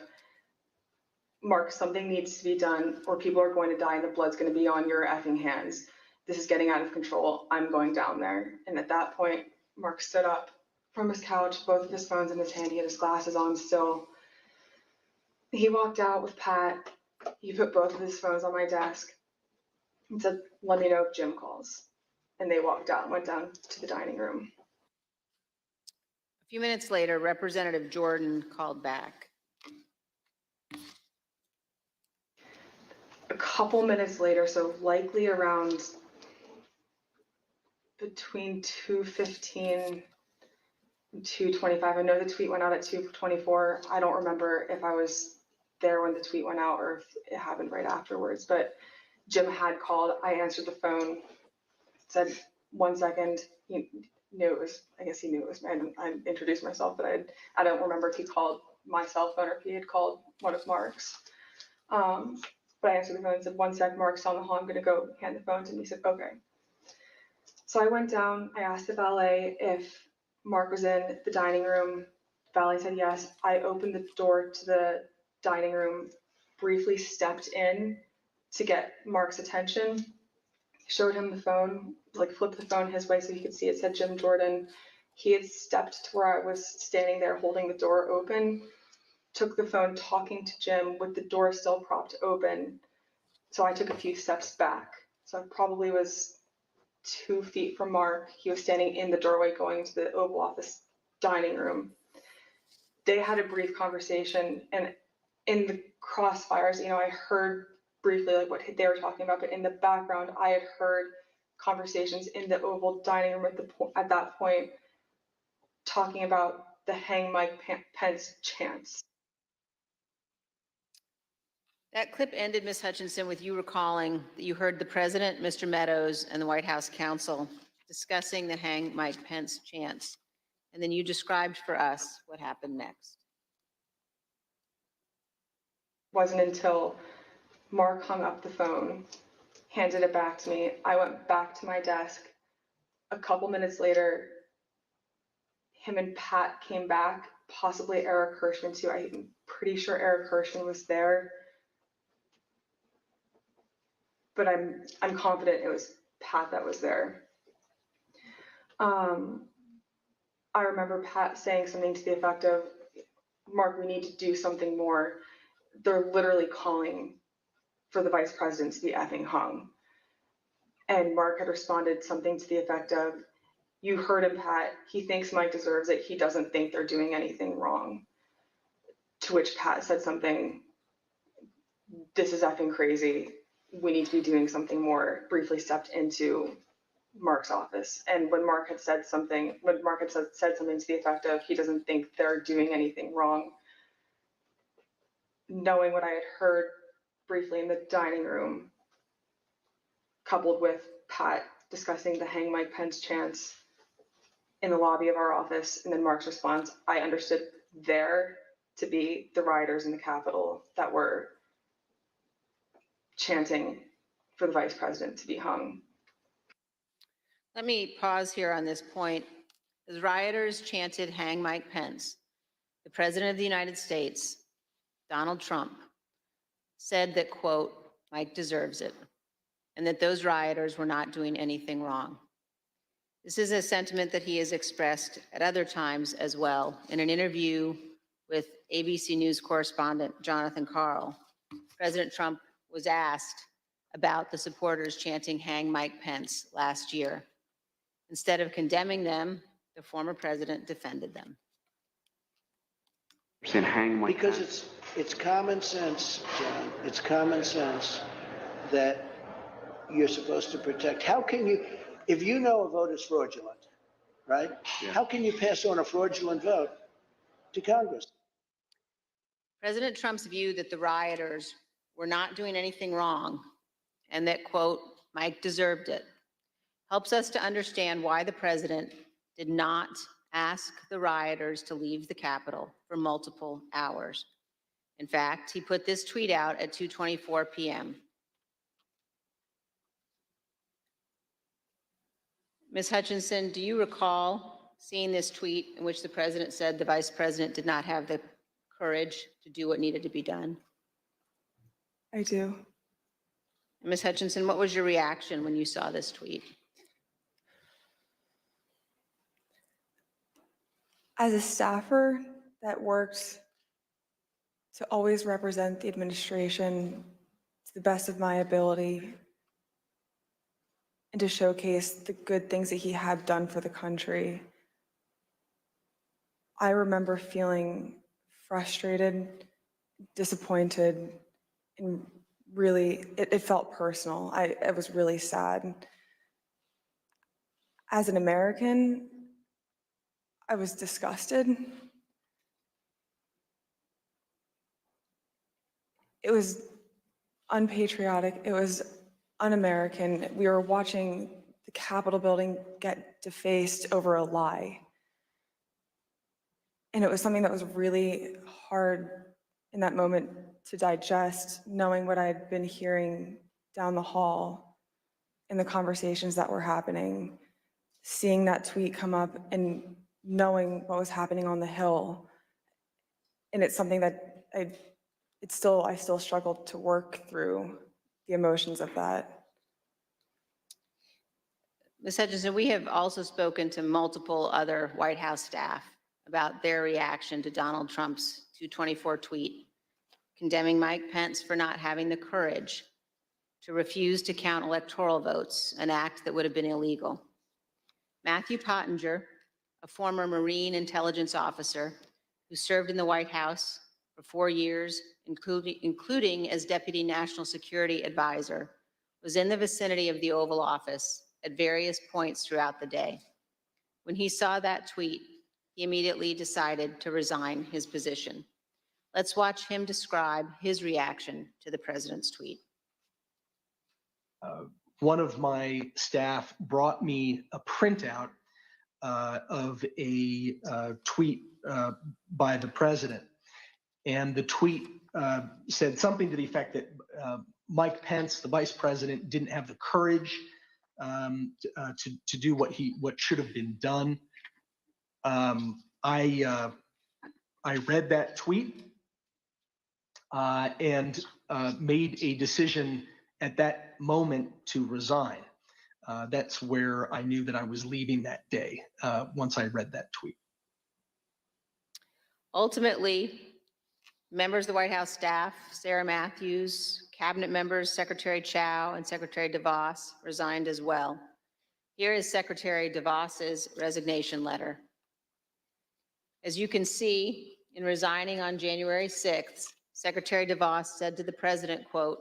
Mark, something needs to be done or people are going to die and the blood's going to be on your effing hands. This is getting out of control. I'm going down there. And at that point, Mark stood up from his couch, both of his phones in his hand. He had his glasses on still. He walked out with Pat. He put both of his phones on my desk and said, let me know if Jim calls. And they walked out and went down to the dining room. A few minutes later, Representative Jordan called back. A couple minutes later, so likely around between 2:15 and 2:25. I know the tweet went out at 2:24. I don't remember if I was there when the tweet went out or if it happened right afterwards, but Jim had called. I answered the phone, said 1 second. He knew it was, I guess he knew it was me. I introduced myself, but I don't remember if he called my cell phone or if he had called one of Mark's. But I answered the phone and said, 1 sec, Mark's on the hall. I'm going to go hand the phone to him. He said, okay. So I went down. I asked the valet if Mark was in the dining room. The valet said yes. I opened the door to the dining room, briefly stepped in to get Mark's attention, showed him the phone, like flipped the phone his way so he could see it said Jim Jordan. He had stepped to where I was standing there holding the door open, took the phone talking to Jim with the door still propped open. So I took a few steps back. So I probably was 2 feet from Mark. He was standing in the doorway going to the Oval Office dining room. They had a brief conversation, and in the crossfires, I heard briefly like what they were talking about, but in the background, I had heard conversations in the Oval dining room at that point talking about the Hang Mike Pence chants. That clip ended, Ms. Hutchinson, with you recalling that you heard the president, Mr. Meadows, and the White House counsel discussing the Hang Mike Pence chants. And then you described for us what happened next. It wasn't until Mark hung up the phone, handed it back to me. I went back to my desk. A couple minutes later, him and Pat came back, possibly Eric Hirschman too. I'm pretty sure Eric Hirschman was there. But I'm confident it was Pat that was there. I remember Pat saying something to the effect of, Mark, we need to do something more. They're literally calling for the vice president to be effing hung. And Mark had responded something to the effect of, you heard him, Pat. He thinks Mike deserves it. He doesn't think they're doing anything wrong. To which Pat said something, this is effing crazy. We need to be doing something more. Briefly stepped into Mark's office. And when Mark had said something to the effect of, he doesn't think they're doing anything wrong, knowing what I had heard briefly in the dining room, coupled with Pat discussing the Hang Mike Pence chants in the lobby of our office, and then Mark's response, I understood there to be the rioters in the Capitol that were chanting for the vice president to be hung. Let me pause here on this point. As rioters chanted Hang Mike Pence, the President of the United States, Donald Trump, said that, quote, Mike deserves it, and that those rioters were not doing anything wrong. This is a sentiment that he has expressed at other times as well. In an interview with ABC News correspondent Jonathan Karl, President Trump was asked about the supporters chanting "Hang Mike Pence" last year. Instead of condemning them, the former president defended them. Because it's common sense, John. It's common sense that you're supposed to protect. How can you, if you know a vote is fraudulent, right? Yeah. How can you pass on a fraudulent vote to Congress? President Trump's view that the rioters were not doing anything wrong and that, quote, Mike deserved it, helps us to understand why the president did not ask the rioters to leave the Capitol for multiple hours. In fact, he put this tweet out at 2:24 p.m. Ms. Hutchinson, do you recall seeing this tweet in which the president said the vice president did not have the courage to do what needed to be done? I do. Ms. Hutchinson, what was your reaction when you saw this tweet? As a staffer that worked to always represent the administration to the best of my ability and to showcase the good things that he had done for the country, I remember feeling frustrated, disappointed, and really, it felt personal. I was really sad. As an American, I was disgusted. It was unpatriotic. It was un-American. We were watching the Capitol building get defaced over a lie. And it was something that was really hard in that moment to digest, knowing what I had been hearing down the hall in the conversations that were happening, seeing that tweet come up and knowing what was happening on the Hill. And it's something that I still struggle to work through the emotions of that. Ms. Hutchinson, we have also spoken to multiple other White House staff about their reaction to Donald Trump's 2:24 tweet, condemning Mike Pence for not having the courage to refuse to count electoral votes, an act that would have been illegal. Matthew Pottinger, a former Marine intelligence officer who served in the White House for 4 years, including as Deputy National Security Advisor, was in the vicinity of the Oval Office at various points throughout the day. When he saw that tweet, he immediately decided to resign his position. Let's watch him describe his reaction to the president's tweet. One of my staff brought me a printout of a tweet by the president. And the tweet said something to the effect that Mike Pence, the vice president, didn't have the courage to do what should have been done. I read that tweet and made a decision at that moment to resign. That's where I knew that I was leaving that day once I read that tweet. Ultimately, members of the White House staff, Sarah Matthews, cabinet members, Secretary Chao and Secretary DeVos resigned as well. Here is Secretary DeVos's resignation letter. As you can see, in resigning on January 6th, Secretary DeVos said to the president, quote,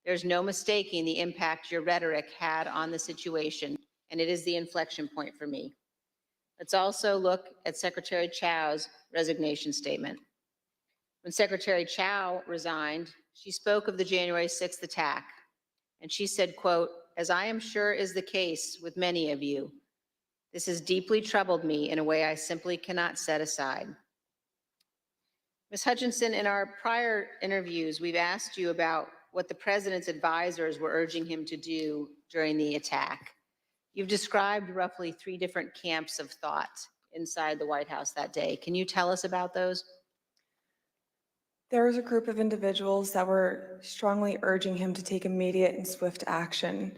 "There's no mistaking the impact your rhetoric had on the situation, and it is the inflection point for me." Let's also look at Secretary Chao's resignation statement. When Secretary Chao resigned, she spoke of the January 6th attack, and she said, quote, "As I am sure is the case with many of you, this has deeply troubled me in a way I simply cannot set aside." Ms. Hutchinson, in our prior interviews, we've asked you about what the president's advisors were urging him to do during the attack. You've described roughly 3 different camps of thought inside the White House that day. Can you tell us about those? There was a group of individuals that were strongly urging him to take immediate and swift action.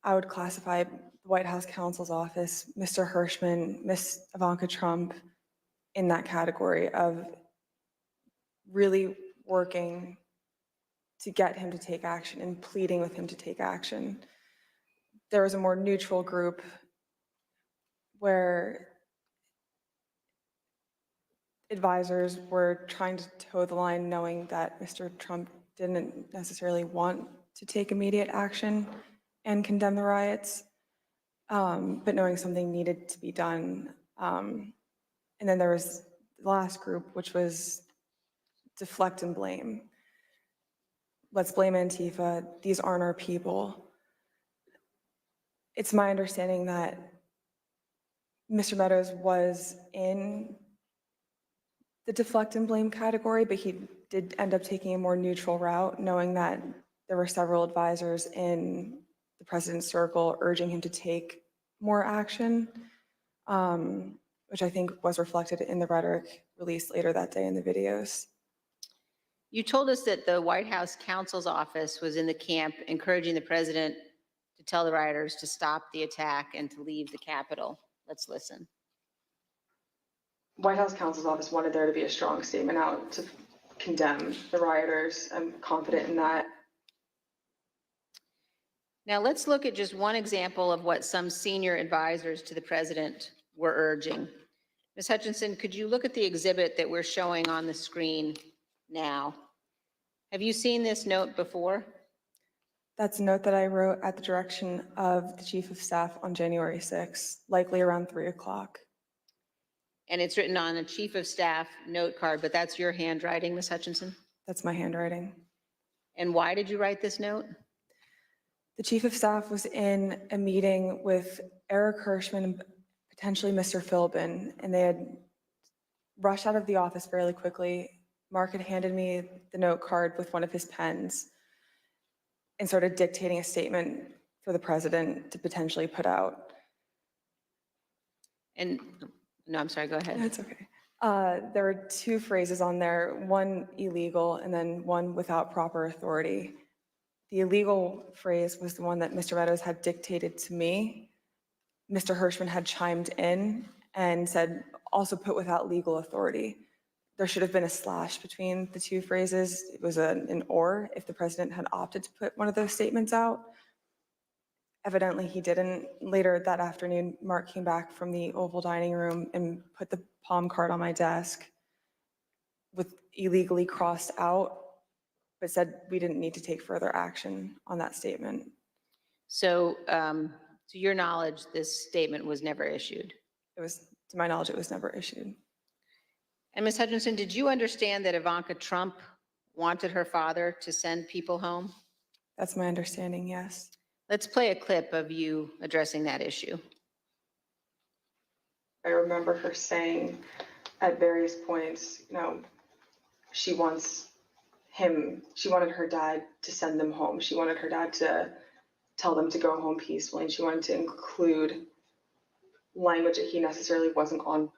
I would classify the White House counsel's office, Mr. Hirschman, Miss Ivanka Trump in that category of really working to get him to take action and pleading with him to take action. There was a more neutral group where advisors were trying to toe the line, knowing that Mr. Trump didn't necessarily want to take immediate action and condemn the riots, but knowing something needed to be done. And then there was the last group, which was deflect and blame. Let's blame Antifa. These aren't our people. It's my understanding that Mr. Meadows was in the deflect and blame category, but he did end up taking a more neutral route, knowing that there were several advisors in the president's circle urging him to take more action, which I think was reflected in the rhetoric released later that day in the videos. You told us that the White House counsel's office was in the camp encouraging the president to tell the rioters to stop the attack and to leave the Capitol. Let's listen. White House counsel's office wanted there to be a strong statement out to condemn the rioters. I'm confident in that. Now let's look at just one example of what some senior advisors to the president were urging. Ms. Hutchinson, could you look at the exhibit that we're showing on the screen now? Have you seen this note before? That's a note that I wrote at the direction of the Chief of Staff on January 6th, likely around 3 o'clock. And it's written on a Chief of Staff note card, but that's your handwriting, Ms. Hutchinson? That's my handwriting. And why did you write this note? The Chief of Staff was in a meeting with Eric Hirschman and potentially Mr. Philbin, and they had rushed out of the office fairly quickly. Mark had handed me the note card with one of his pens and started dictating a statement for the president to potentially put out. And no, I'm sorry, go ahead. That's okay. There were two phrases on there, one illegal and then one without proper authority. The illegal phrase was the one that Mr. Meadows had dictated to me. Mr. Hirschman had chimed in and said, also put without legal authority. There should have been a slash between the two phrases. It was an or if the president had opted to put one of those statements out. Evidently he didn't. Later that afternoon, Mark came back from the Oval Dining Room and put the palm card on my desk with illegally crossed out, but said we didn't need to take further action on that statement. So to your knowledge, this statement was never issued? It was, to my knowledge, it was never issued. And Ms. Hutchinson, did you understand that Ivanka Trump wanted her father to send people home? That's my understanding, yes. Let's play a clip of you addressing that issue. I remember her saying at various points, you know, she wanted her dad to send them home. She wanted her dad to tell them to go home peacefully, and she wanted to include language that he necessarily wasn't on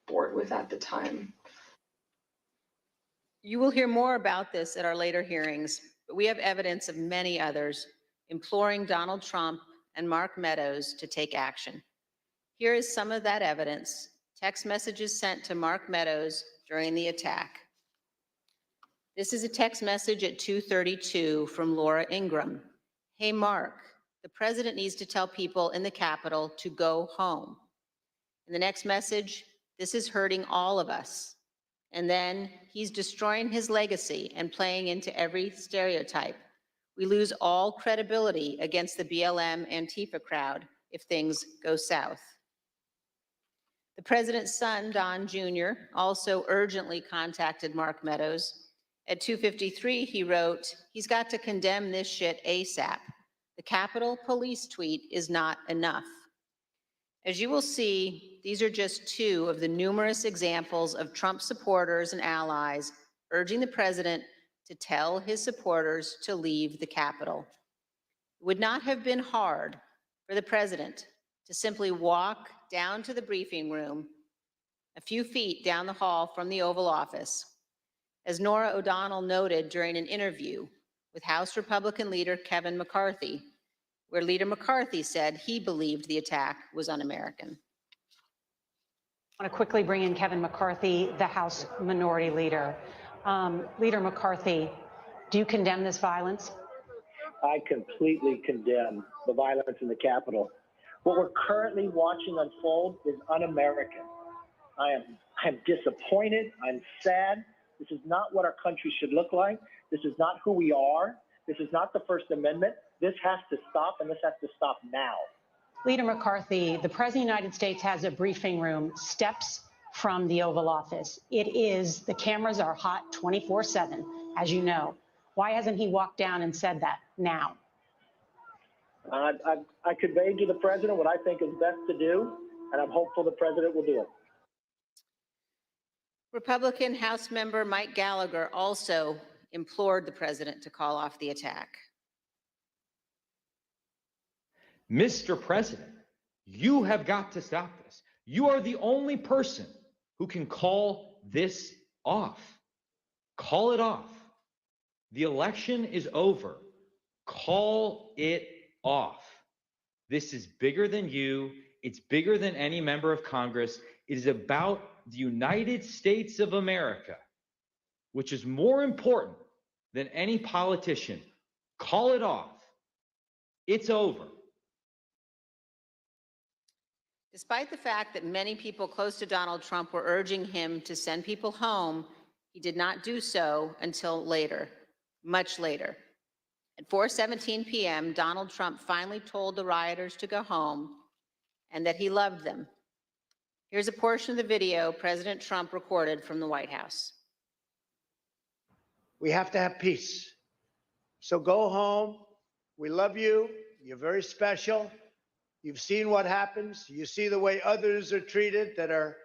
board with at the time. You will hear more about this at our later hearings, but we have evidence of many others imploring Donald Trump and Mark Meadows to take action. Here is some of that evidence, text messages sent to Mark Meadows during the attack. This is a text message at 2:32 from Laura Ingram. Hey, Mark, the president needs to tell people in the Capitol to go home. In the next message, this is hurting all of us. And then he's destroying his legacy and playing into every stereotype. We lose all credibility against the BLM Antifa crowd if things go south. The president's son, Don Jr., also urgently contacted Mark Meadows. At 2:53, he wrote, he's got to condemn this shit ASAP. The Capitol Police tweet is not enough. As you will see, these are just two of the numerous examples of Trump supporters and allies urging the president to tell his supporters to leave the Capitol. It would not have been hard for the president to simply walk down to the briefing room a few feet down the hall from the Oval Office As Nora O'Donnell noted during an interview with House Republican leader Kevin McCarthy, where Leader McCarthy said he believed the attack was un-American. I want to quickly bring in Kevin McCarthy, the House Minority Leader. Leader McCarthy, do you condemn this violence? I completely condemn the violence in the Capitol. What we're currently watching unfold is un-American. I am disappointed. I'm sad. This is not what our country should look like. This is not who we are. This is not the First Amendment. This has to stop, and this has to stop now. Leader McCarthy, the President of the United States has a briefing room steps from the Oval Office. The cameras are hot 24/7, as you know. Why hasn't he walked down and said that now? I conveyed to the President what I think is best to do, and I'm hopeful the President will do it. Republican House member Mike Gallagher also implored the President to call off the attack. Mr. President, you have got to stop this. You are the only person who can call this off. Call it off. The election is over. Call it off. This is bigger than you. It's bigger than any member of Congress. It is about the United States of America, which is more important than any politician. Call it off. It's over. Despite the fact that many people close to Donald Trump were urging him to send people home, he did not do so until later, much later. At 4:17 p.m., Donald Trump finally told the rioters to go home and that he loved them. Here's a portion of the video President Trump recorded from the White House. We have to have peace. So go home. We love you. You're very special. You've seen what happens. You see the way others are treated that are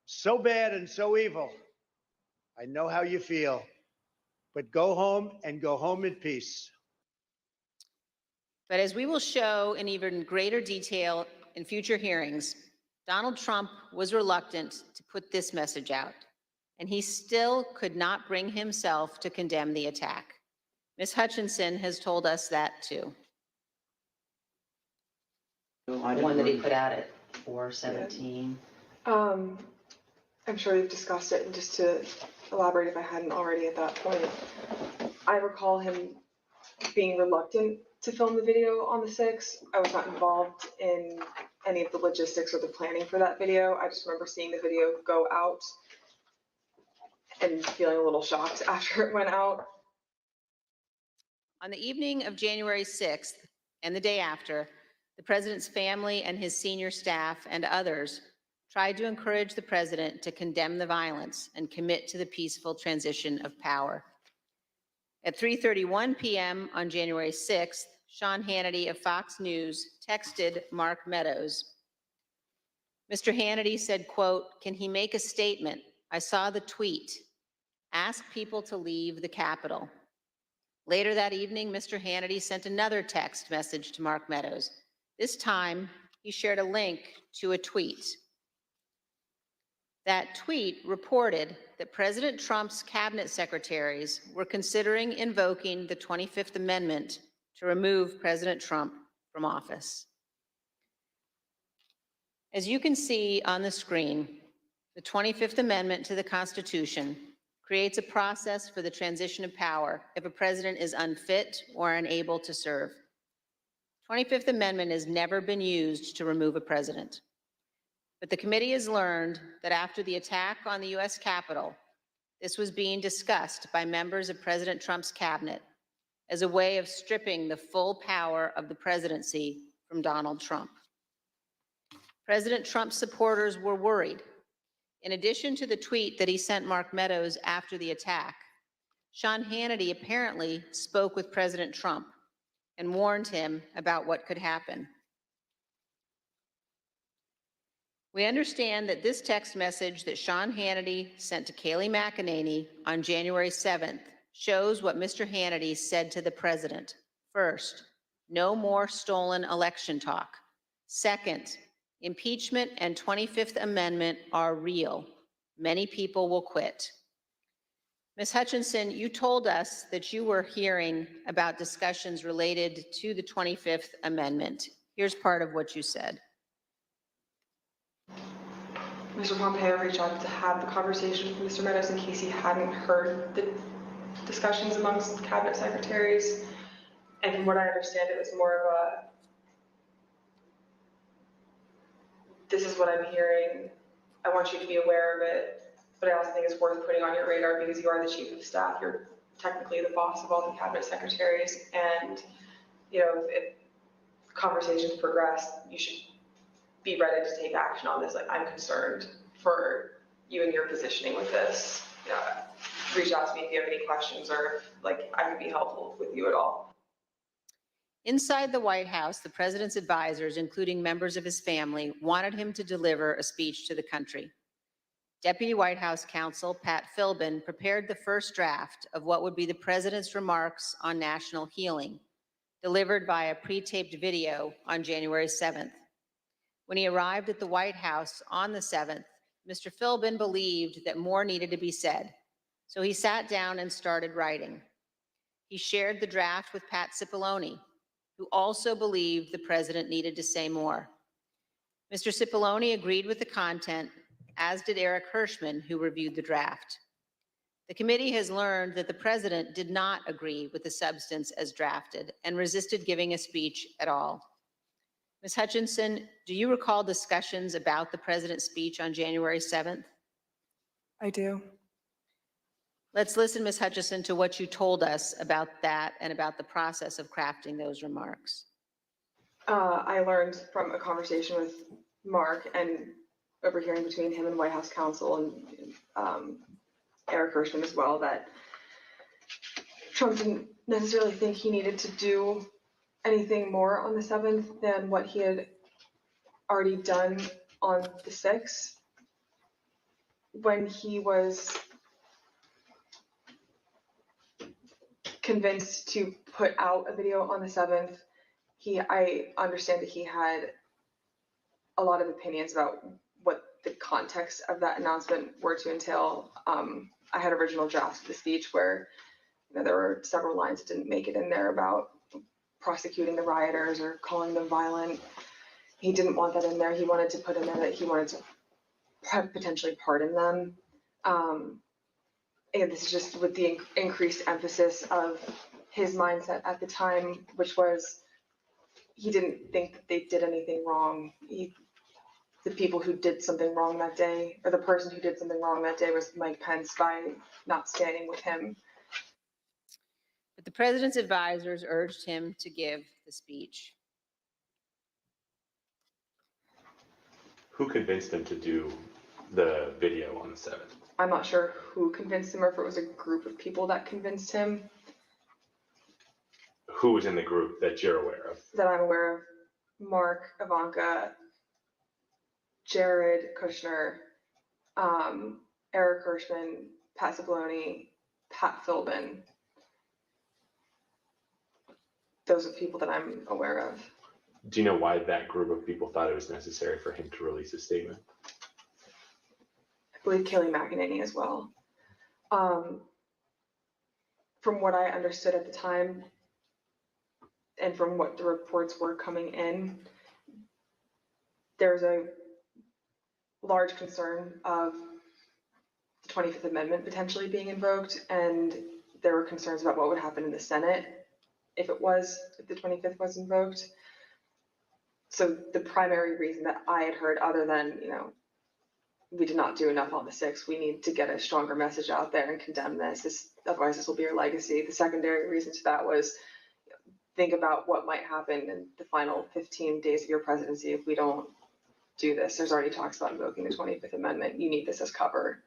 so bad and so evil. I know how you feel. But go home and go home in peace. But as we will show in even greater detail in future hearings, Donald Trump was reluctant to put this message out, and he still could not bring himself to condemn the attack. Ms. Hutchinson has told us that too. The one that he put out at 4:17. I'm sure we've discussed it, and just to elaborate if I hadn't already at that point, I recall him being reluctant to film the video on the 6th. I was not involved in any of the logistics or the planning for that video. I just remember seeing the video go out and feeling a little shocked after it went out. On the evening of January 6th and the day after, the president's family and his senior staff and others tried to encourage the president to condemn the violence and commit to the peaceful transition of power. At 3:31 p.m. on January 6th, Sean Hannity of Fox News texted Mark Meadows. Mr. Hannity said, quote, "Can he make a statement? I saw the tweet. Ask people to leave the Capitol." Later that evening, Mr. Hannity sent another text message to Mark Meadows. This time, he shared a link to a tweet. That tweet reported that President Trump's cabinet secretaries were considering invoking the 25th Amendment to remove President Trump from office. As you can see on the screen, the 25th Amendment to the Constitution creates a process for the transition of power if a president is unfit or unable to serve. 25th Amendment has never been used to remove a president. But the committee has learned that after the attack on the U.S. Capitol, this was being discussed by members of President Trump's cabinet as a way of stripping the full power of the presidency from Donald Trump. President Trump's supporters were worried. In addition to the tweet that he sent Mark Meadows after the attack, Sean Hannity apparently spoke with President Trump and warned him about what could happen. We understand that this text message that Sean Hannity sent to Kayleigh McEnany on January 7th shows what Mr. Hannity said to the president. First, no more stolen election talk. Second, impeachment and 25th Amendment are real. Many people will quit. Ms. Hutchinson, you told us that you were hearing about discussions related to the 25th Amendment. Here's part of what you said. Mr. Pompeo reached out to have the conversation with Mr. Meadows in case he hadn't heard the discussions amongst cabinet secretaries. And from what I understand, it was more of a, this is what I'm hearing. I want you to be aware of it. But I also think it's worth putting on your radar because you are the chief of staff. You're technically the boss of all the cabinet secretaries. And, you know, if conversations progress, you should be ready to take action on this. Like, I'm concerned for you and your positioning with this. Reach out to me if you have any questions or like I could be helpful with you at all. Inside the White House, the president's advisors, including members of his family, wanted him to deliver a speech to the country. Deputy White House counsel Pat Philbin prepared the first draft of what would be the president's remarks on national healing, delivered via pre-taped video on January 7th. When he arrived at the White House on the 7th, Mr. Philbin believed that more needed to be said, so he sat down and started writing. He shared the draft with Pat Cipollone, who also believed the president needed to say more. Mr. Cipollone agreed with the content, as did Eric Hirschman, who reviewed the draft. The committee has learned that the president did not agree with the substance as drafted and resisted giving a speech at all. Ms. Hutchinson, do you recall discussions about the president's speech on January 7th? I do. Let's listen, Ms. Hutchinson, to what you told us about that and about the process of crafting those remarks. I learned from a conversation with Mark and overhearing between him and White House counsel and Eric Hirschman as well that Trump didn't necessarily think he needed to do anything more on the 7th than what he had already done on the 6th. When he was convinced to put out a video on the 7th, I understand that he had a lot of opinions about what the context of that announcement were to entail. I had original drafts of the speech where there were several lines that didn't make it in there about prosecuting the rioters or calling them violent. He didn't want that in there. He wanted to put in there that he wanted to potentially pardon them. And this is just with the increased emphasis of his mindset at the time, which was he didn't think that they did anything wrong. The people who did something wrong that day, or the person who did something wrong that day, was Mike Pence by not standing with him. But the president's advisors urged him to give the speech. Who convinced him to do the video on the 7th? I'm not sure who convinced him or if it was a group of people that convinced him. Who was in the group that you're aware of? That I'm aware of. Mark, Ivanka, Jared Kushner, Eric Hirschman, Pat Cipollone, Pat Philbin. Those are people that I'm aware of. Do you know why that group of people thought it was necessary for him to release a statement? I believe Kayleigh McEnany as well. From what I understood at the time, and from what the reports were coming in, there's a large concern of the 25th Amendment potentially being invoked, and there were concerns about what would happen in the Senate if the 25th was invoked. So the primary reason that I had heard, other than, we did not do enough on the 6th, we need to get a stronger message out there and condemn this, otherwise this will be your legacy. The secondary reason to that was, think about what might happen in the final 15 days of your presidency if we don't do this. There's already talks about invoking the 25th Amendment. You need this as cover.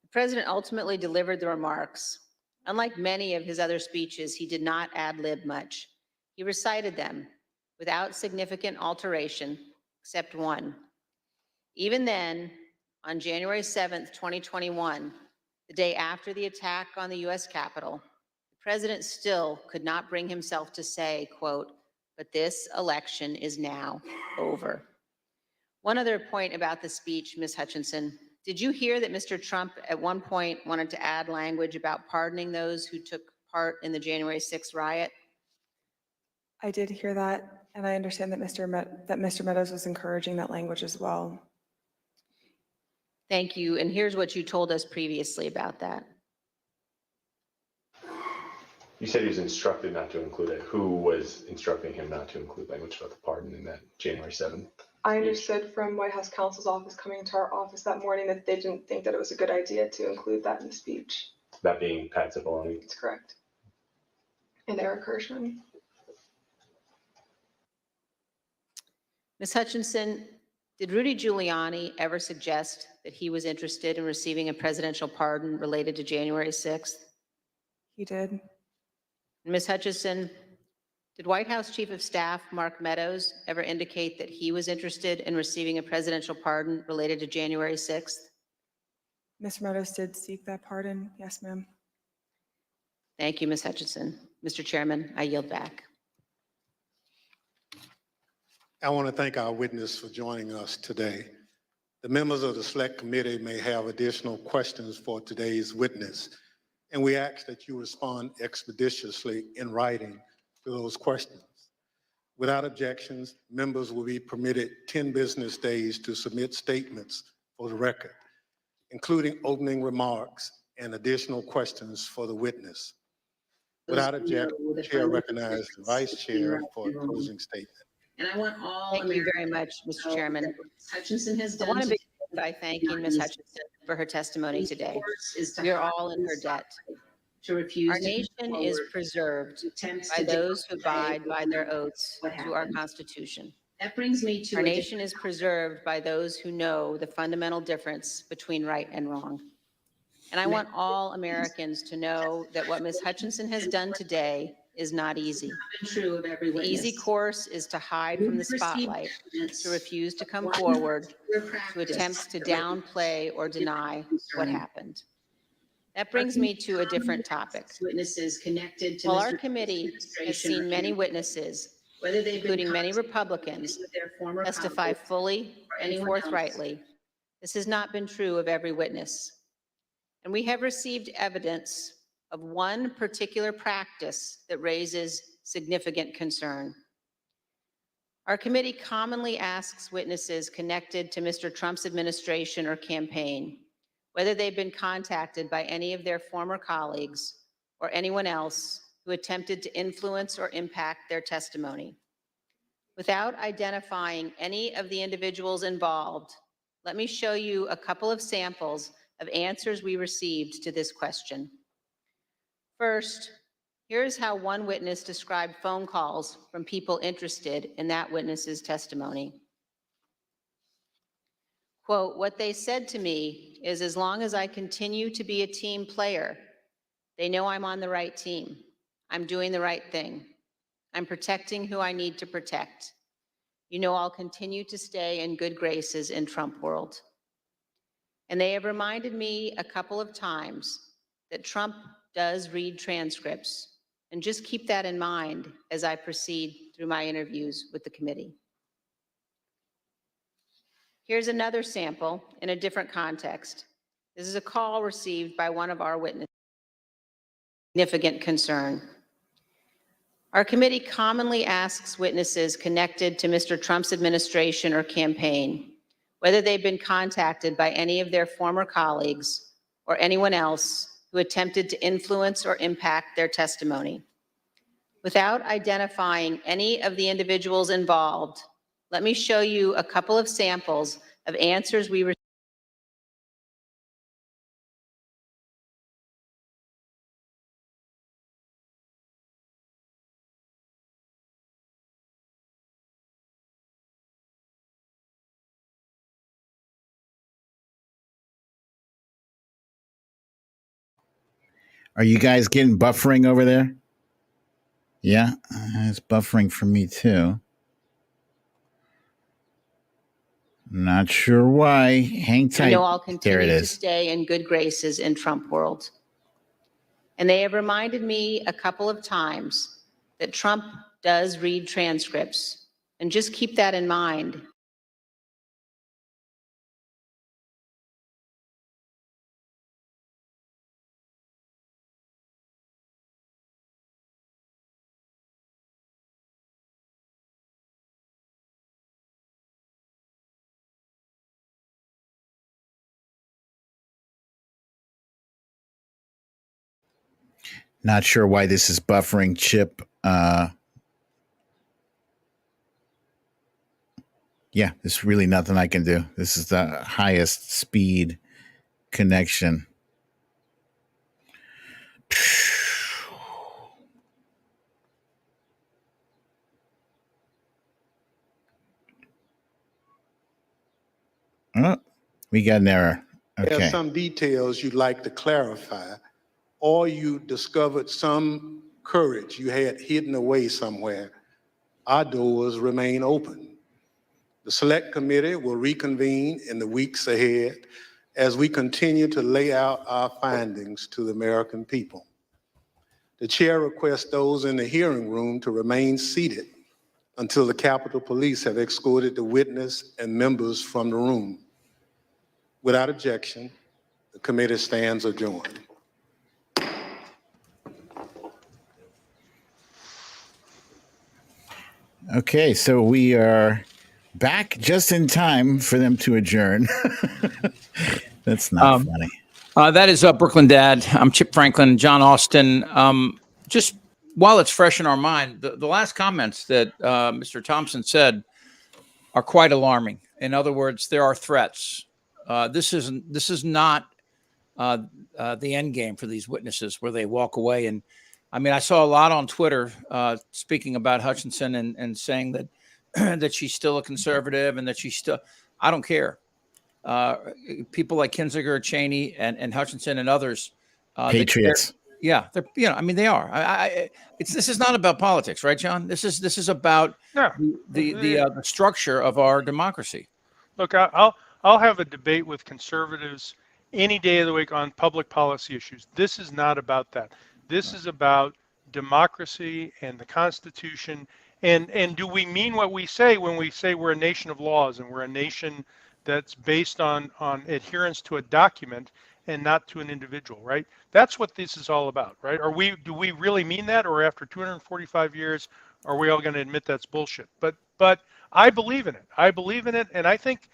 The president ultimately delivered the remarks. Unlike many of his other speeches, he did not ad-lib much. He recited them without significant alteration, except one. Even then, on January 7th, 2021, the day after the attack on the U.S. Capitol, the president still could not bring himself to say, quote, "But this election is now over." One other point about the speech, Ms. Hutchinson, Did you hear that Mr. Trump at one point wanted to add language about pardoning those who took part in the January 6th riot? I did hear that, and I understand that Mr. Meadows was encouraging that language as well. Thank you. And here's what you told us previously about that. You said he was instructed not to include it. Who was instructing him not to include language about the pardon in that January 7th? I understood from White House counsel's office coming to our office that morning that they didn't think that it was a good idea to include that in the speech. That being Pat Cipollone? That's correct. And Eric Hirschman. Ms. Hutchinson, did Rudy Giuliani ever suggest that he was interested in receiving a presidential pardon related to January 6th? He did. Ms. Hutchinson, did White House Chief of Staff Mark Meadows ever indicate that he was interested in receiving a presidential pardon related to January 6th? Mr. Meadows did seek that pardon. Yes, ma'am. Thank you, Ms. Hutchinson. Mr. Chairman, I yield back. I want to thank our witness for joining us today. The members of the Select Committee may have additional questions for today's witness, and we ask that you respond expeditiously in writing to those questions. Without objections, members will be permitted 10 business days to submit statements for the record, including opening remarks and additional questions for the witness. Without objection, the chair recognizes the vice chair for a closing statement. And I want all Thank you very much, Mr. Chairman. Hutchinson has done. I want to begin by thanking Ms. Hutchinson for her testimony today. We are all in her debt. Our nation is preserved by those who abide by their oaths to our Constitution. That brings me to our nation is preserved by those who know the fundamental difference between right and wrong. And I want all Americans to know that what Ms. Hutchinson has done today is not easy. True of every witness. The easy course is to hide from the spotlight, to refuse to come forward, to attempt to downplay or deny what happened. That brings me to a different topic. Witnesses connected to While our committee has seen many witnesses, including many Republicans, testify fully and forthrightly, this has not been true of every witness. And we have received evidence of one particular practice that raises significant concern. Our committee commonly asks witnesses connected to Mr. Trump's administration or campaign whether they've been contacted by any of their former colleagues or anyone else who attempted to influence or impact their testimony. Without identifying any of the individuals involved, let me show you a couple of samples of answers we received to this question. First, here's how one witness described phone calls from people interested in that witness's testimony. Quote, what they said to me is, as long as I continue to be a team player, they know I'm on the right team. I'm doing the right thing. I'm protecting who I need to protect. You know I'll continue to stay in good graces in Trump world. And they have reminded me a couple of times that Trump does read transcripts, and just keep that in mind as I proceed through my interviews with the committee. Here's another sample in a different context. This is a call received by one of our witnesses. Significant concern. Our committee commonly asks witnesses connected to Mr. Trump's administration or campaign whether they've been contacted by any of their former colleagues or anyone else who attempted to influence or impact their testimony. Without identifying any of the individuals involved, let me show you a couple of samples of answers we received. Are you guys getting buffering over there? Yeah, it's buffering for me too. Not sure why. Hang tight. I know I'll There it continue to is. stay in good graces in Trump world. And they have reminded me a couple of times that Trump does read transcripts. And just keep that in mind Not sure why this is buffering, Chip. Yeah, there's really nothing I can do. This is the highest speed connection. Oh, we got an error. There are Okay. some details you'd like to clarify, or you discovered some courage you had hidden away somewhere. Our doors remain open. The Select Committee will reconvene in the weeks ahead as we continue to lay out our findings to the American people. The chair requests those in the hearing room to remain seated until the Capitol Police have escorted the witness and members from the room. Without objection, the committee stands adjourned. Okay, so we are back just in time for them to adjourn. That's not funny. That is Brooklyn Dad. I'm Chip Franklin, John Austin. Just while it's fresh in our mind, the last comments that Mr. Thompson said are quite alarming. In other words, there are threats. This is not the end game for these witnesses where they walk away. And I mean, I saw a lot on Twitter speaking about Hutchinson and saying that that she's still a conservative and that she's still, I don't care. People like Kinzinger, Cheney, and Hutchinson and others. Patriots. They're, I mean, they are. This is not about politics, right, John? This is about the structure of our democracy. Look, I'll have a debate with conservatives any day of the week on public policy issues. This is not about that. This is about democracy and the Constitution. And do we mean what we say when we say we're a nation of laws and we're a nation that's based on adherence to a document and not to an individual, right? That's what this is all about, right? Do we really mean that, or after 245 years, are we all going to admit that's bullshit? But I believe in it. I believe in it, and I think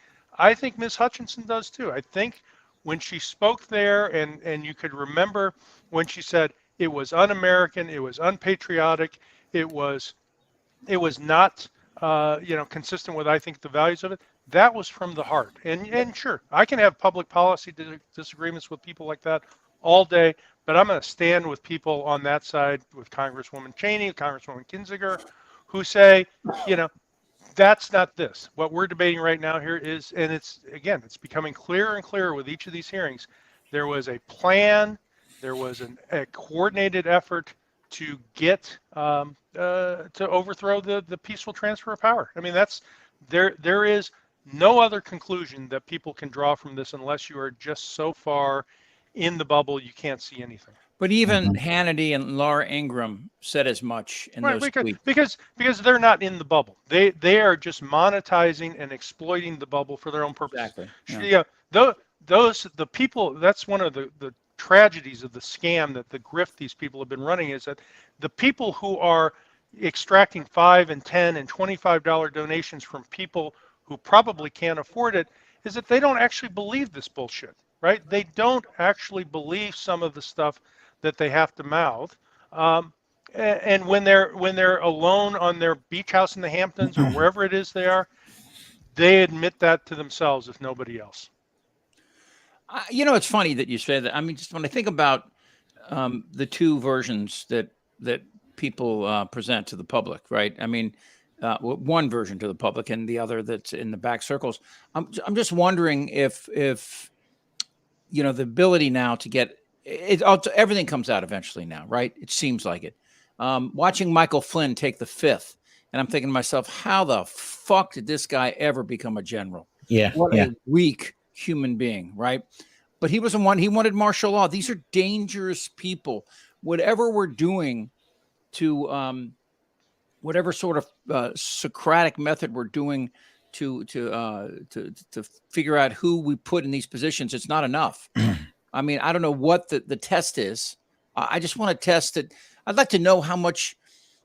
Ms. Hutchinson does too. I think when she spoke there, and you could remember when she said it was un-American, it was unpatriotic, it was not consistent with, I think, the values of it. That was from the heart. And sure, I can have public policy disagreements with people like that all day, but I'm going to stand with people on that side, with Congresswoman Cheney, Congresswoman Kinzinger, who say, that's not this. What we're debating right now here is, and it's becoming clearer and clearer with each of these hearings. There was a plan, there was a coordinated effort to get to overthrow the peaceful transfer of power. I mean, there is no other conclusion that people can draw from this unless you are just so far in the bubble you can't see anything. But even Hannity and Laura Ingraham said as much in those tweets. Because they're not in the bubble. They are just monetizing and exploiting the bubble for their own purpose. Exactly. Yeah. The people, that's one of the tragedies of the scam, that the grift these people have been running, is that the people who are extracting $5 and $10 and $25 donations from people who probably can't afford it, is that they don't actually believe this bullshit, right? They don't actually believe some of the stuff that they have to mouth. And when they're alone on their beach house in the Hamptons or wherever it is they are, they admit that to themselves, if nobody else. It's funny that you say that. I mean, just when I think about the two versions that people present to the public, right? I mean, one version to the public and the other that's in the back circles. I'm just wondering if the ability now to get it, everything comes out eventually now, right? It seems like it. Watching Michael Flynn take the fifth, and I'm thinking to myself, how the fuck did this guy ever become a general? Yeah. What a weak human being, right? But he wasn't one. He wanted martial law. These are dangerous people. Whatever we're doing to whatever sort of Socratic method we're doing to figure out who we put in these positions, it's not enough. I mean, I don't know what the test is. I just want to test it. I'd like to know how much.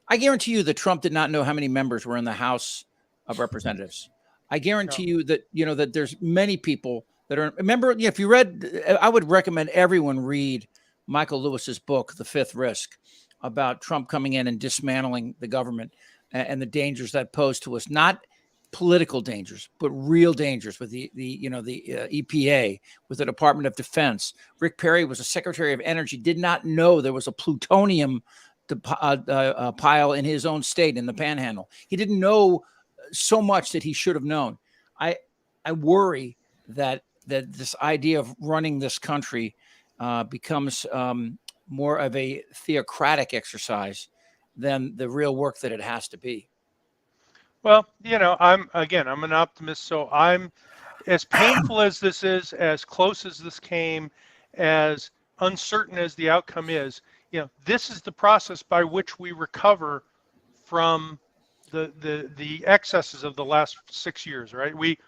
I guarantee you that Trump did not know how many members were in the House of Representatives. I guarantee you that that there's many people that are. Remember, if you read, I would recommend everyone read Michael Lewis's book, The Fifth Risk, about Trump coming in and dismantling the government and the dangers that pose to us, not political dangers, but real dangers with the EPA, with the Department of Defense. Rick Perry was a Secretary of Energy, did not know there was a plutonium pile in his own state in the Panhandle. He didn't know so much that he should have known. I worry that this idea of running this country becomes more of a theocratic exercise than the real work that it has to be. Well, I'm an optimist, so I'm as painful as this is, as close as this came, as uncertain as the outcome is. This is the process by which we recover from the excesses of the last 6 years, right? We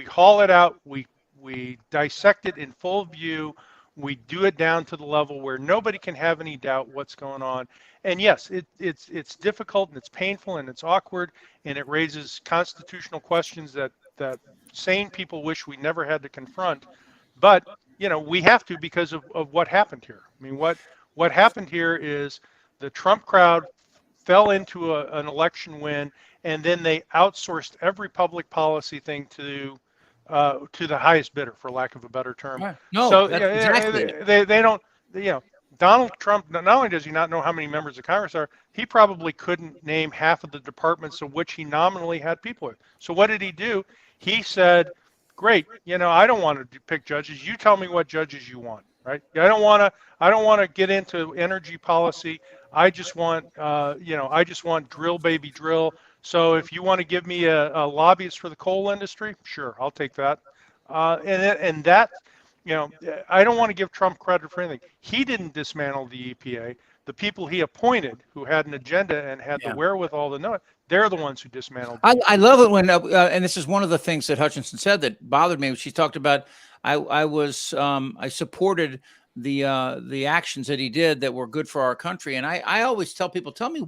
haul it out, we dissect it in full view, we do it down to the level where nobody can have any doubt what's going on. And yes, it's difficult and it's painful and it's awkward and it raises constitutional questions that sane people wish we never had to confront. But we have to because of what happened here. I mean, what happened here is the Trump crowd fell into an election win, and then they outsourced every public policy thing to the highest bidder, for lack of a better term. Right. No, so that's exactly it. they don't. Donald Trump, not only does he not know how many members of Congress are, he probably couldn't name half of the departments of which he nominally had people with. So what did he do? He said, great, I don't want to pick judges. You tell me what judges you want, right? I don't want to get into energy policy. I just want, drill, baby, drill. So if you want to give me a lobbyist for the coal industry, sure, I'll take that. And that, I don't want to give Trump credit for anything. He didn't dismantle the EPA. The people he appointed who had an agenda and had the wherewithal to know it, they're the ones who dismantled. I love it when, and this is one of the things that Hutchinson said that bothered me. She talked about, I supported the actions that he did that were good for our country. And I always tell people, tell me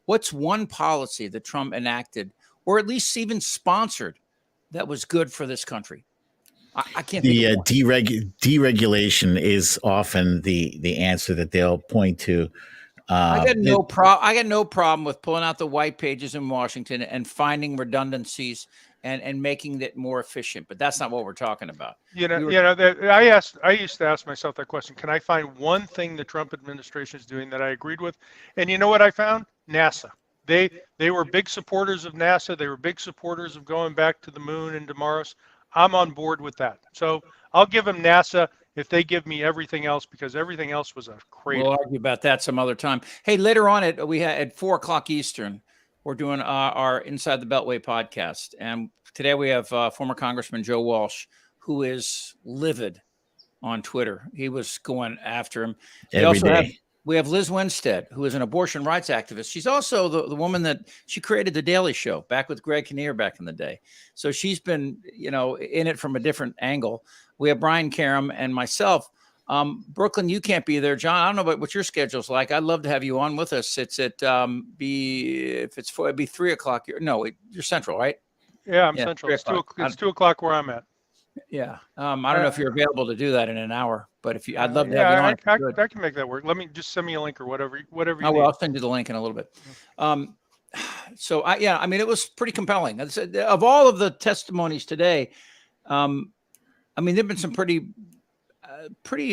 what's one policy that Trump enacted, or at least even sponsored, that was good for this country? I can't think of one. Deregulation is often the answer that they'll point to. I got no problem with pulling out the white pages in Washington and finding redundancies and making it more efficient, but that's not what we're talking about. I used to ask myself that question. Can I find one thing the Trump administration is doing that I agreed with? And you know what I found? NASA. They were big supporters of NASA. They were big supporters of going back to the moon and to Mars. I'm on board with that. So I'll give them NASA if they give me everything else, because everything else was a crater. We'll argue about that some other time. Hey, later on at 4:00 Eastern, we're doing our Inside the Beltway podcast. And today we have former Congressman Joe Walsh, who is livid on Twitter. He was going after him. We have Liz Winstead, who is an abortion rights activist. She's also the woman that she created The Daily Show back with Greg Kinnear back in the day. So she's been, in it from a different angle. We have Brian Karam and myself. Brooklyn, you can't be there. John, I don't know what your schedule's like. I'd love to have you on with us. It's at it'd be 3:00. You're Central, right? Yeah, I'm Central. It's 2:00 where I'm at. Yeah. I don't know if you're available to do that in an hour, but I'd love to have you on. I can make that work. Let me just send me a link or whatever you need. I'll send you the link in a little bit. It was pretty compelling. Of all of the testimonies today, there've been some pretty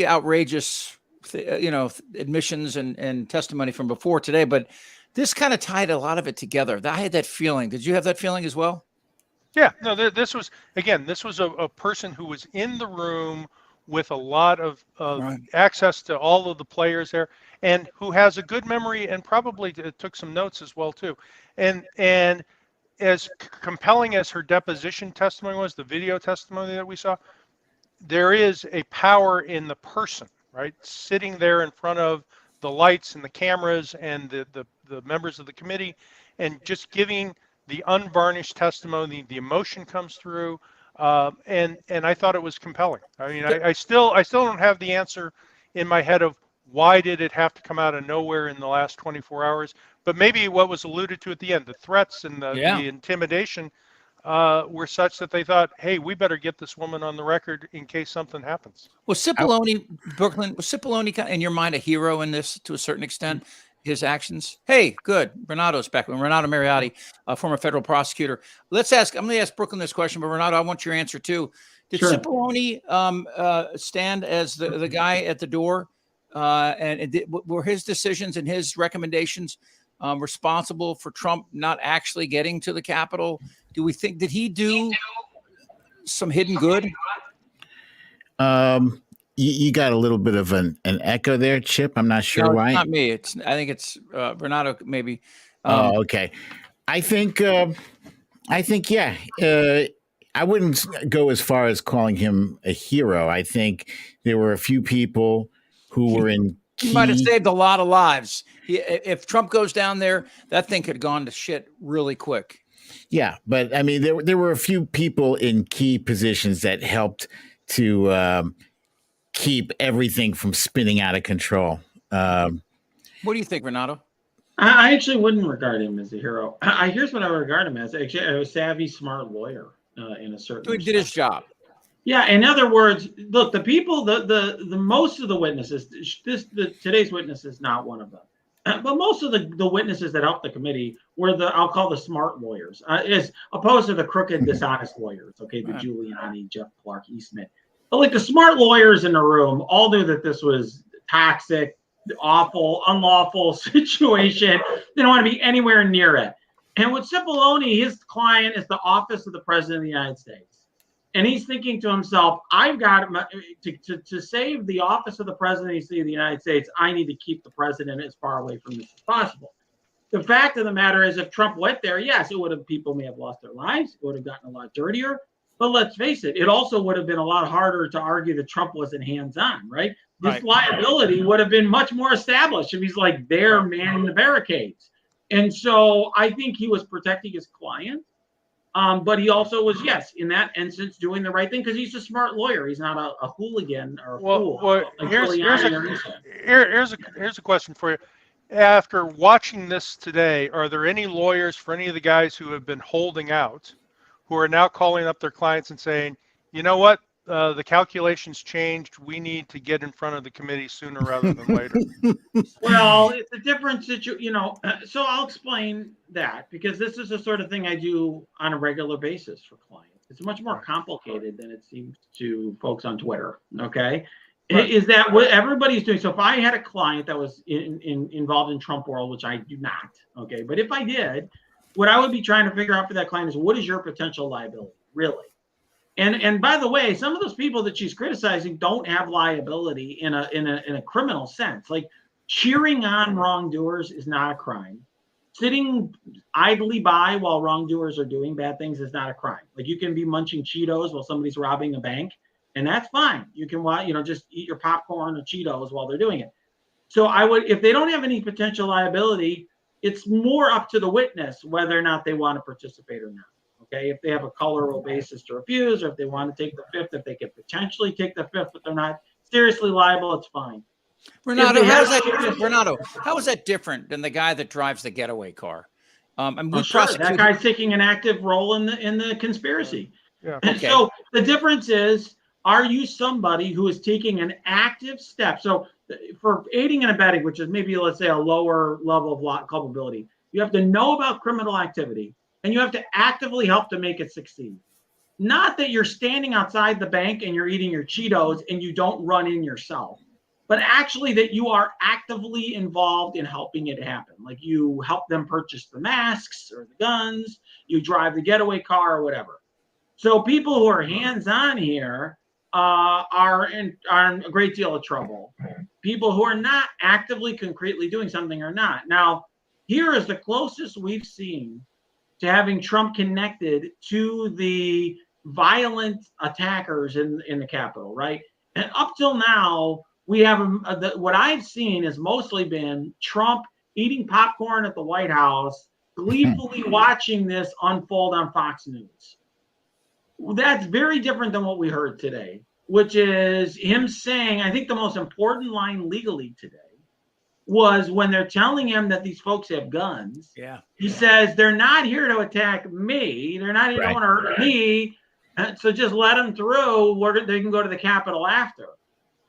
outrageous, admissions and testimony from before today, but this kind of tied a lot of it together. I had that feeling. Did you have that feeling as well? Yeah, no, this was a person who was in the room with a lot of access to all of the players there, and who has a good memory and probably took some notes as well too. And as compelling as her deposition testimony was, the video testimony that we saw, there is a power in the person, right? Sitting there in front of the lights and the cameras and the members of the committee, and just giving the unvarnished testimony. The emotion comes through, and I thought it was compelling. I mean, I still don't have the answer in my head of why did it have to come out of nowhere in the last 24 hours. But maybe what was alluded to at the end, the threats and the intimidation, were such that they thought, hey, we better get this woman on the record in case something happens. Was Cipollone, Brooklyn, was Cipollone, in your mind, a hero in this to a certain extent? His actions? Hey, good. Renato's back. Renato Mariotti, a former federal prosecutor. I'm going to ask Brooklyn this question, but Renato, I want your answer too. Did Sure. Cipollone stand as the guy at the door? Were his decisions and his recommendations responsible for Trump not actually getting to the Capitol? Do we think, did he do some hidden good? You got a little bit of an echo there, Chip. I'm not sure why. It's not me. I think it's Renato, maybe. Okay. I think, yeah. I wouldn't go as far as calling him a hero. I think there were a few people who were in He might have saved a lot of lives. If Trump goes down there, that thing could have gone to shit really quick. Yeah, but I mean, there were a few people in key positions that helped to keep everything from spinning out of control. What do you think, Renato? I actually wouldn't regard him as a hero. Here's what I would regard him as. Actually, a savvy, smart lawyer in a certain He did his job. Yeah, in other words, look, the people, the most of the witnesses, today's witness is not one of them. But most of the witnesses that helped the committee were I'll call the smart lawyers, as opposed to the crooked, dishonest lawyers, okay, the Giuliani, Jeff Clark, Eastman. But like the smart lawyers in the room all knew that this was toxic, awful, unlawful situation. They don't want to be anywhere near it. And with Cipollone, his client is the office of the President of the United States. And he's thinking to himself, I've got to save the office of the President of the United States, I need to keep the president as far away from this as possible. The fact of the matter is, if Trump went there, yes, people may have lost their lives. It would have gotten a lot dirtier. But let's face it, it also would have been a lot harder to argue that Trump wasn't hands-on, right? This liability would have been much more established if he's like there manning the barricades. And so I think he was protecting his client. But he also was, yes, in that instance, doing the right thing because he's a smart lawyer. He's not a hooligan or a fool. Well, here's a question for you. After watching this today, are there any lawyers for any of the guys who have been holding out who are now calling up their clients and saying, you know what, the calculations changed. We need to get in front of the committee sooner rather than later? Well, it's a different situation, so I'll explain that because this is the sort of thing I do on a regular basis for clients. It's much more complicated than it seems to folks on Twitter, okay? Right. Is that what everybody's doing? So if I had a client that was involved in Trump world, which I do not, okay? But if I did, what I would be trying to figure out for that client is what is your potential liability, really? And by the way, some of those people that she's criticizing don't have liability in a criminal sense. Like cheering on wrongdoers is not a crime. Sitting idly by while wrongdoers are doing bad things is not a crime. Like you can be munching Cheetos while somebody's robbing a bank, and that's fine. You can just eat your popcorn or Cheetos while they're doing it. So I would, if they don't have any potential liability, it's more up to the witness whether or not they want to participate or not. Okay, if they have a colorable basis to refuse, or if they want to take the fifth, if they could potentially take the fifth, but they're not seriously liable, it's fine. Renato, how is that different than the guy that drives the getaway car? That guy's taking an active role in the conspiracy. Yeah. And so the difference is, are you somebody who is taking an active step? So for aiding and abetting, which is maybe, let's say, a lower level of culpability, you have to know about criminal activity and you have to actively help to make it succeed. Not that you're standing outside the bank and you're eating your Cheetos and you don't run in yourself, but actually that you are actively involved in helping it happen. Like you help them purchase the masks or the guns, you drive the getaway car or whatever. So people who are hands-on here are in a great deal of trouble. People who are not actively, concretely doing something are not. Now, here is the closest we've seen to having Trump connected to the violent attackers in the Capitol, right? And up till now, we have what I've seen has mostly been Trump eating popcorn at the White House, gleefully watching this unfold on Fox News. That's very different than what we heard today, which is him saying, I think the most important line legally today was when they're telling him that these folks have guns. Yeah. He says, they're not here to attack me. They're not here to hurt me. So just let them through. They can go to the Capitol after.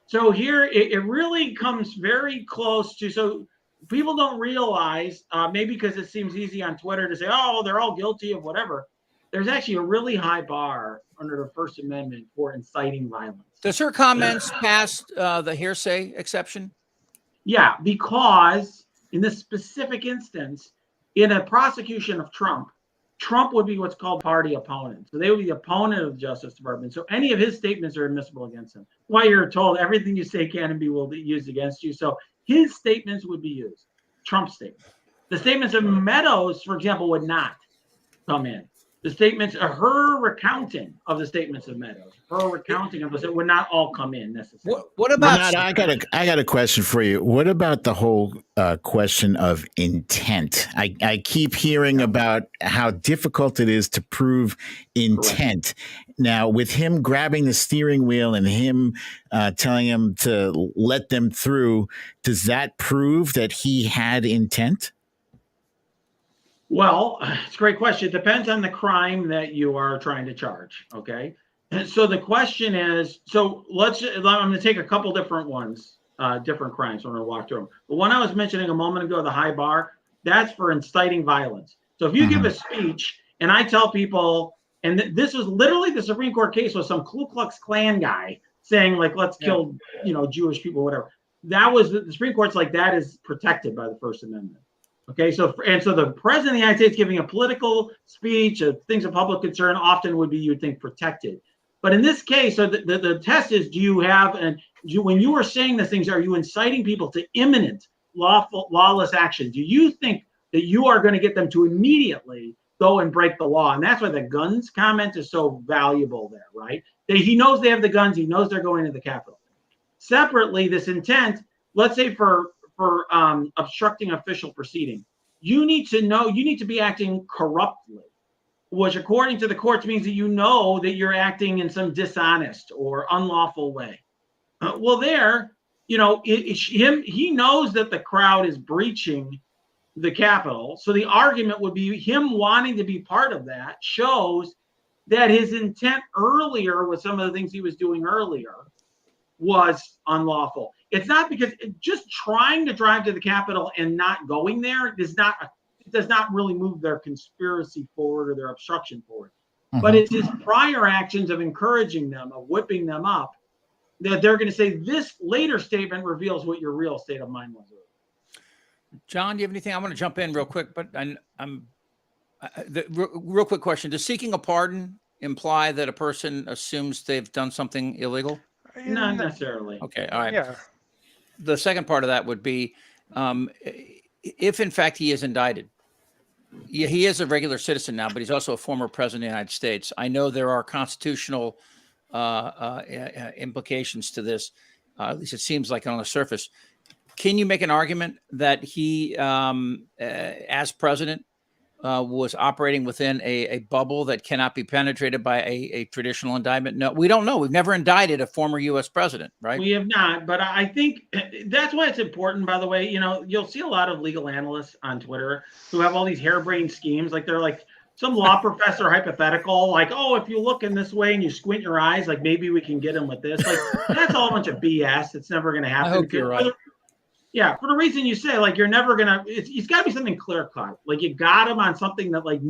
So here it really comes very close to, so people don't realize, maybe because it seems easy on Twitter to say, oh, they're all guilty of whatever. There's actually a really high bar under the First Amendment for inciting violence. Does her comments pass the hearsay exception? Yeah, because in this specific instance, in a prosecution of Trump, Trump would be what's called party opponent. So they would be the opponent of the Justice Department. So any of his statements are admissible against him. Why you're told everything you say can and will be used against you. So his statements would be used. Trump's statements. The statements of Meadows, for example, would not come in. The statements, her recounting of the statements of Meadows, her recounting of it would not all come in necessarily. What about? Renata, I got a question for you. What about the whole question of intent? I keep hearing about how difficult it is to prove intent. Correct. Now, with him grabbing the steering wheel and him telling him to let them through, does that prove that he had intent? Well, it's a great question. It depends on the crime that you are trying to charge. Okay. And so the question is, I'm going to take a couple different ones, different crimes. I'm going to walk through them. The one I was mentioning a moment ago, the high bar, that's for inciting violence. So if you give a speech and I tell people, and this was literally the Supreme Court case with some Ku Klux Klan guy saying like, let's kill, Jewish people, whatever. That was the Supreme Court's like, that is protected by the First Amendment. Okay, so the president of the United States giving a political speech of things of public concern often would be, you would think, protected. But in this case, so the test is, when you are saying these things, are you inciting people to imminent lawless action? Do you think that you are going to get them to immediately go and break the law? And that's why the guns comment is so valuable there, right? He knows they have the guns. He knows they're going to the Capitol. Separately, this intent, let's say for obstructing official proceeding, you need to be acting corruptly, which according to the courts means that you know that you're acting in some dishonest or unlawful way. He knows that the crowd is breaching the Capitol. So the argument would be him wanting to be part of that shows that his intent earlier with some of the things he was doing earlier was unlawful. It's not because just trying to drive to the Capitol and not going there does not really move their conspiracy forward or their obstruction forward. But it's his prior actions of encouraging them, of whipping them up, that they're going to say this later statement reveals what your real state of mind was. John, do you have anything? I want to jump in real quick, but real quick question. Does seeking a pardon imply that a person assumes they've done something illegal? Not necessarily. Okay. All right. Yeah. The second part of that would be, if in fact he is indicted, he is a regular citizen now, but he's also a former president of the United States. I know there are constitutional implications to this. At least it seems like on the surface. Can you make an argument that he, as president, was operating within a bubble that cannot be penetrated by a traditional indictment? No, we don't know. We've never indicted a former U.S. president, right? We have not, but I think that's why it's important, by the way. You'll see a lot of legal analysts on Twitter who have all these harebrained schemes. Like they're like some law professor hypothetical, like, oh, if you look in this way and you squint your eyes, like maybe we can get him with this. Like that's all a bunch of BS. It's never going to happen. I hope you're right. Yeah, for the reason you say, like, you're never gonna. It's got to be something clear cut. Like you got him on something that, like,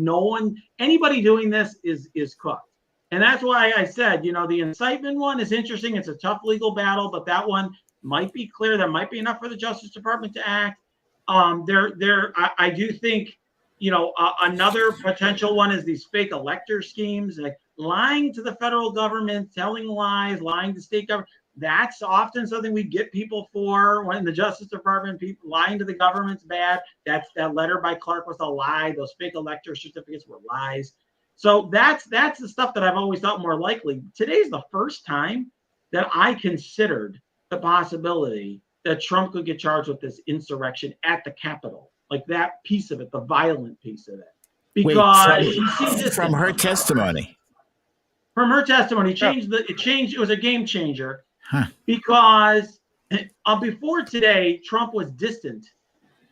anybody doing this is cooked. And that's why I said, the incitement one is interesting. It's a tough legal battle, but that one might be clear. That might be enough for the Justice Department to act. I do think, another potential one is these fake elector schemes, like lying to the federal government, telling lies, lying to state government. That's often something we get people for when the Justice Department, people lying to the government's bad. That letter by Clark was a lie. Those fake elector certificates were lies. So that's the stuff that I've always thought more likely. Today's the first time that I considered the possibility that Trump could get charged with this insurrection at the Capitol, like that piece of it, the violent piece of it. Because from her testimony. From her testimony, it was a game changer. Because Before today, Trump was distant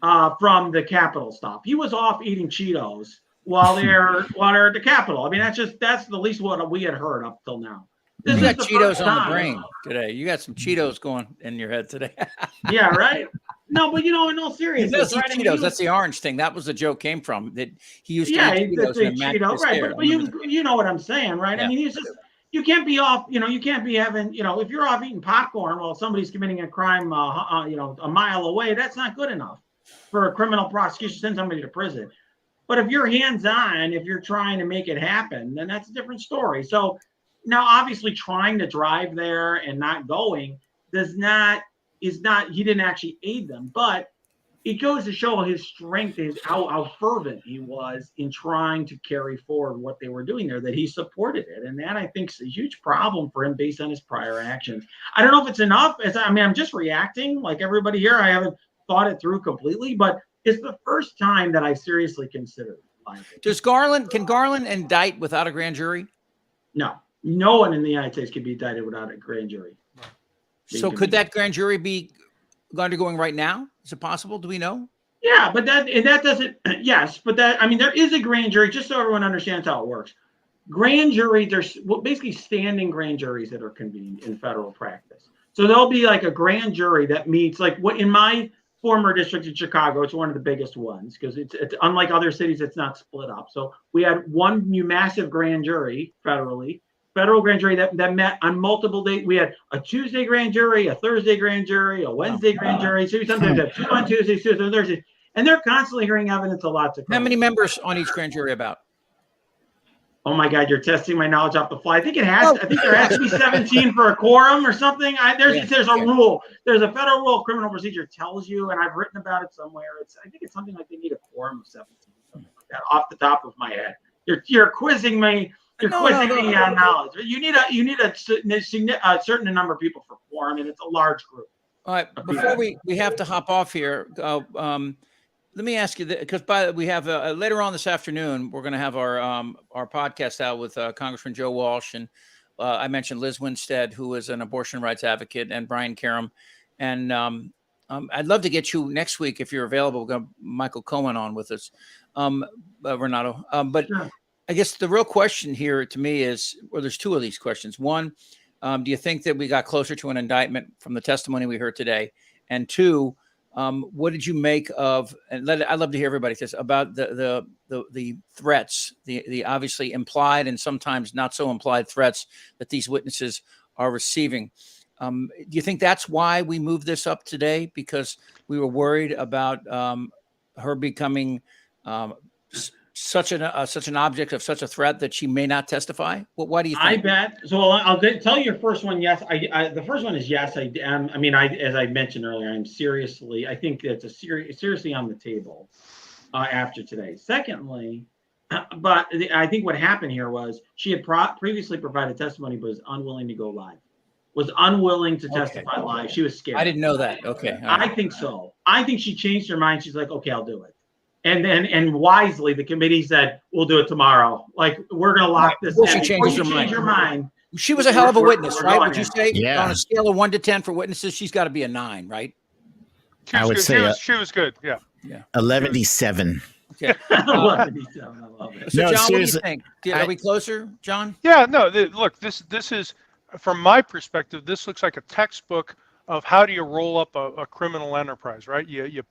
from the Capitol stop. He was off eating Cheetos while they're at the Capitol. I mean, that's the least what we had heard up till now. You got Cheetos on the brain today. You got some Cheetos going in your head today. Yeah, right. No, but in all seriousness, right? I Cheetos. mean, that's the orange thing. That was the joke came from. That he used to eat Cheetos. Cheetos and Cheetos, right? But you know what I'm saying, right? Yeah. I mean, he's just you can't be off. You can't be having. If you're off eating popcorn while somebody's committing a crime, a mile away, that's not good enough for a criminal prosecution. Send somebody to prison. But if you're hands-on, if you're trying to make it happen, then that's a different story. So now, obviously, trying to drive there and not going is not. He didn't actually aid them, but it goes to show his strength, how fervent he was in trying to carry forward what they were doing there, that he supported it. And that, I think, is a huge problem for him based on his prior actions. I don't know if it's enough. I'm just reacting like everybody here. I haven't thought it through completely, but it's the first time that I seriously considered it. Can Garland indict without a grand jury? No. No one in the United States can be indicted without a grand jury. So could that grand jury be undergoing right now? Is it possible? Do we know? Yeah, but that doesn't. Yes, but there is a grand jury. Just so everyone understands how it works. Grand jury, there's basically standing grand juries that are convened in federal practice. So there'll be like a grand jury that meets, like what in my former district in Chicago, it's one of the biggest ones because it's unlike other cities, it's not split up. So we had one new massive grand jury federal grand jury that met on multiple days. We had a Tuesday grand jury, a Thursday grand jury, a Wednesday grand jury. So we sometimes have 2 on Tuesdays, 2 on Thursdays, and they're constantly hearing evidence of lots of crimes. How many members on each grand jury about? Oh my God, you're testing my knowledge off the fly. I think there has to be 17 for a quorum or something. There's a rule. There's a federal rule of criminal procedure tells you, and I've written about it somewhere. I think it's something like they need a quorum of 17, something like that, off the top of my head. You're quizzing me. You're quizzing me on knowledge. You need a certain number of people for quorum, and it's a large group. All right. Before we have to hop off here, let me ask you that, because we have later on this afternoon, we're going to have our podcast out with Congressman Joe Walsh, and I mentioned Liz Winstead, who is an abortion rights advocate, and Brian Karam. And I'd love to get you next week if you're available. We're going to have Michael Cohen on with us, Renato. But sure. I guess the real question here to me is, well, there's two of these questions. One, do you think that we got closer to an indictment from the testimony we heard today? And two, what did you make of, and I'd love to hear everybody say about the threats, the obviously implied and sometimes not so implied threats that these witnesses are receiving. Do you think that's why we moved this up today? Because we were worried about her becoming such an object of such a threat that she may not testify? Well, why do you think? I bet. So I'll tell you your first one. Yes, the first one is yes. I am. I mean, as I mentioned earlier, I think it's seriously on the table after today. Secondly, but I think what happened here was she had previously provided testimony, but was unwilling to go live. Was unwilling to testify live. She was scared. I didn't know that. Okay. I think so. I think she changed her mind. She's like, okay, I'll do it. And wisely, the committee said, we'll do it tomorrow. Like, we're going to lock this in. She changes her mind. She was a hell of a witness, right? Would you say on a scale of 1 to 10 for witnesses, she's got to be a 9, right? I would say she was good. Yeah. 11-7. Okay. 11-7. I love it. So, John, what do you think? Are we closer, John? Yeah, no, look, this is, from my perspective, this looks like a textbook of how do you roll up a criminal enterprise, right? You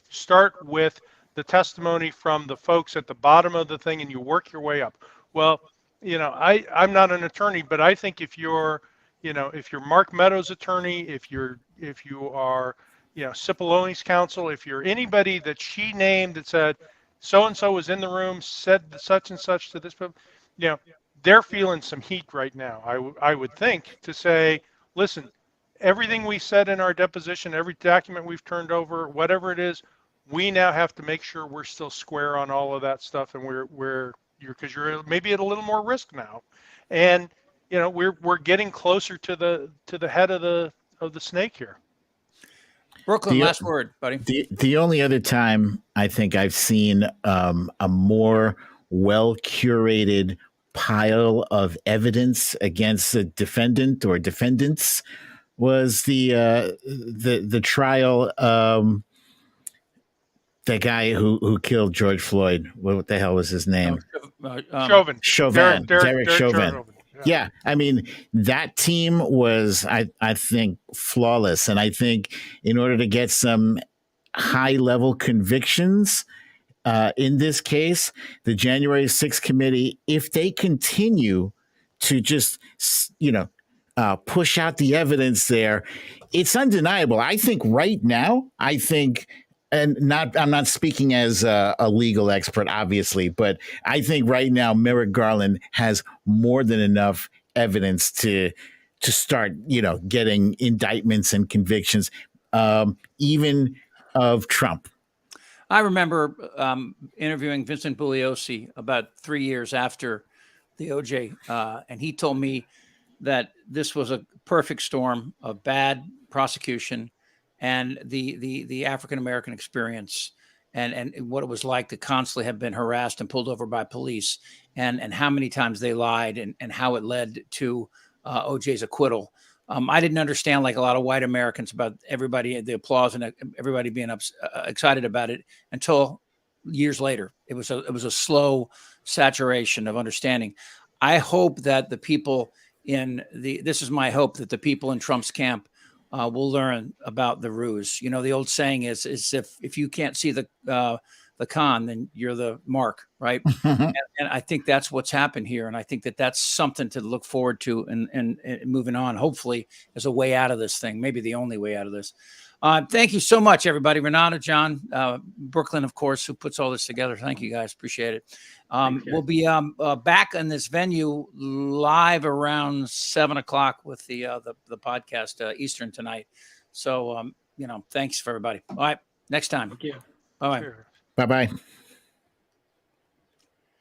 start with the testimony from the folks at the bottom of the thing and you work your way up. Well, I'm not an attorney, but I think if you're Mark Meadows' attorney, if you are, Cipollone's counsel, if you're anybody that she named that said so-and-so was in the room, said such and such to this, they're feeling some heat right now. I would think to say, listen, everything we said in our deposition, every document we've turned over, whatever it is, we now have to make sure we're still square on all of that stuff, and because you're maybe at a little more risk now, and we're getting closer to the head of the snake here. Brooklyn, last word, buddy. The only other time I think I've seen a more well curated pile of evidence against a defendant or defendants was the trial. The guy who killed George Floyd. What the hell was his name? Chauvin. Chauvin. Derek Chauvin. Chauvin. Yeah, I mean, that team was, I think, flawless. And I think in order to get some high-level convictions in this case, the January 6th committee, if they continue to just, push out the evidence there, it's undeniable. I think right now, I'm not speaking as a legal expert, obviously, but I think right now Merrick Garland has more than enough evidence to start, getting indictments and convictions, even of Trump. I remember interviewing Vincent Bugliosi about 3 years after the OJ, and he told me that this was a perfect storm of bad prosecution and the African-American experience and what it was like to constantly have been harassed and pulled over by police and how many times they lied and how it led to OJ's acquittal. I didn't understand, like a lot of white Americans, about everybody, the applause and everybody being excited about it until years later. It was a slow saturation of understanding. I hope that the people this is my hope, that the people in Trump's camp will learn about the ruse. The old saying is if you can't see the con, then you're the mark, right? And I think that's what's happened here. And I think that that's something to look forward to and moving on, hopefully, as a way out of this thing, maybe the only way out of this. Thank you so much, everybody. Renata, John, Brooklyn, of course, who puts all this together. Thank you, guys. Appreciate it. We'll be back in this venue live around 7 o'clock with the podcast Eastern tonight. So, thanks for everybody. All right. Next time. Thank you. Bye-bye. Bye-bye.